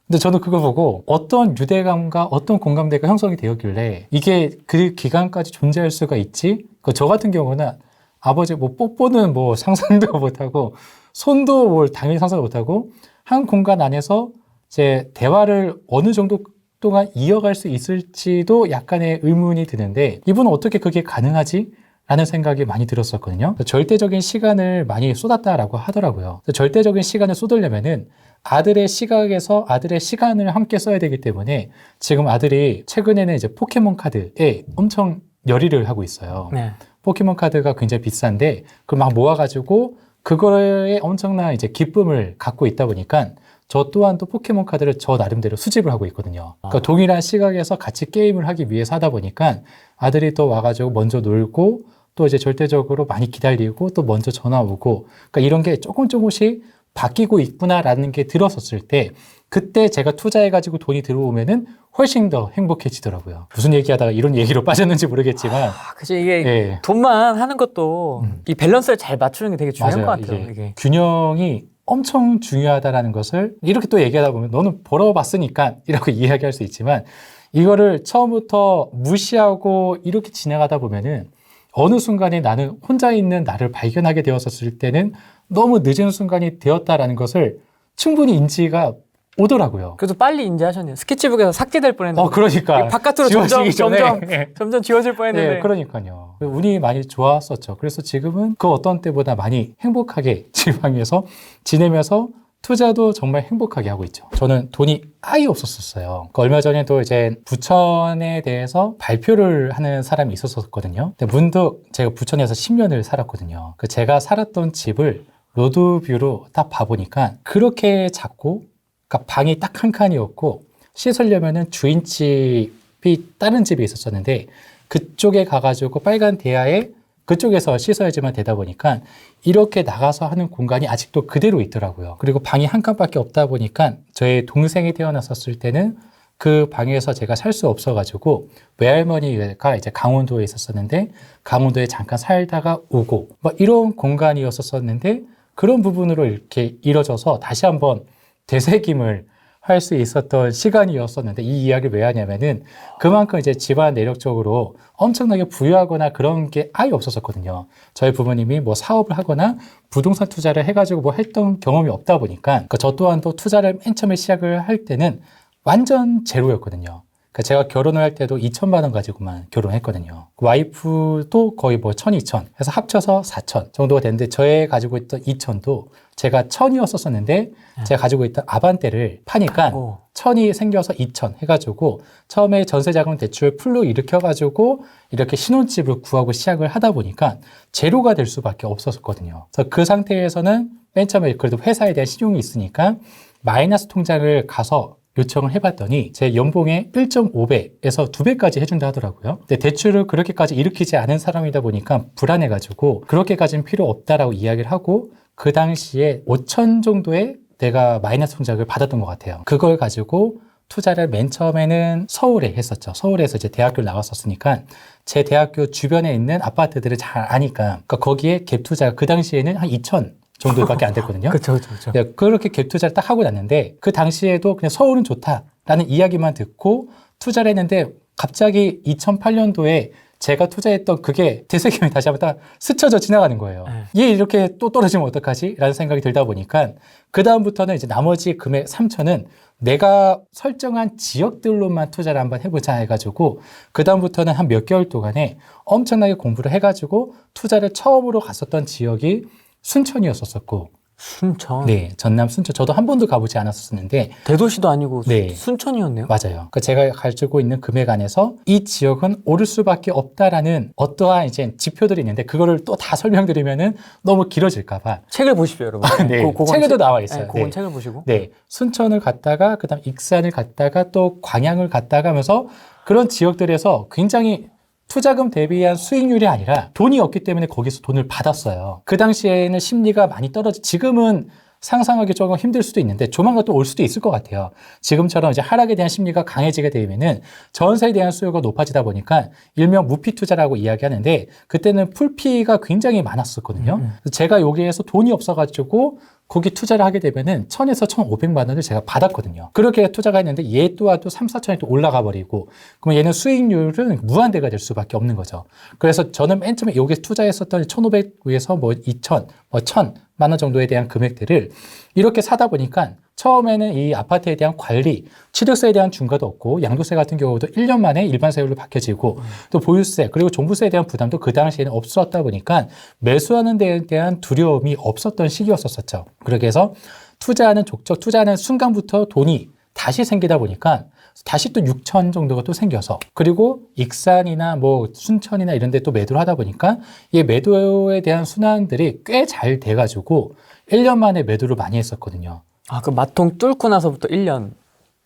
근데 저는 그걸 보고 어떤 유대감과 어떤 공감대가 형성이 되었길래 이게 그 기간까지 존재할 수가 있지? 저 같은 경우는 아버지 뭐 뽀뽀는 뭐 상상도 못하고 손도 뭘 당연히 상상도 못하고 한 공간 안에서 이제 대화를 어느 정도 동안 이어갈 수 있을지도 약간의 의문이 드는데 이분은 어떻게 그게 가능하지? 라는 생각이 많이 들었었거든요. 절대적인 시간을 많이 쏟았다라고 하더라고요. 절대적인 시간을 쏟으려면은 아들의 시각에서 아들의 시간을 함께 써야 되기 때문에 지금 아들이 최근에는 이제 포켓몬 카드에 엄청 열의를 하고 있어요. 네. 포켓몬 카드가 굉장히 비싼데 그걸 막 모아가지고 그거에 엄청난 이제 기쁨을 갖고 있다 보니까 저 또한 또 포켓몬 카드를 저 나름대로 수집을 하고 있거든요. 그러니까 동일한 시각에서 같이 게임을 하기 위해서 하다 보니까 아들이 또 와가지고 먼저 놀고 또 이제 절대적으로 많이 기다리고 또 먼저 전화 오고 그러니까 이런 게 조금씩 바뀌고 있구나라는 게 들었었을 때 그때 제가 투자해가지고 돈이 들어오면은 훨씬 더 행복해지더라고요. 무슨 얘기하다가 이런 얘기로 빠졌는지 모르겠지만 그치, 이게 예. 돈만 하는 것도 이 밸런스를 잘 맞추는 게 되게 중요한 맞아요. 것 같아요. 이게. 균형이 엄청 중요하다라는 것을 이렇게 또 얘기하다 보면 너는 벌어봤으니까 이라고 이야기할 수 있지만 이거를 처음부터 무시하고 이렇게 진행하다 보면은 어느 순간에 나는 혼자 있는 나를 발견하게 되었었을 때는 너무 늦은 순간이 되었다라는 것을 충분히 인지가 오더라고요. 그래도 빨리 인지하셨네요. 스케치북에서 삭제될 뻔했는데. 그러니까. 바깥으로 지워지기 전에. 점점 지워질 뻔했는데. 네, 그러니까요. 운이 많이 좋았었죠. 그래서 지금은 그 어떤 때보다 많이 행복하게 지방에서 지내면서 투자도 정말 행복하게 하고 있죠. 저는 돈이 아예 없었어요. 얼마 전에도 이제 부천에 대해서 발표를 하는 사람이 있었거든요. 근데 문득 제가 부천에서 10년을 살았거든요. 제가 살았던 집을 로드뷰로 딱 봐보니까 그렇게 작고, 그러니까 방이 딱 한 칸이었고, 씻으려면은 주인집이 다른 집에 있었었는데, 그쪽에 가가지고 빨간 대야에 그쪽에서 씻어야지만 되다 보니까 이렇게 나가서 하는 공간이 아직도 그대로 있더라고요. 그리고 방이 한 칸밖에 없다 보니까 저의 동생이 태어났었을 때는 그 방에서 제가 살 수 없어가지고 외할머니가 이제 강원도에 있었었는데 강원도에 잠깐 살다가 오고 뭐 이런 공간이었었는데 그런 부분으로 이렇게 이뤄져서 다시 한번 되새김을 할 수 있었던 시간이었었는데 이 이야기를 왜 하냐면은 그만큼 이제 집안 내력적으로 엄청나게 부유하거나 그런 게 아예 없었었거든요. 저희 부모님이 뭐 사업을 하거나 부동산 투자를 해가지고 뭐 했던 경험이 없다 보니까 저 또한 또 투자를 맨 처음에 시작을 할 때는 완전 제로였거든요. 제가 결혼을 할 때도 2천만 원 가지고만 결혼했거든요. 와이프도 거의 뭐 1,200 해서 합쳐서 4,000 정도가 됐는데 저의 가지고 있던 2,000도 제가 1,000이었었는데 제가 가지고 있던 아반떼를 파니까 1,000이 생겨서 2,000 해가지고 처음에 전세자금 대출 풀로 일으켜가지고 이렇게 신혼집을 구하고 시작을 하다 보니까 제로가 될 수밖에 없었거든요. 그래서 그 상태에서는 맨 처음에 그래도 회사에 대한 신용이 있으니까 마이너스 통장을 가서 요청을 해봤더니 제 연봉의 1.5배에서 2배까지 해준다 하더라고요. 근데 대출을 그렇게까지 일으키지 않은 사람이다 보니까 불안해가지고 그렇게까지는 필요 없다라고 이야기를 하고 그 당시에 5천 정도의 내가 마이너스 통장을 받았던 것 같아요. 그걸 가지고 투자를 맨 처음에는 서울에 했었죠. 서울에서 이제 대학교를 나왔었으니까 제 대학교 주변에 있는 아파트들을 잘 아니까 그러니까 거기에 갭 투자가 그 당시에는 한 2천 정도밖에 안 됐거든요. 그렇죠. 네, 그렇게 갭 투자를 딱 하고 났는데 그 당시에도 그냥 서울은 좋다라는 이야기만 듣고 투자를 했는데 갑자기 2008년도에 제가 투자했던 그게 되새김이 다시 한번 딱 스쳐져 지나가는 거예요. 얘 이렇게 또 떨어지면 어떡하지? 라는 생각이 들다 보니까 그 다음부터는 이제 나머지 금액 3천은 내가 설정한 지역들로만 투자를 한번 해보자 해가지고 그 다음부터는 한 몇 개월 동안에 엄청나게 공부를 해가지고 투자를 처음으로 갔었던 지역이 순천이었었고 순천. 네, 전남 순천. 저도 한 번도 가보지 않았었는데 대도시도 아니고 네. 순천이었네요. 맞아요. 그 제가 가지고 있는 금액 안에서 이 지역은 오를 수밖에 없다라는 어떠한 이제 지표들이 있는데 그거를 또 다 설명드리면은 너무 길어질까봐. 책을 보십시오, 여러분. 네, 그건 책에도 나와 있어요. 네, 그건 네. 책을 보시고. 네, 순천을 갔다가 그다음 익산을 갔다가 또 광양을 갔다가 하면서 그런 지역들에서 굉장히 투자금 대비한 수익률이 아니라 돈이 없기 때문에 거기서 돈을 받았어요. 그 당시에는 심리가 많이 지금은 상상하기 조금 힘들 수도 있는데 조만간 또 올 수도 있을 것 같아요. 지금처럼 이제 하락에 대한 심리가 강해지게 되면은 전세에 대한 수요가 높아지다 보니까 일명 무피 투자라고 이야기하는데 그때는 풀피가 굉장히 많았었거든요. 제가 여기에서 돈이 없어가지고 거기 투자를 하게 되면은 1,000에서 1,500만 원을 제가 받았거든요. 그렇게 투자가 했는데 얘 또한 또 3, 4천이 또 올라가 버리고 그러면 얘는 수익률은 무한대가 될 수밖에 없는 거죠. 그래서 저는 맨 처음에 여기에 투자했었던 1,500에서 뭐 2,000, 뭐 1,000만 원 정도에 대한 금액들을 이렇게 사다 보니까 처음에는 이 아파트에 대한 관리, 취득세에 대한 중과도 없고 양도세 같은 경우도 1년 만에 일반 세율로 바뀌어지고 또 보유세 그리고 종부세에 대한 부담도 그 당시에는 없었다 보니까 매수하는 데에 대한 두려움이 없었던 시기였었죠. 그렇게 해서 투자하는 족적 투자하는 순간부터 돈이 다시 생기다 보니까 다시 또 6천 정도가 또 생겨서 그리고 익산이나 뭐 순천이나 이런 데 또 매도를 하다 보니까 이 매도에 대한 순환들이 꽤 잘 돼가지고 1년 만에 매도를 많이 했었거든요. 아, 그 마통 뚫고 나서부터 1년.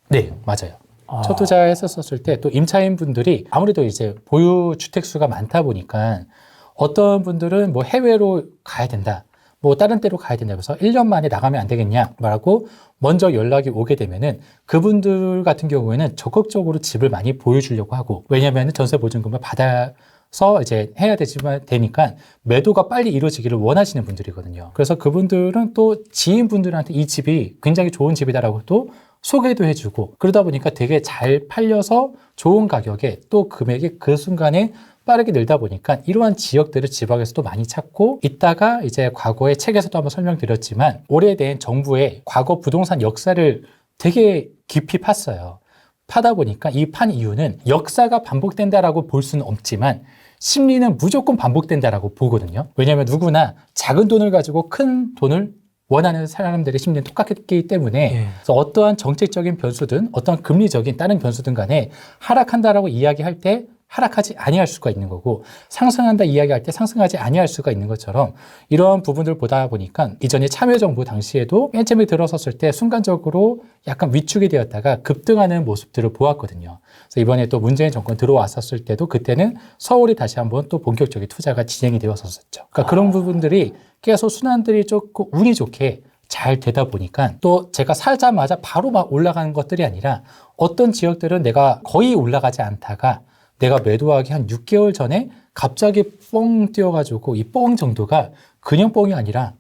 네, 맞아요. 첫 투자했었을 때 또 임차인 분들이 아무래도 이제 보유 주택 수가 많다 보니까 어떤 분들은 뭐 해외로 가야 된다. 뭐 다른 데로 가야 된다. 그래서 1년 만에 나가면 안 되겠냐 말하고 먼저 연락이 오게 되면은 그분들 같은 경우에는 적극적으로 집을 많이 보여주려고 하고 왜냐면은 전세 보증금을 받아서 이제 해야 되니까 매도가 빨리 이루어지기를 원하시는 분들이거든요. 그래서 그분들은 또 지인분들한테 이 집이 굉장히 좋은 집이다라고 또 소개도 해주고 그러다 보니까 되게 잘 팔려서 좋은 가격에 또 금액이 그 순간에 빠르게 늘다 보니까 이러한 지역들을 지방에서도 많이 찾고 있다가 이제 과거에 책에서도 한번 설명드렸지만 오래된 정부의 과거 부동산 역사를 되게 깊이 팠어요. 파다 보니까 이 판 이유는 역사가 반복된다라고 볼 수는 없지만 심리는 무조건 반복된다라고 보거든요. 왜냐하면 누구나 작은 돈을 가지고 큰 돈을 원하는 사람들의 심리는 똑같기 때문에 그래서 어떠한 정책적인 변수든 어떠한 금리적인 다른 변수든 간에 하락한다라고 이야기할 때 하락하지 아니할 수가 있는 거고 상승한다 이야기할 때 상승하지 아니할 수가 있는 것처럼 이런 부분들 보다 보니까 이전에 참여정부 당시에도 맨 처음에 들어섰을 때 순간적으로 약간 위축이 되었다가 급등하는 모습들을 보았거든요. 그래서 이번에 또 문재인 정권 들어왔었을 때도 그때는 서울이 다시 한번 또 본격적인 투자가 진행이 되었었죠. 그러니까 그런 부분들이 계속 순환들이 조금 운이 좋게 잘 되다 보니까 또 제가 살자마자 바로 막 올라가는 것들이 아니라 어떤 지역들은 내가 거의 올라가지 않다가 내가 매도하기 한 6개월 전에 갑자기 뻥 뛰어가지고 이 뻥 정도가 그냥 뻥이 아니라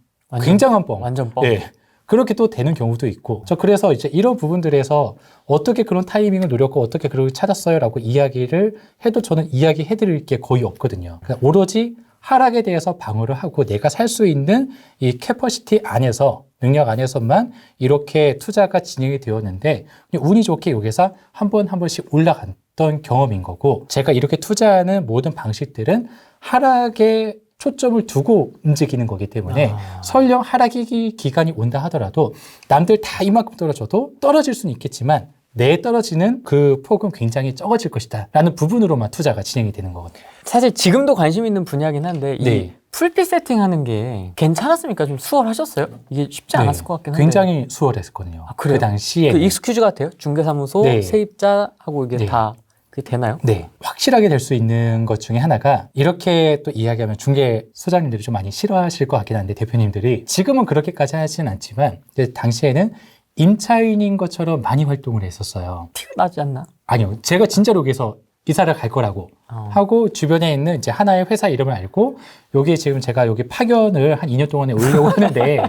굉장한 뻥. 완전 뻥. 네. 그렇게 또 되는 경우도 있고. 그래서 이제 이런 부분들에서 어떻게 그런 타이밍을 노렸고 어떻게 그걸 찾았어요? 라고 이야기를 해도 저는 이야기해 드릴 게 거의 없거든요. 그러니까 오로지 하락에 대해서 방어를 하고 내가 살 수 있는 이 캐퍼시티 안에서 능력 안에서만 이렇게 투자가 진행이 되었는데 운이 좋게 여기서 한 번씩 올라갔던 경험인 거고 제가 이렇게 투자하는 모든 방식들은 하락에 초점을 두고 움직이는 거기 때문에 설령 하락이 기간이 온다 하더라도 남들 다 이만큼 떨어져도 떨어질 수는 있겠지만 내 떨어지는 그 폭은 굉장히 적어질 것이다 라는 부분으로만 투자가 진행이 되는 거거든요. 사실 지금도 관심 있는 분야긴 한데 이 네. 풀빛 세팅하는 게 괜찮았습니까? 좀 수월하셨어요? 이게 쉽지 않았을 것 같긴 한데 굉장히 수월했거든요. 그래요? 그 당시에 그 익스큐즈 같아요? 중개사무소, 네. 세입자하고 이게 네. 다 그게 되나요? 네, 확실하게 될 수 있는 것 중에 하나가 이렇게 또 이야기하면 중개 소장님들이 좀 많이 싫어하실 것 같긴 한데 대표님들이 지금은 그렇게까지 하지는 않지만 이제 당시에는 임차인인 것처럼 많이 활동을 했었어요. 티가 나지 않나? 아니요, 제가 진짜로 여기서 이사를 갈 거라고 하고 주변에 있는 이제 하나의 회사 이름을 알고 여기 지금 제가 여기 파견을 한 2년 동안에 오려고 하는데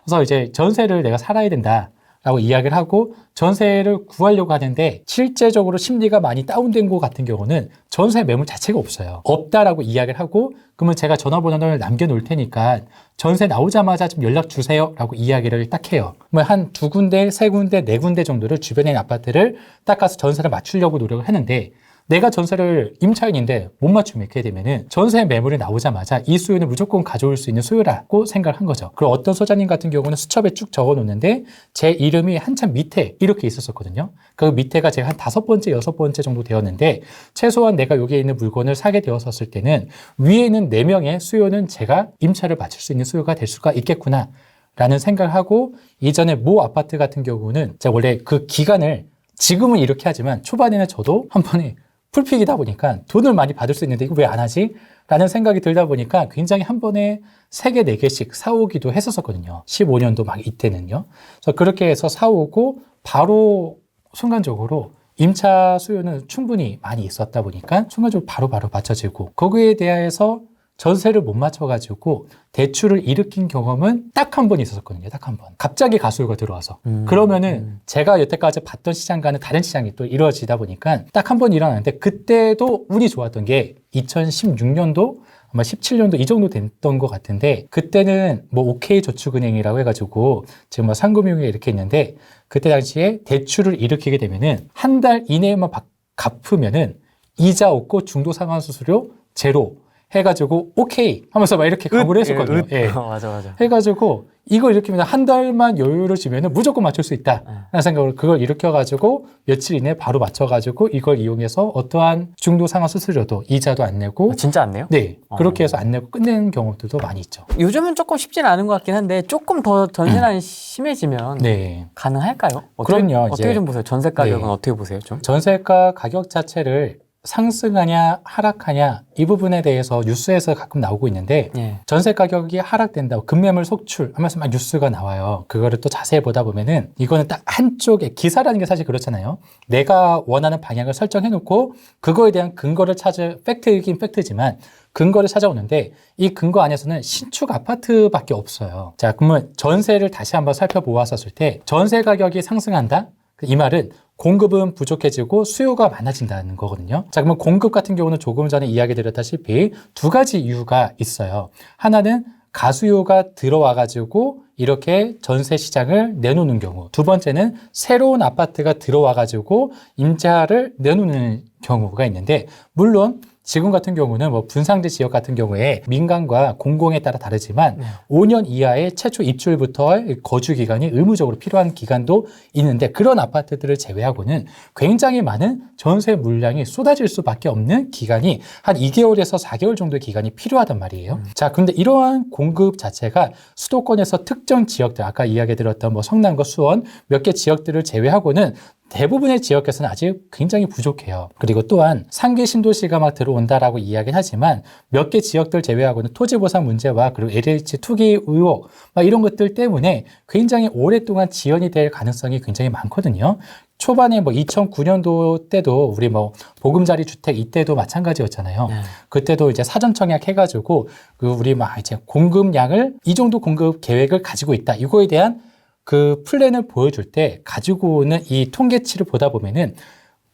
그래서 이제 전세를 내가 살아야 된다. 라고 이야기를 하고 전세를 구하려고 하는데 실제적으로 심리가 많이 다운된 것 같은 경우는 전세 매물 자체가 없어요. 없다라고 이야기를 하고 그러면 제가 전화번호를 남겨놓을 테니까 전세 나오자마자 좀 연락 주세요 라고 이야기를 딱 해요. 한 2군데, 3군데, 4군데 정도를 주변에 있는 아파트를 딱 가서 전세를 맞추려고 노력을 하는데 내가 전세를 임차인인데 못 맞추면 이렇게 되면은 전세 매물이 나오자마자 이 수요는 무조건 가져올 수 있는 수요라고 생각을 한 거죠. 그리고 어떤 소장님 같은 경우는 수첩에 쭉 적어 놓는데 제 이름이 한참 밑에 이렇게 있었거든요. 그 밑에가 제가 한 5번째, 6번째 정도 되었는데 최소한 내가 여기에 있는 물건을 사게 되었을 때는 위에는 4명의 수요는 제가 임차를 맞출 수 있는 수요가 될 수가 있겠구나 라는 생각을 하고 이전에 모 아파트 같은 경우는 제가 원래 그 기간을 지금은 이렇게 하지만 초반에는 저도 한 번에 풀픽이다 보니까 돈을 많이 받을 수 있는데 이거 왜 안 하지? 라는 생각이 들다 보니까 굉장히 한 번에 3개, 4개씩 사오기도 했었거든요. 15년도 막 이때는요. 그래서 그렇게 해서 사오고 바로 순간적으로 임차 수요는 충분히 많이 있었다 보니까 순간적으로 바로 맞춰지고 거기에 대해서 전세를 못 맞춰가지고 대출을 일으킨 경험은 딱 한 번 있었거든요. 딱 한 번. 갑자기 가수요가 들어와서. 그러면은 제가 여태까지 봤던 시장과는 다른 시장이 또 이루어지다 보니까 딱 한 번 일어났는데 그때도 운이 좋았던 게 2016년도 아마 17년도 이 정도 됐던 것 같은데 그때는 뭐 OK저축은행이라고 해가지고 지금 뭐 상금융에 이렇게 있는데 그때 당시에 대출을 일으키게 되면은 한 달 이내에만 갚으면은 이자 없고 중도상환수수료 제로 해가지고 오케이 하면서 막 이렇게 가구를 했었거든요. 예. 맞아. 해가지고 이거 일으키면 한 달만 여유를 주면은 무조건 맞출 수 있다라는 생각으로 그걸 일으켜가지고 며칠 이내에 바로 맞춰가지고 이걸 이용해서 어떠한 중도상환 수수료도 이자도 안 내고 진짜 안 내요? 네 그렇게 해서 안 내고 끝내는 경우들도 많이 있죠. 요즘은 조금 쉽진 않은 것 같긴 한데 조금 더 전세난이 심해지면 네. 가능할까요? 그럼요. 어떻게 이제 좀 보세요? 전세 가격은 네. 어떻게 보세요? 좀? 전세가 가격 자체를 상승하냐 하락하냐 이 부분에 대해서 뉴스에서 가끔 나오고 있는데 예. 전세 가격이 하락된다고 급매물 속출 하면서 막 뉴스가 나와요. 그거를 또 자세히 보다 보면은 이거는 딱 한쪽에 기사라는 게 사실 그렇잖아요. 내가 원하는 방향을 설정해 놓고 그거에 대한 근거를 팩트이긴 팩트지만 근거를 찾아오는데 이 근거 안에서는 신축 아파트밖에 없어요. 자, 그러면 전세를 다시 한번 살펴보았었을 때 전세 가격이 상승한다? 이 말은 공급은 부족해지고 수요가 많아진다는 거거든요. 자, 그러면 공급 같은 경우는 조금 전에 이야기 드렸다시피 2가지 이유가 있어요. 하나는 가수요가 들어와가지고 이렇게 전세 시장을 내놓는 경우. 두 번째는 새로운 아파트가 들어와가지고 임차를 내놓는 경우가 있는데, 물론 지금 같은 경우는 뭐 분상지 지역 같은 경우에 민간과 공공에 따라 다르지만 5년 이하의 최초 입주일부터의 거주 기간이 의무적으로 필요한 기간도 있는데 그런 아파트들을 제외하고는 굉장히 많은 전세 물량이 쏟아질 수밖에 없는 기간이 한 2개월에서 4개월 정도의 기간이 필요하단 말이에요. 자, 근데 이러한 공급 자체가 수도권에서 특정 지역들, 아까 이야기 드렸던 뭐 성남과 수원 몇 개 지역들을 제외하고는 대부분의 지역에서는 아직 굉장히 부족해요. 그리고 또한 상계 신도시가 막 들어온다라고 이야기는 하지만 몇 개 지역들 제외하고는 토지 보상 문제와 그리고 LH 투기 의혹 막 이런 것들 때문에 굉장히 오랫동안 지연이 될 가능성이 굉장히 많거든요. 초반에 뭐 2009년도 때도 우리 뭐 보금자리 주택 이때도 마찬가지였잖아요. 그때도 이제 사전 청약 해가지고 그 우리 막 이제 공급량을 이 정도 공급 계획을 가지고 있다. 이거에 대한 그 플랜을 보여줄 때 가지고 오는 이 통계치를 보다 보면은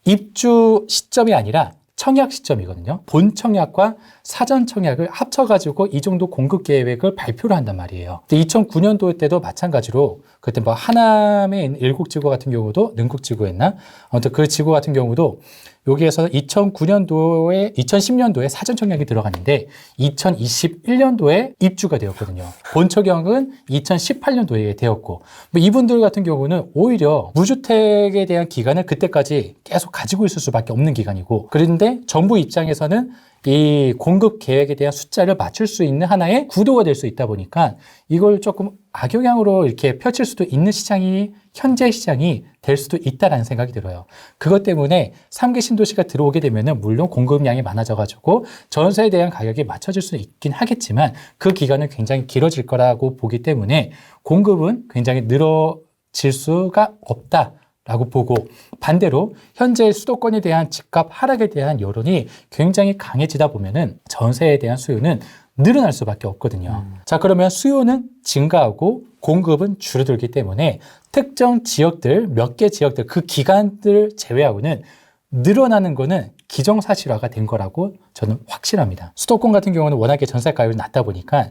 입주 시점이 아니라 청약 시점이거든요. 본 청약과 사전 청약을 합쳐가지고 이 정도 공급 계획을 발표를 한단 말이에요. 2009년도 때도 마찬가지로 그때 뭐 하남에 있는 일곡지구 같은 경우도 능곡지구였나? 아무튼 그 지구 같은 경우도 여기에서 2010년도에 사전 청약이 들어갔는데 2021년도에 입주가 되었거든요. 본 청약은 2018년도에 되었고 뭐 이분들 같은 경우는 오히려 무주택에 대한 기간을 그때까지 계속 가지고 있을 수밖에 없는 기간이고 그런데 정부 입장에서는 이 공급 계획에 대한 숫자를 맞출 수 있는 하나의 구도가 될 수 있다 보니까 이걸 조금 악영향으로 이렇게 펼칠 수도 있는 시장이 현재 시장이 될 수도 있다라는 생각이 들어요. 그것 때문에 3기 신도시가 들어오게 되면은 물론 공급량이 많아져가지고 전세에 대한 가격이 맞춰질 수 있긴 하겠지만 그 기간은 굉장히 길어질 거라고 보기 때문에 공급은 굉장히 늘어질 수가 없다. 라고 보고 반대로 현재 수도권에 대한 집값 하락에 대한 여론이 굉장히 강해지다 보면은 전세에 대한 수요는 늘어날 수밖에 없거든요. 자, 그러면 수요는 증가하고 공급은 줄어들기 때문에 특정 지역들, 몇 개 지역들, 그 기간들 제외하고는 늘어나는 거는 기정사실화가 된 거라고 저는 확신합니다. 수도권 같은 경우는 워낙에 전세가율이 낮다 보니까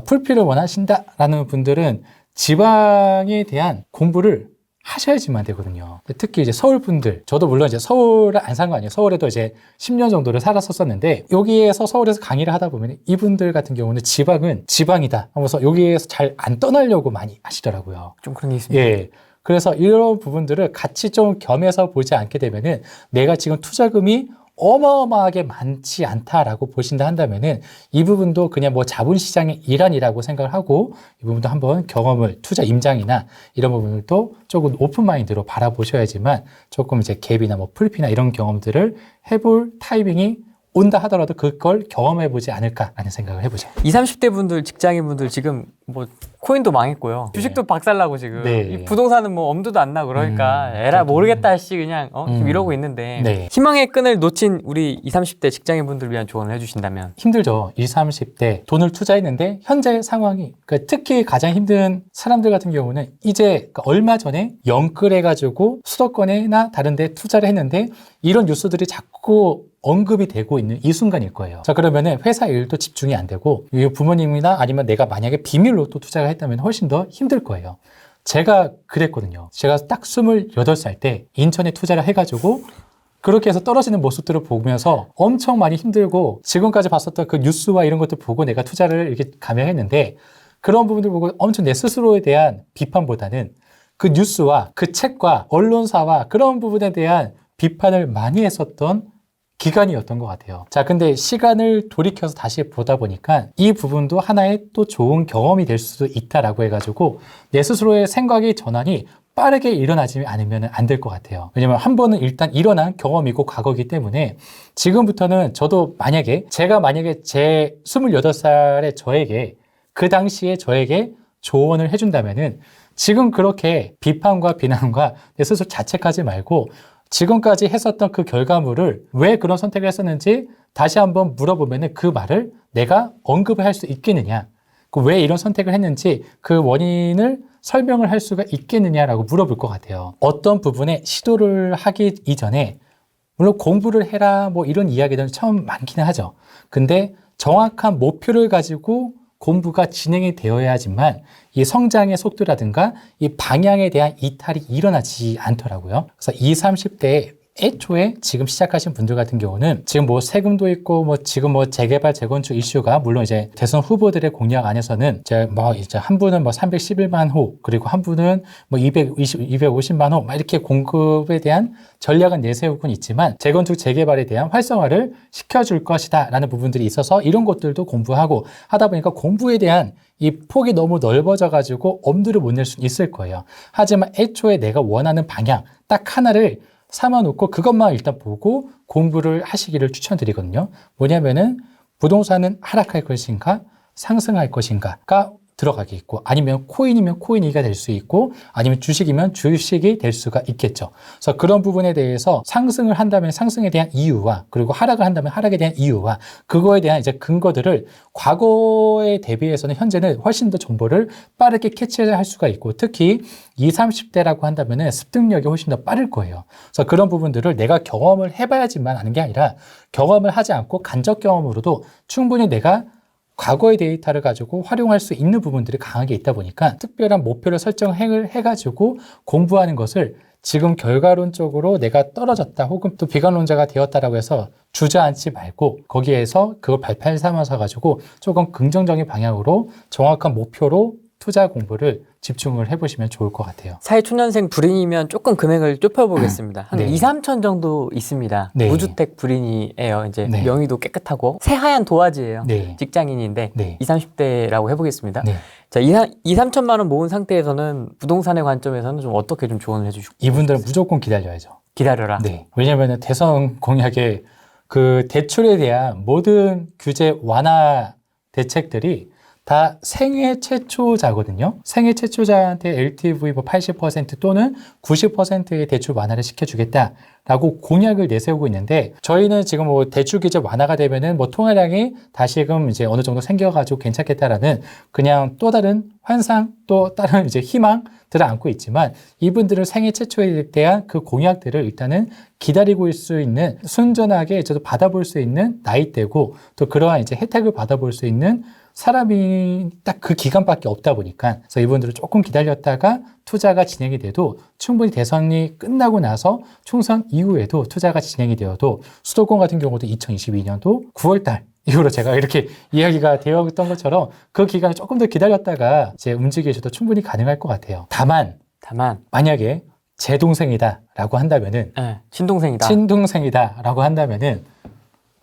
풀피를 원하신다라는 분들은 지방에 대한 공부를 하셔야지만 되거든요. 특히 이제 서울 분들, 저도 물론 이제 서울을 안 산 거 아니에요. 서울에도 이제 10년 정도를 살았었는데 여기에서 서울에서 강의를 하다 보면 이분들 같은 경우는 지방은 지방이다 하면서 여기에서 잘 안 떠나려고 많이 하시더라고요. 좀 그런 게 있습니다. 예. 그래서 이런 부분들을 같이 좀 겸해서 보지 않게 되면은 내가 지금 투자금이 어마어마하게 많지 않다라고 보신다 한다면은 이 부분도 그냥 뭐 자본시장의 일환이라고 생각을 하고 이 부분도 한번 경험을 투자 임장이나 이런 부분들도 조금 오픈마인드로 바라보셔야지만 조금 이제 갭이나 뭐 풀피나 이런 경험들을 해볼 타이밍이 온다 하더라도 그걸 경험해보지 않을까라는 생각을 해보죠. 20, 30대 분들, 직장인 분들 지금 뭐 코인도 망했고요. 주식도 박살나고 지금 네. 이 부동산은 뭐 엄두도 안 나고 그러니까 에라 모르겠다 씨 그냥 좀 이러고 있는데 네. 희망의 끈을 놓친 우리 20, 30대 직장인 분들 위한 조언을 해주신다면 힘들죠. 20, 30대 돈을 투자했는데 현재 상황이 그러니까 특히 가장 힘든 사람들 같은 경우는 이제 얼마 전에 영끌해가지고 수도권이나 다른 데 투자를 했는데 이런 뉴스들이 자꾸 언급이 되고 있는 이 순간일 거예요. 자, 그러면은 회사 일도 집중이 안 되고 부모님이나 아니면 내가 만약에 비밀로 또 투자를 했다면 훨씬 더 힘들 거예요. 제가 그랬거든요. 제가 딱 28살 때 인천에 투자를 해가지고 그렇게 해서 떨어지는 모습들을 보면서 엄청 많이 힘들고 지금까지 봤었던 그 뉴스와 이런 것들 보고 내가 투자를 이렇게 감행했는데 그런 부분들 보고 엄청 내 스스로에 대한 비판보다는 그 뉴스와 그 책과 언론사와 그런 부분에 대한 비판을 많이 했었던 기간이었던 것 같아요. 자, 근데 시간을 돌이켜서 다시 보다 보니까 이 부분도 하나의 또 좋은 경험이 될 수도 있다라고 해가지고 내 스스로의 생각의 전환이 빠르게 일어나지 않으면 안 될 것 같아요. 왜냐면 한 번은 일단 일어난 경험이고 과거이기 때문에 지금부터는 저도 제가 만약에 제 28살의 저에게 그 당시에 저에게 조언을 해준다면은 지금 그렇게 비판과 비난과 내 스스로 자책하지 말고 지금까지 했었던 그 결과물을 왜 그런 선택을 했었는지 다시 한번 물어보면은 그 말을 내가 언급을 할 수 있겠느냐, 왜 이런 선택을 했는지 그 원인을 설명을 할 수가 있겠느냐라고 물어볼 것 같아요. 어떤 부분에 시도를 하기 이전에 물론 공부를 해라 뭐 이런 이야기들은 처음 많기는 하죠. 근데 정확한 목표를 가지고 공부가 진행이 되어야지만 이 성장의 속도라든가 이 방향에 대한 이탈이 일어나지 않더라고요. 그래서 20, 30대 애초에 지금 시작하신 분들 같은 경우는 지금 뭐 세금도 있고 뭐 지금 뭐 재개발 재건축 이슈가 물론 이제 대선 후보들의 공약 안에서는 이제 한 분은 뭐 311만 호 그리고 한 분은 뭐 250만 호 막 이렇게 공급에 대한 전략은 내세우곤 있지만 재건축 재개발에 대한 활성화를 시켜줄 것이다라는 부분들이 있어서 이런 것들도 공부하고 하다 보니까 공부에 대한 이 폭이 너무 넓어져 가지고 엄두를 못 낼 수는 있을 거예요. 하지만 애초에 내가 원하는 방향 딱 하나를 삼아놓고 그것만 일단 보고 공부를 하시기를 추천드리거든요. 뭐냐면은 부동산은 하락할 것인가 상승할 것인가가 들어가게 있고 아니면 코인이면 코인이가 될 수 있고 아니면 주식이면 주식이 될 수가 있겠죠. 그래서 그런 부분에 대해서 상승을 한다면 상승에 대한 이유와 그리고 하락을 한다면 하락에 대한 이유와 그거에 대한 이제 근거들을 과거에 대비해서는 현재는 훨씬 더 정보를 빠르게 캐치할 수가 있고 특히 20, 30대라고 한다면은 습득력이 훨씬 더 빠를 거예요. 그래서 그런 부분들을 내가 경험을 해봐야지만 아는 게 아니라 경험을 하지 않고 간접 경험으로도 충분히 내가 과거의 데이터를 가지고 활용할 수 있는 부분들이 강하게 있다 보니까 특별한 목표를 설정을 해가지고 공부하는 것을 지금 결과론적으로 내가 떨어졌다 혹은 또 비관론자가 되었다라고 해서 주저앉지 말고 거기에서 그걸 발판 삼아서 가지고 조금 긍정적인 방향으로 정확한 목표로 투자 공부를 집중을 해보시면 좋을 것 같아요. 사회초년생 불인이면 조금 금액을 좁혀보겠습니다. 한 네. 2, 3천 정도 있습니다. 네. 무주택 불인이에요. 이제 네. 명의도 깨끗하고 새하얀 도화지예요. 네. 직장인인데 네. 20, 30대라고 해보겠습니다. 네. 자, 2, 3천만 원 모은 상태에서는 부동산의 관점에서는 좀 어떻게 좀 조언을 해주시고 이분들은 무조건 기다려야죠. 기다려라. 네. 왜냐하면 대선 공약에 그 대출에 대한 모든 규제 완화 대책들이 다 생애 최초자거든요. 생애 최초자한테 LTV 뭐 80% 또는 90%의 대출 완화를 시켜주겠다라는 라고 공약을 내세우고 있는데 저희는 지금 뭐 대출 규제 완화가 되면은 뭐 통화량이 다시금 이제 어느 정도 생겨가지고 괜찮겠다라는 그냥 또 다른 환상 또 다른 이제 희망들을 안고 있지만 이분들은 생애 최초에 대한 그 공약들을 일단은 기다리고 있을 수 있는 순전하게 저도 받아볼 수 있는 나이대고 또 그러한 이제 혜택을 받아볼 수 있는 사람이 딱 그 기간밖에 없다 보니까 그래서 이분들은 조금 기다렸다가 투자가 진행이 돼도 충분히 대선이 끝나고 나서 총선 이후에도 투자가 진행이 되어도 수도권 같은 경우도 2022년도 9월달 이후로 제가 이렇게 이야기가 되어 있던 것처럼 그 기간을 조금 더 기다렸다가 이제 움직이셔도 충분히 가능할 것 같아요. 다만 만약에 제 동생이다라고 한다면은 네, 친동생이다. 친동생이다라고 한다면은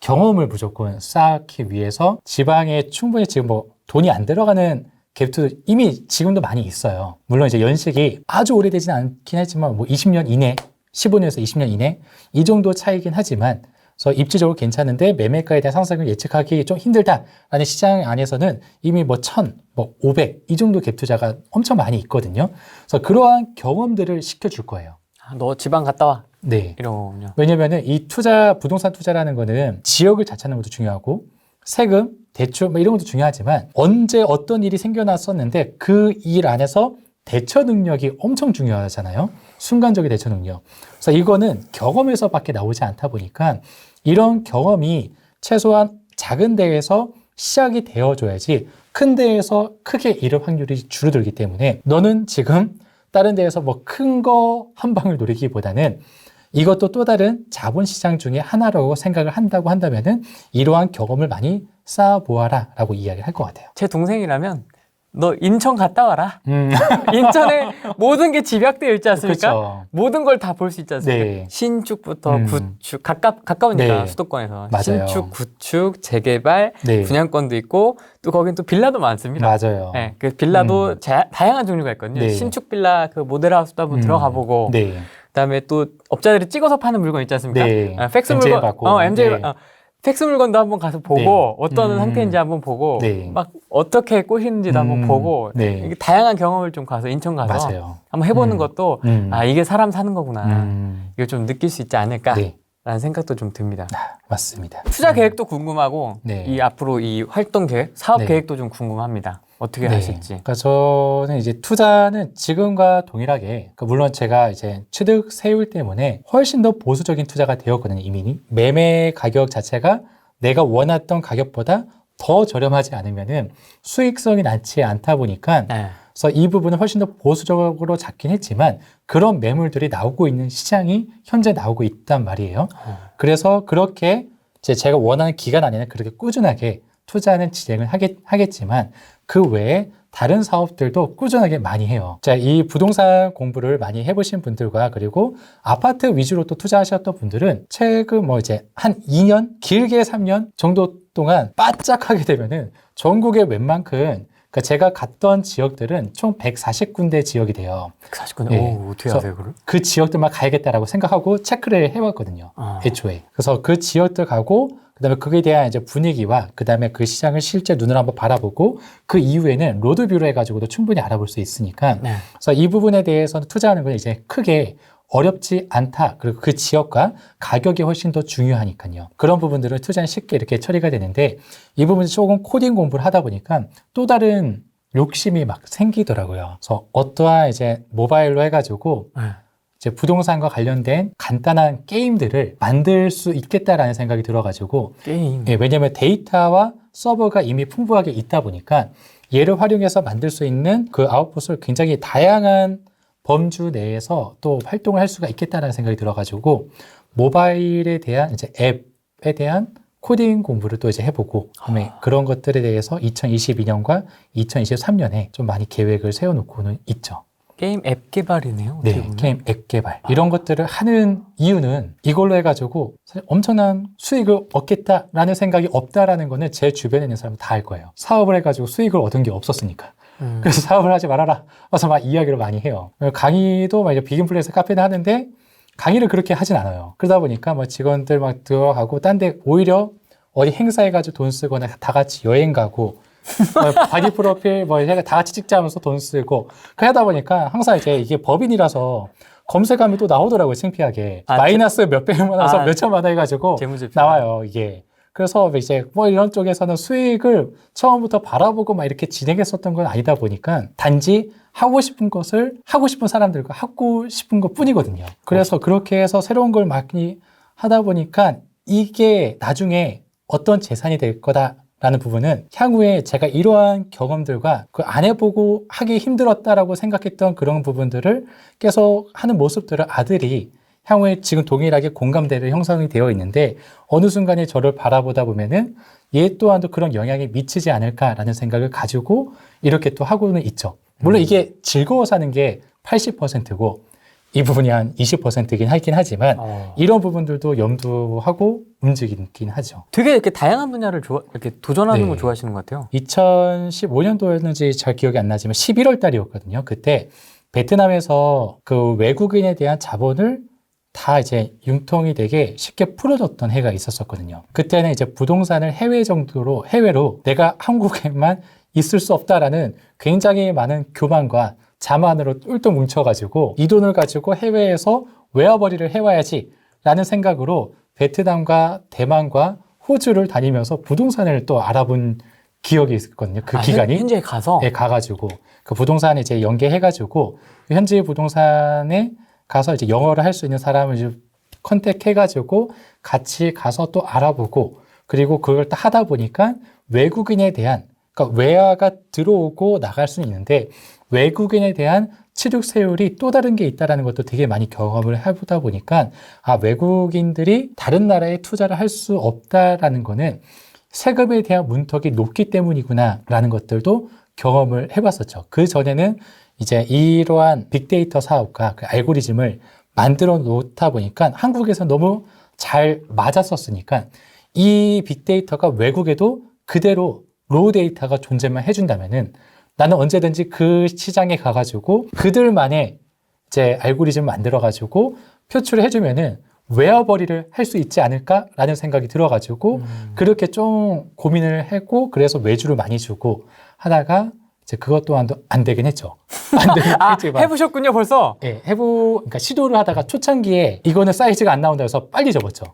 경험을 무조건 쌓기 위해서 지방에 충분히 지금 뭐 돈이 안 들어가는 갭투 이미 지금도 많이 있어요. 물론 이제 연식이 아주 오래되진 않긴 했지만 뭐 20년 이내, 15년에서 20년 이내 이 정도 차이긴 하지만 그래서 입지적으로 괜찮은데 매매가에 대한 상승을 예측하기 좀 힘들다라는 시장 안에서는 이미 뭐 1000, 뭐 500 이 정도 갭 투자가 엄청 많이 있거든요. 그래서 그러한 경험들을 시켜줄 거예요. 너 지방 갔다 와. 네. 이런 거군요. 왜냐면은 이 투자, 부동산 투자라는 거는 지역을 잘 찾는 것도 중요하고 세금, 대출 뭐 이런 것도 중요하지만 언제 어떤 일이 생겨났었는데 그 일 안에서 대처 능력이 엄청 중요하잖아요. 순간적인 대처 능력. 그래서 이거는 경험에서밖에 나오지 않다 보니까 이런 경험이 최소한 작은 데에서 시작이 되어줘야지 큰 데에서 크게 잃을 확률이 줄어들기 때문에 너는 지금 다른 데에서 뭐 큰 거 한 방을 노리기보다는 이것도 또 다른 자본시장 중에 하나라고 생각을 한다고 한다면은 이러한 경험을 많이 쌓아보아라 라고 이야기를 할 것 같아요. 제 동생이라면 너 인천 갔다 와라. 인천에 모든 게 집약되어 있지 않습니까? 그렇죠. 모든 걸 다 볼 수 있지 않습니까? 네. 신축부터 구축, 가까우니까 네. 수도권에서. 맞아요. 신축, 구축, 재개발, 네. 분양권도 있고 또 거긴 또 빌라도 많습니다. 맞아요. 네, 그 빌라도 다양한 종류가 있거든요. 네. 신축 빌라 그 모델하우스도 한번 들어가 보고 네. 그다음에 또 업자들이 찍어서 파는 물건 있지 않습니까? 네. 팩스 MJ 물건, 받고. MJ, 네. 팩스 물건도 한번 가서 보고 네. 어떤 상태인지 한번 보고 네. 막 어떻게 꼬시는지도 한번 보고 네. 이게 다양한 경험을 좀 가서 인천 가서 맞아요. 한번 해보는 것도 아 이게 사람 사는 거구나 이걸 좀 느낄 수 있지 않을까라는 네. 생각도 좀 듭니다. 맞습니다. 투자 계획도 궁금하고 네. 이 앞으로 이 활동 계획, 사업 네. 계획도 좀 궁금합니다. 어떻게 하실지. 그러니까 저는 이제 투자는 지금과 동일하게, 그러니까 물론 제가 이제 취득 세율 때문에 훨씬 더 보수적인 투자가 되었거든요, 이미. 매매 가격 자체가 내가 원했던 가격보다 더 저렴하지 않으면은 수익성이 많지 않다 보니까 네. 그래서 이 부분은 훨씬 더 보수적으로 잡긴 했지만 그런 매물들이 나오고 있는 시장이 현재 나오고 있단 말이에요. 그래서 그렇게 제가 원하는 기간 안에는 그렇게 꾸준하게 투자는 진행을 하겠지만 그 외에 다른 사업들도 꾸준하게 많이 해요. 자, 이 부동산 공부를 많이 해보신 분들과 그리고 아파트 위주로 또 투자하셨던 분들은 최근 뭐 이제 한 2년, 길게 3년 정도 동안 바짝하게 되면은 전국의 웬만큼 그러니까 제가 갔던 지역들은 총 140군데 지역이 돼요. 140군데? 네. 오, 어떻게 하세요, 그걸? 그 지역들만 가야겠다라고 생각하고 체크를 해왔거든요. 애초에. 그래서 그 지역들 가고 그다음에 그에 대한 이제 분위기와 그다음에 그 시장을 실제 눈으로 한번 바라보고 그 이후에는 로드뷰로 해가지고도 충분히 알아볼 수 있으니까 네. 그래서 이 부분에 대해서는 투자하는 건 이제 크게 어렵지 않다. 그리고 그 지역과 가격이 훨씬 더 중요하니까요. 그런 부분들은 투자는 쉽게 이렇게 처리가 되는데 이 부분은 조금 코딩 공부를 하다 보니까 또 다른 욕심이 막 생기더라고요. 그래서 어떠한 이제 모바일로 해가지고 네. 이제 부동산과 관련된 간단한 게임들을 만들 수 있겠다라는 생각이 들어가지고 게임. 예, 왜냐하면 데이터와 서버가 이미 풍부하게 있다 보니까 얘를 활용해서 만들 수 있는 그 아웃풋을 굉장히 다양한 범주 내에서 또 활동을 할 수가 있겠다라는 생각이 들어가지고 모바일에 대한 이제 앱에 대한 코딩 공부를 또 이제 해보고 그다음에 그런 것들에 대해서 2022년과 2023년에 좀 많이 계획을 세워놓고는 있죠. 게임 앱 개발이네요. 어떻게 네, 보면. 게임 앱 개발. 이런 것들을 하는 이유는 이걸로 해가지고 사실 엄청난 수익을 얻겠다라는 생각이 없다라는 거는 제 주변에 있는 사람은 다 알 거예요. 사업을 해가지고 수익을 얻은 게 없었으니까. 그래서 사업을 하지 말아라. 와서 막 이야기를 많이 해요. 강의도 막 이제 비긴플레이스 카페는 하는데 강의를 그렇게 하진 않아요. 그러다 보니까 뭐 직원들 막 들어가고 딴 데 오히려 어디 행사해가지고 돈 쓰거나 다 같이 여행 가고 바디 프로필 뭐 다 같이 찍자 하면서 돈 쓰고 그러다 보니까 항상 이제 이게 법인이라서 검색하면 또 나오더라고요, 창피하게. 아, 마이너스 몇 백만 원에서 몇 천만 원 해가지고 재무제표 나와요, 이게. 그래서 이제 뭐 이런 쪽에서는 수익을 처음부터 바라보고 막 이렇게 진행했었던 건 아니다 보니까 단지 하고 싶은 것을 하고 싶은 사람들과 하고 싶은 것 뿐이거든요. 그래서 그렇게 해서 새로운 걸 많이 하다 보니까 이게 나중에 어떤 재산이 될 거다라는 부분은 향후에 제가 이러한 경험들과 그 안 해보고 하기 힘들었다라고 생각했던 그런 부분들을 계속 하는 모습들을 아들이 향후에 지금 동일하게 공감대를 형성이 되어 있는데 어느 순간에 저를 바라보다 보면은 얘 또한도 그런 영향이 미치지 않을까라는 생각을 가지고 이렇게 또 하고는 있죠. 물론 이게 즐거워서 하는 게 80%고 이 부분이 한 20%이긴 하긴 하지만 이런 부분들도 염두하고 움직이긴 하죠. 되게 이렇게 다양한 분야를 이렇게 도전하는 네. 걸 좋아하시는 것 같아요. 2015년도였는지 잘 기억이 안 나지만 11월 달이었거든요. 그때 베트남에서 그 외국인에 대한 자본을 다 이제 융통이 되게 쉽게 풀어줬던 해가 있었거든요. 그때는 이제 부동산을 해외로 내가 한국에만 있을 수 없다라는 굉장히 많은 교만과 자만으로 똘똘 뭉쳐가지고 이 돈을 가지고 해외에서 외화벌이를 해와야지 라는 생각으로 베트남과 대만과 호주를 다니면서 부동산을 또 알아본 기억이 있었거든요. 그 기간이. 현지에 가서? 네, 가가지고 그 부동산에 이제 연계해가지고 현지 부동산에 가서 이제 영어를 할 수 있는 사람을 이제 컨택해가지고 같이 가서 또 알아보고 그리고 그걸 딱 하다 보니까 외국인에 대한 그러니까 외화가 들어오고 나갈 수는 있는데 외국인에 대한 취득세율이 또 다른 게 있다는 것도 되게 많이 경험을 해보다 보니까 아 외국인들이 다른 나라에 투자를 할 수 없다라는 거는 세금에 대한 문턱이 높기 때문이구나라는 것들도 경험을 해봤었죠. 그 전에는 이제 이러한 빅데이터 사업과 그 알고리즘을 만들어 놓다 보니까 한국에서 너무 잘 맞았었으니까 이 빅데이터가 외국에도 그대로 로우 데이터가 존재만 해준다면은 나는 언제든지 그 시장에 가가지고 그들만의 이제 알고리즘 만들어가지고 표출을 해주면은 외화벌이를 할 수 있지 않을까라는 생각이 들어가지고 그렇게 좀 고민을 했고 그래서 외주를 많이 주고 하다가 이제 그것 또한도 안 되긴 했죠. 안 되긴 했지만. 해보셨군요, 벌써? 네, 그러니까 시도를 하다가 초창기에 이거는 사이즈가 안 나온다 해서 빨리 접었죠.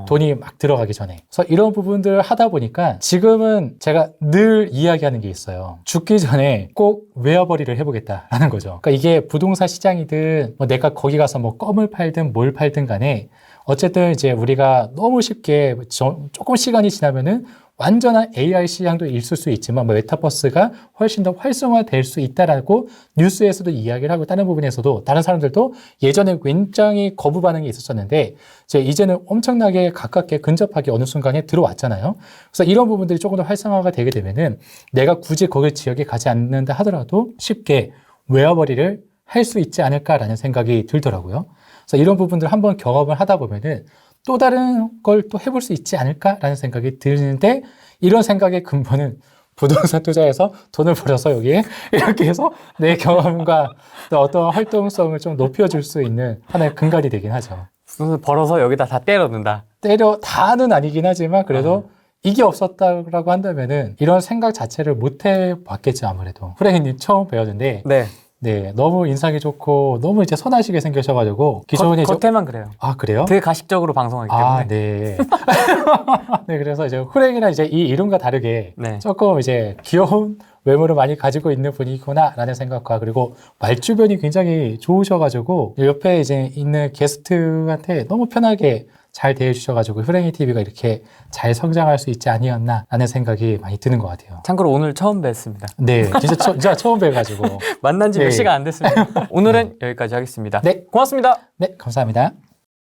돈이 막 들어가기 전에. 그래서 이런 부분들을 하다 보니까 지금은 제가 늘 이야기하는 게 있어요. 죽기 전에 꼭 외화벌이를 해보겠다라는 거죠. 그러니까 이게 부동산 시장이든 뭐 내가 거기 가서 뭐 껌을 팔든 뭘 팔든 간에 어쨌든 이제 우리가 너무 쉽게 조금 시간이 지나면은 완전한 AI 시장도 있을 수 있지만 뭐 메타버스가 훨씬 더 활성화될 수 있다라고 뉴스에서도 이야기를 하고 다른 부분에서도 다른 사람들도 예전에 굉장히 거부 반응이 있었었는데 이제는 엄청나게 가깝게 근접하게 어느 순간에 들어왔잖아요. 그래서 이런 부분들이 조금 더 활성화가 되게 되면은 내가 굳이 거기 지역에 가지 않는다 하더라도 쉽게 외화벌이를 할 수 있지 않을까라는 생각이 들더라고요. 그래서 이런 부분들 한번 경험을 하다 보면은 또 다른 걸 또 해볼 수 있지 않을까라는 생각이 드는데 이런 생각의 근본은 부동산 투자에서 돈을 벌어서 여기에 이렇게 해서 내 경험과 또 어떤 활동성을 좀 높여줄 수 있는 하나의 근간이 되긴 하죠. 돈을 벌어서 여기다 다 때려 넣는다. 다는 아니긴 하지만 그래도 이게 없었다고 한다면은 이런 생각 자체를 못 해봤겠죠 아무래도. 후레이님 처음 배웠는데 네, 너무 인상이 좋고 너무 이제 선하시게 생겨셔가지고 기존에 겉에만 그래요. 아 그래요? 되게 가식적으로 방송하기 때문에. 아 네. 네 그래서 이제 후랭이랑 이제 이 이름과 다르게 조금 이제 귀여운 외모를 많이 가지고 있는 분이구나라는 생각과 그리고 말주변이 굉장히 좋으셔가지고 옆에 이제 있는 게스트한테 너무 편하게 잘 대해주셔가지고 후랭이 TV가 이렇게 잘 성장할 수 있지 아니었나라는 생각이 많이 드는 것 같아요. 참고로 오늘 처음 뵀습니다. 네, 진짜 처음 뵈가지고 만난 지 몇 시간 안 됐습니다. 오늘은 여기까지 하겠습니다. 네, 고맙습니다. 네, 감사합니다.